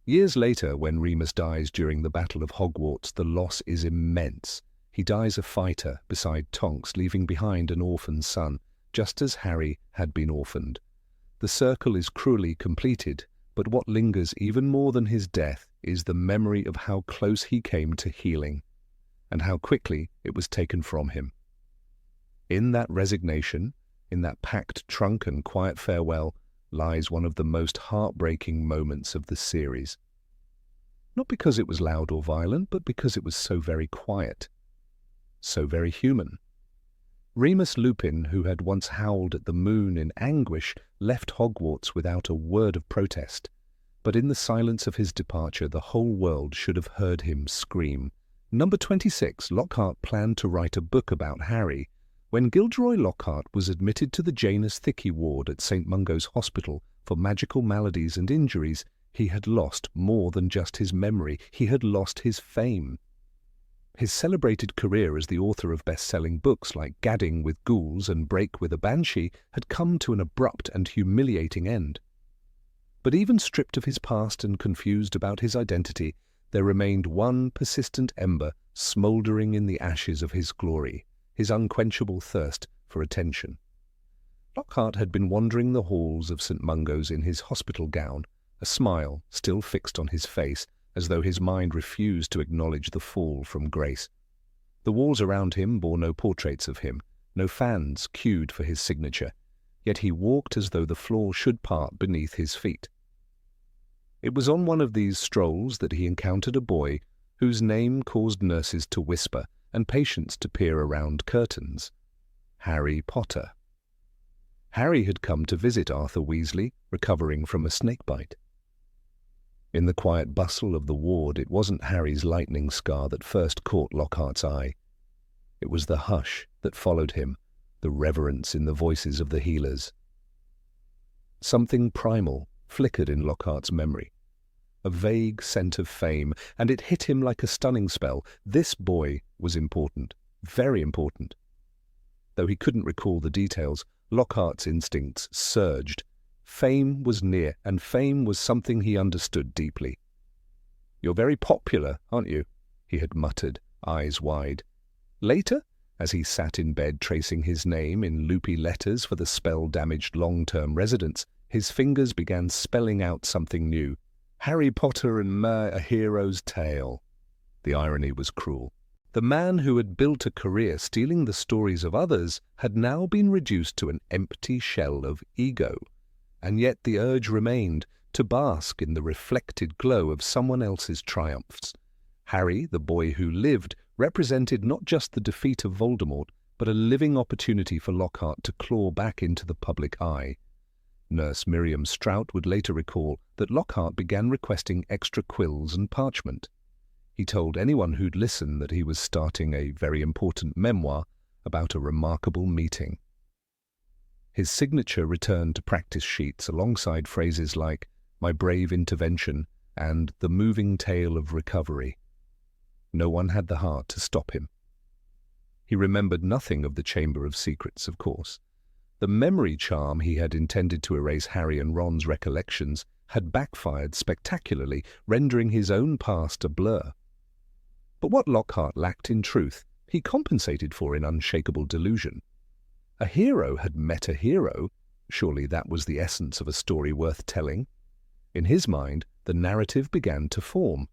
Years later, when Remus dies during the Battle of Hogwarts, the loss is immense. He dies a fighter beside Tonks, leaving behind an orphan son, just as Harry had been orphaned. The circle is cruelly completed, but what lingers even more than his death is the memory of how close he came to healing, and how quickly it was taken from him. In that resignation, in that packed trunk and quiet farewell, lies one of the most heartbreaking moments of the series. Not because it was loud or violent, but because it was so very quiet, so very human. Remus Lupin, who had once howled at the moon in anguish, left Hogwarts without a word of protest. But in the silence of his departure, the whole world should have heard him scream. Number 26, Lockhart planned to write a book about Harry. When Gilderoy Lockhart was admitted to the Janus Thicky ward at St. Mungo's Hospital for magical maladies and injuries, he had lost more than just his memory. He had lost his fame. His celebrated career as the author of best-selling books like Gadding with Ghouls and Break with a Banshee had come to an abrupt and humiliating end. But even stripped of his past and confused about his identity, there remained one persistent ember smouldering in the ashes of his glory, his unquenchable thirst for attention. Lockhart had been wandering the halls of St. Mungo's in his hospital gown, a smile still fixed on his face, as though his mind refused to acknowledge the fall from grace. The walls around him bore no portraits of him, no fans queued for his signature, yet he walked as though the floor should part beneath his feet. It was on one of these strolls that he encountered a boy whose name caused nurses to whisper and patients to peer around curtains. Harry Potter. Harry had come to visit Arthur Weasley, recovering from a snakebite. In the quiet bustle of the ward, it wasn't Harry's lightning scar that first caught Lockhart's eye. It was the hush that followed him, the reverence in the voices of the healers. Something primal flickered in Lockhart's memory, a vague scent of fame, and it hit him like a stunning spell. This boy was important, very important. Though he couldn't recall the details, Lockhart's instincts surged. Fame was near, and fame was something he understood deeply. "You're very popular, aren't you?" he had muttered, eyes wide. Later, as he sat in bed tracing his name in loopy letters for the spell-damaged long-term residents, his fingers began spelling out something new. Harry Potter and A Hero's Tale. The irony was cruel. The man who had built a career stealing the stories of others had now been reduced to an empty shell of ego, and yet the urge remained to bask in the reflected glow of someone else's triumphs. Harry, the boy who lived, represented not just the defeat of Voldemort, but a living opportunity for Lockhart to claw back into the public eye. Nurse Miriam Strout would later recall that Lockhart began requesting extra quills and parchment. He told anyone who'd listen that he was starting a very important memoir about a remarkable meeting. His signature returned to practice sheets alongside phrases like "my brave intervention" and "the moving tale of recovery." No one had the heart to stop him. He remembered nothing of the Chamber of Secrets, of course. The memory charm he had intended to erase Harry and Ron's recollections had backfired spectacularly, rendering his own past a blur. But what Lockhart lacked in truth, he compensated for in unshakable delusion. A hero had met a hero. Surely that was the essence of a story worth telling. In his mind, the narrative began to form.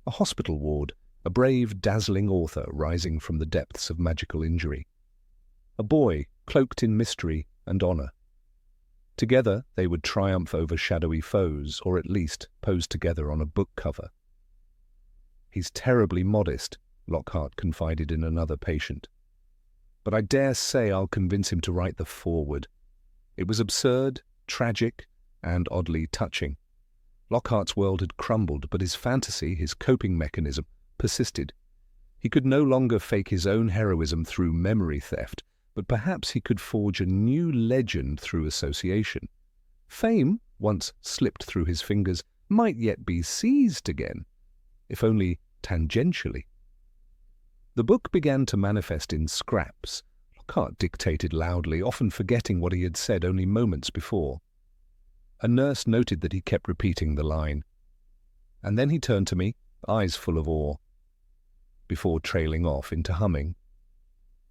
A hospital ward, a brave, dazzling author rising from the depths of magical injury. A boy cloaked in mystery and honor. Together they would triumph over shadowy foes, or at least pose together on a book cover. "He's terribly modest," Lockhart confided in another patient. "But I dare say I'll convince him to write the foreword." It was absurd, tragic, and oddly touching. Lockhart's world had crumbled, but his fantasy, his coping mechanism, persisted. He could no longer fake his own heroism through memory theft, but perhaps he could forge a new legend through association. Fame, once slipped through his fingers, might yet be seized again, if only tangentially. The book began to manifest in scraps. Lockhart dictated loudly, often forgetting what he had said only moments before. A nurse noted that he kept repeating the line. And then he turned to me, eyes full of awe, before trailing off into humming.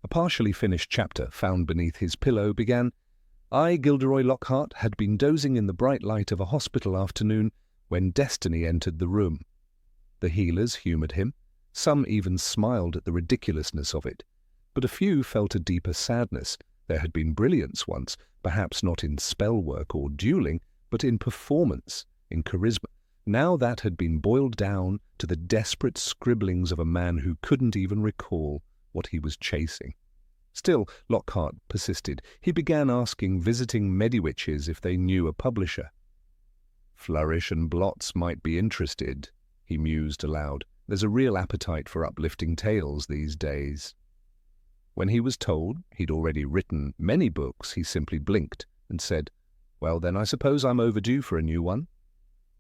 A partially finished chapter found beneath his pillow began, "I, Gilderoy Lockhart, had been dozing in the bright light of a hospital afternoon when destiny entered the room. The healers humoured him. Some even smiled at the ridiculousness of it. But a few felt a deeper sadness. There had been brilliance once, perhaps not in spell work or dueling, but in performance, in charisma. Now that had been boiled down to the desperate scribblings of a man who couldn't even recall what he was chasing." Still, Lockhart persisted. He began asking visiting mediwitches if they knew a publisher. "Flourish and Blots might be interested," he mused aloud. "There's a real appetite for uplifting tales these days." When he was told he'd already written many books, he simply blinked and said, "Well, then I suppose I'm overdue for a new one."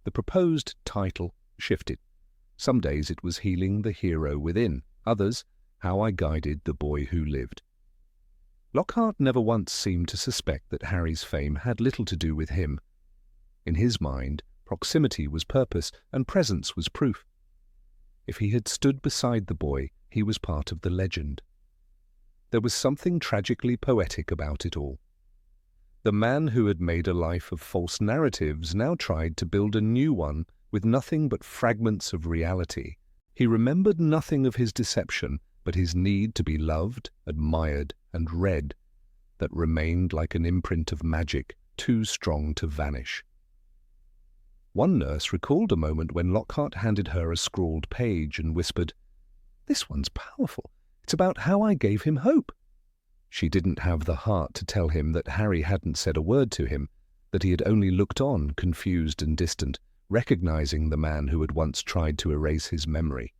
The proposed title shifted. Some days it was Healing the Hero Within, others, How I Guided the Boy Who Lived. Lockhart never once seemed to suspect that Harry's fame had little to do with him. In his mind, proximity was purpose and presence was proof. If he had stood beside the boy, he was part of the legend. There was something tragically poetic about it all. The man who had made a life of false narratives now tried to build a new one with nothing but fragments of reality. He remembered nothing of his deception, but his need to be loved, admired, and read, that remained like an imprint of magic, too strong to vanish. One nurse recalled a moment when Lockhart handed her a scrawled page and whispered, "This one's powerful. It's about how I gave him hope." She didn't have the heart to tell him that Harry hadn't said a word to him, that he had only looked on, confused and distant, recognizing the man who had once tried to erase his memory.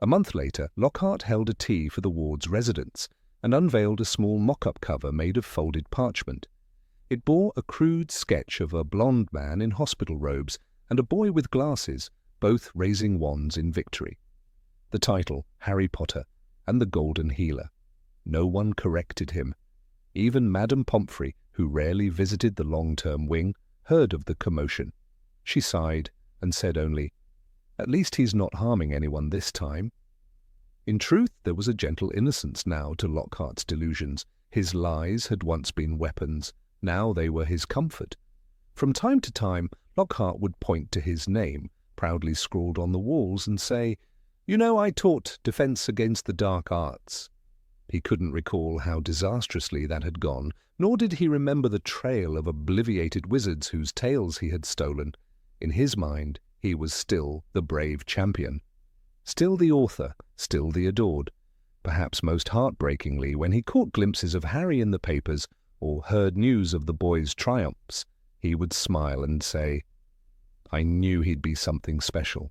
A month later, Lockhart held a tea for the ward's residents and unveiled a small mock-up cover made of folded parchment. It bore a crude sketch of a blond man in hospital robes and a boy with glasses, both raising wands in victory. The title, Harry Potter and the Golden Healer. No one corrected him. Even Madame Pomfrey, who rarely visited the long-term wing, heard of the commotion. She sighed and said only, "At least he's not harming anyone this time." In truth, there was a gentle innocence now to Lockhart's delusions. His lies had once been weapons. Now they were his comfort. From time to time, Lockhart would point to his name, proudly scrawled on the walls, and say, "You know, I taught defense against the dark arts." He couldn't recall how disastrously that had gone, nor did he remember the trail of obliviated wizards whose tales he had stolen. In his mind, he was still the brave champion. Still the author, still the adored. Perhaps most heartbreakingly, when he caught glimpses of Harry in the papers or heard news of the boy's triumphs, he would smile and say, "I knew he'd be something special."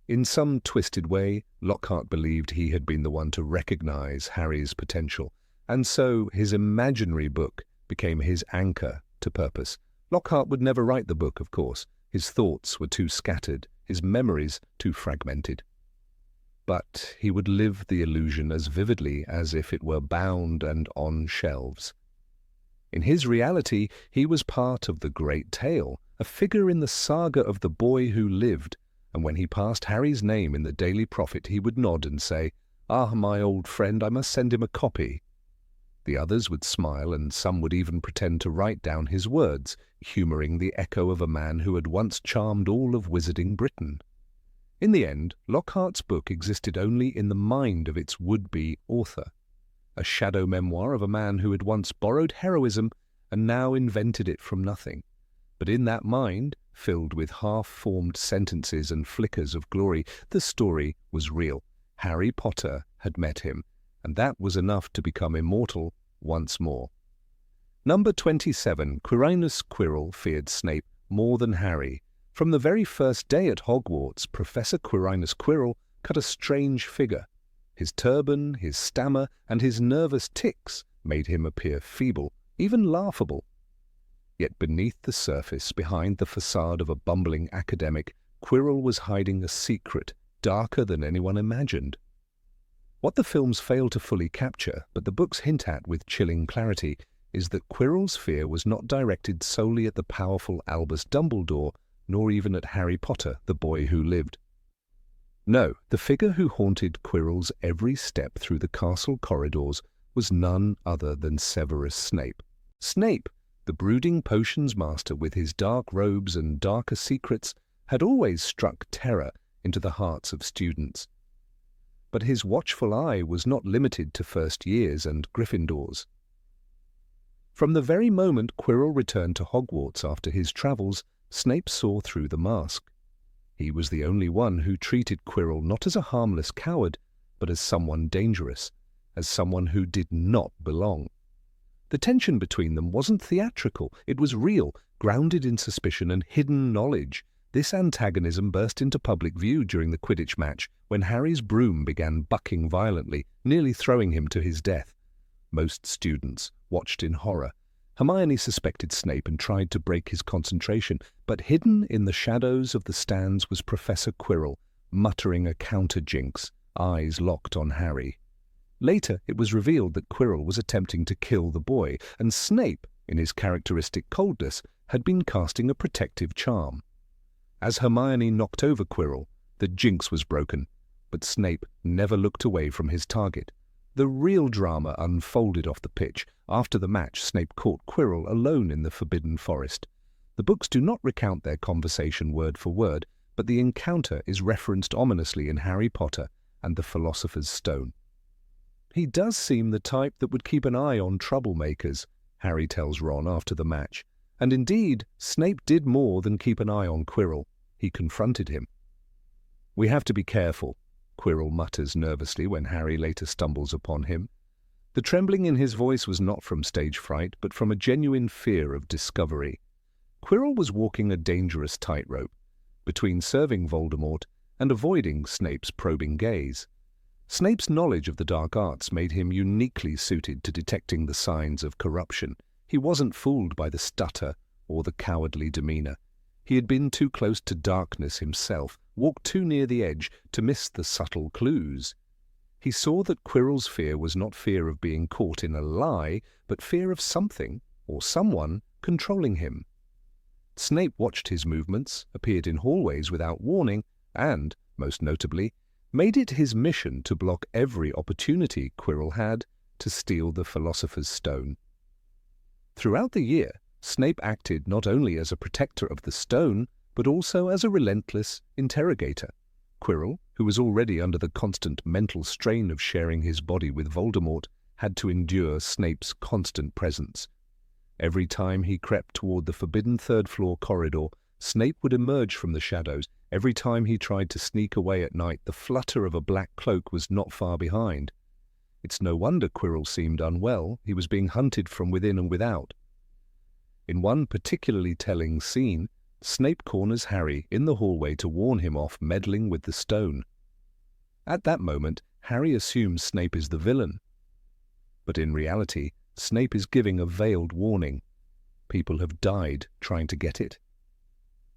In some twisted way, Lockhart believed he had been the one to recognize Harry's potential, and so his imaginary book became his anchor to purpose. Lockhart would never write the book, of course. His thoughts were too scattered, his memories too fragmented. But he would live the illusion as vividly as if it were bound and on shelves. In his reality, he was part of the great tale, a figure in the saga of the boy who lived, and when he passed Harry's name in the Daily Prophet, he would nod and say, "Ah, my old friend, I must send him a copy." The others would smile, and some would even pretend to write down his words, humouring the echo of a man who had once charmed all of wizarding Britain. In the end, Lockhart's book existed only in the mind of its would-be author, a shadow memoir of a man who had once borrowed heroism and now invented it from nothing. But in that mind, filled with half-formed sentences and flickers of glory, the story was real. Harry Potter had met him, and that was enough to become immortal once more. Number 27, Quirinus Quirrell feared Snape more than Harry. From the very first day at Hogwarts, Professor Quirinus Quirrell cut a strange figure. His turban, his stammer, and his nervous tics made him appear feeble, even laughable. Yet beneath the surface, behind the facade of a bumbling academic, Quirrell was hiding a secret darker than anyone imagined. What the films fail to fully capture, but the books hint at with chilling clarity, is that Quirrell's fear was not directed solely at the powerful Albus Dumbledore, nor even at Harry Potter, the boy who lived. No, the figure who haunted Quirrell's every step through the castle corridors was none other than Severus Snape. Snape, the brooding potions master with his dark robes and darker secrets, had always struck terror into the hearts of students. But his watchful eye was not limited to first years and Gryffindors. From the very moment Quirrell returned to Hogwarts after his travels, Snape saw through the mask. He was the only one who treated Quirrell not as a harmless coward, but as someone dangerous, as someone who did not belong. The tension between them wasn't theatrical, it was real, grounded in suspicion and hidden knowledge. This antagonism burst into public view during the Quidditch match, when Harry's broom began bucking violently, nearly throwing him to his death. Most students watched in horror. Hermione suspected Snape and tried to break his concentration, but hidden in the shadows of the stands was Professor Quirrell, muttering a counter-jinx, eyes locked on Harry. Later, it was revealed that Quirrell was attempting to kill the boy, and Snape, in his characteristic coldness, had been casting a protective charm. As Hermione knocked over Quirrell, the jinx was broken, but Snape never looked away from his target. The real drama unfolded off the pitch. After the match, Snape caught Quirrell alone in the Forbidden Forest. The books do not recount their conversation word for word, but the encounter is referenced ominously in Harry Potter and the Philosopher's Stone. "He does seem the type that would keep an eye on troublemakers," Harry tells Ron after the match. And indeed, Snape did more than keep an eye on Quirrell. He confronted him. "We have to be careful," Quirrell mutters nervously when Harry later stumbles upon him. The trembling in his voice was not from stage fright, but from a genuine fear of discovery. Quirrell was walking a dangerous tightrope, between serving Voldemort and avoiding Snape's probing gaze. Snape's knowledge of the dark arts made him uniquely suited to detecting the signs of corruption. He wasn't fooled by the stutter or the cowardly demeanor. He had been too close to darkness himself, walked too near the edge to miss the subtle clues. He saw that Quirrell's fear was not fear of being caught in a lie, but fear of something or someone controlling him. Snape watched his movements, appeared in hallways without warning, and, most notably, made it his mission to block every opportunity Quirrell had to steal the Philosopher's Stone. Throughout the year, Snape acted not only as a protector of the stone, but also as a relentless interrogator. Quirrell, who was already under the constant mental strain of sharing his body with Voldemort, had to endure Snape's constant presence. Every time he crept toward the forbidden third-floor corridor, Snape would emerge from the shadows. Every time he tried to sneak away at night, the flutter of a black cloak was not far behind. It's no wonder Quirrell seemed unwell. He was being hunted from within and without. In one particularly telling scene, Snape corners Harry in the hallway to warn him off meddling with the stone. At that moment, Harry assumes Snape is the villain. But in reality, Snape is giving a veiled warning. People have died trying to get it.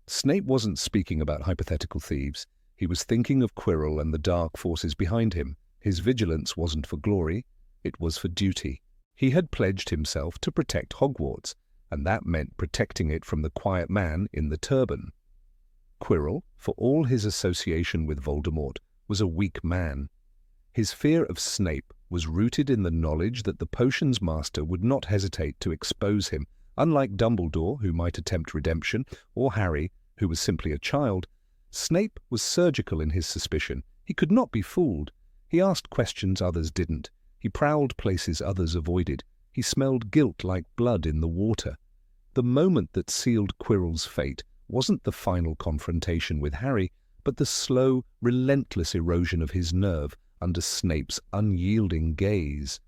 Snape wasn't speaking about hypothetical thieves. He was thinking of Quirrell and the dark forces behind him. His vigilance wasn't for glory, it was for duty. He had pledged himself to protect Hogwarts, and that meant protecting it from the quiet man in the turban. Quirrell, for all his association with Voldemort, was a weak man. His fear of Snape was rooted in the knowledge that the potions master would not hesitate to expose him. Unlike Dumbledore, who might attempt redemption, or Harry, who was simply a child, Snape was surgical in his suspicion. He could not be fooled. He asked questions others didn't. He prowled places others avoided. He smelled guilt like blood in the water. The moment that sealed Quirrell's fate wasn't the final confrontation with Harry, but the slow, relentless erosion of his nerve under Snape's unyielding gaze.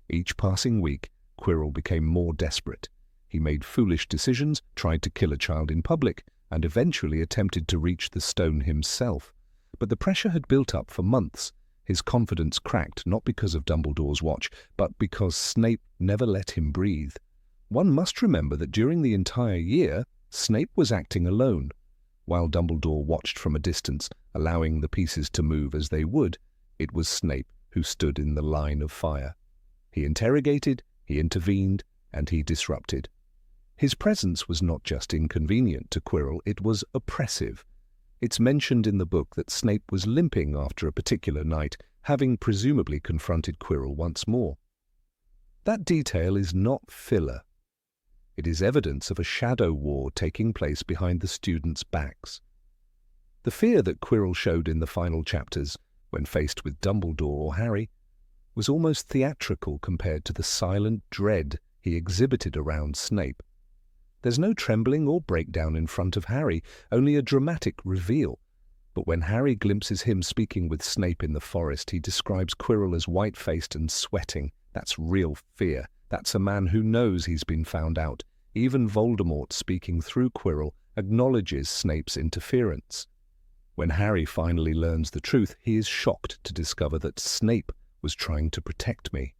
Each passing week, Quirrell became more desperate. He made foolish decisions, tried to kill a child in public, and eventually attempted to reach the stone himself. But the pressure had built up for months. His confidence cracked not because of Dumbledore's watch, but because Snape never let him breathe. One must remember that during the entire year, Snape was acting alone. While Dumbledore watched from a distance, allowing the pieces to move as they would, it was Snape who stood in the line of fire. He interrogated, he intervened, and he disrupted. His presence was not just inconvenient to Quirrell, it was oppressive. It's mentioned in the book that Snape was limping after a particular night, having presumably confronted Quirrell once more. That detail is not filler. It is evidence of a shadow war taking place behind the students' backs. The fear that Quirrell showed in the final chapters, when faced with Dumbledore or Harry, was almost theatrical compared to the silent dread he exhibited around Snape. There's no trembling or breakdown in front of Harry, only a dramatic reveal. But when Harry glimpses him speaking with Snape in the forest, he describes Quirrell as white-faced and sweating. That's real fear. That's a man who knows he's been found out. Even Voldemort, speaking through Quirrell, acknowledges Snape's interference. When Harry finally learns the truth, he is shocked to discover that Snape was trying to protect me.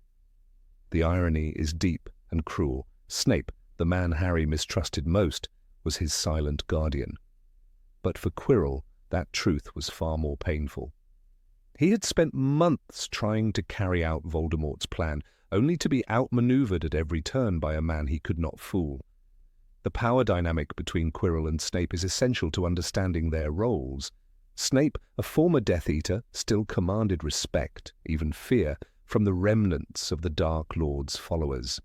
The irony is deep and cruel. Snape, the man Harry mistrusted most, was his silent guardian. But for Quirrell, that truth was far more painful. He had spent months trying to carry out Voldemort's plan, only to be outmaneuvered at every turn by a man he could not fool. The power dynamic between Quirrell and Snape is essential to understanding their roles. Snape, a former Death Eater, still commanded respect, even fear, from the remnants of the Dark Lord's followers.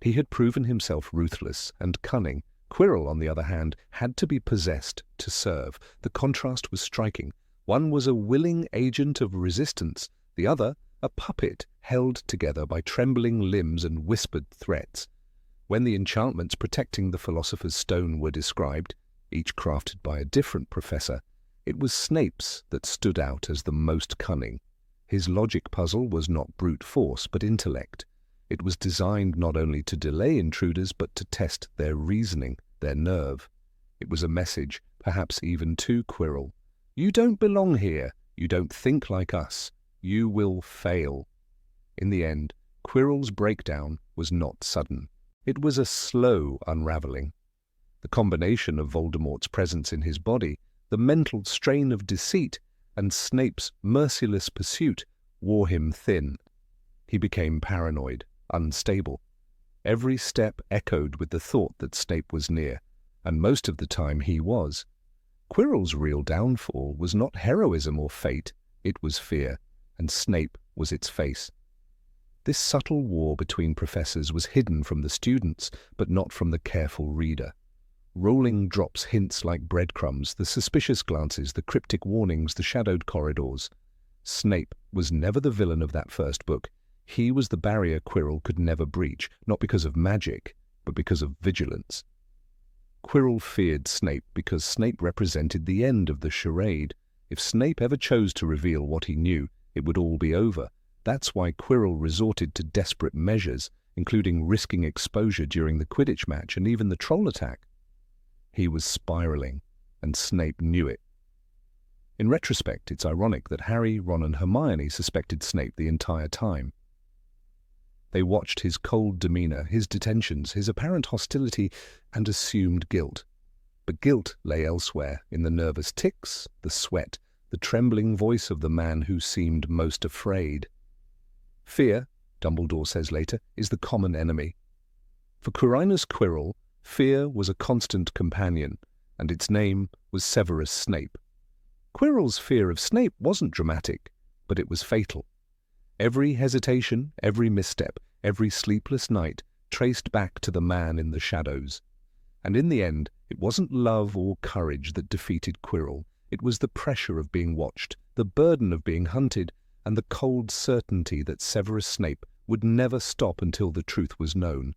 He had proven himself ruthless and cunning. Quirrell, on the other hand, had to be possessed to serve. The contrast was striking. One was a willing agent of resistance, the other a puppet held together by trembling limbs and whispered threats. When the enchantments protecting the Philosopher's Stone were described, each crafted by a different professor, it was Snape's that stood out as the most cunning. His logic puzzle was not brute force, but intellect. It was designed not only to delay intruders, but to test their reasoning, their nerve. It was a message, perhaps even to Quirrell. You don't belong here. You don't think like us. You will fail. In the end, Quirrell's breakdown was not sudden. It was a slow unraveling. The combination of Voldemort's presence in his body, the mental strain of deceit, and Snape's merciless pursuit wore him thin. He became paranoid, unstable. Every step echoed with the thought that Snape was near, and most of the time he was. Quirrell's real downfall was not heroism or fate, it was fear, and Snape was its face. This subtle war between professors was hidden from the students, but not from the careful reader. Rolling drops hints like breadcrumbs, the suspicious glances, the cryptic warnings, the shadowed corridors. Snape was never the villain of that first book. He was the barrier Quirrell could never breach, not because of magic, but because of vigilance. Quirrell feared Snape because Snape represented the end of the charade. If Snape ever chose to reveal what he knew, it would all be over. That's why Quirrell resorted to desperate measures, including risking exposure during the Quidditch match and even the troll attack. He was spiraling, and Snape knew it. In retrospect, it's ironic that Harry, Ron and Hermione suspected Snape the entire time. They watched his cold demeanor, his detentions, his apparent hostility, and assumed guilt. But guilt lay elsewhere, in the nervous tics, the sweat, the trembling voice of the man who seemed most afraid. Fear, Dumbledore says later, is the common enemy. For Quirinus Quirrell, fear was a constant companion, and its name was Severus Snape. Quirrell's fear of Snape wasn't dramatic, but it was fatal. Every hesitation, every misstep, every sleepless night traced back to the man in the shadows. And in the end, it wasn't love or courage that defeated Quirrell. It was the pressure of being watched, the burden of being hunted, and the cold certainty that Severus Snape would never stop until the truth was known.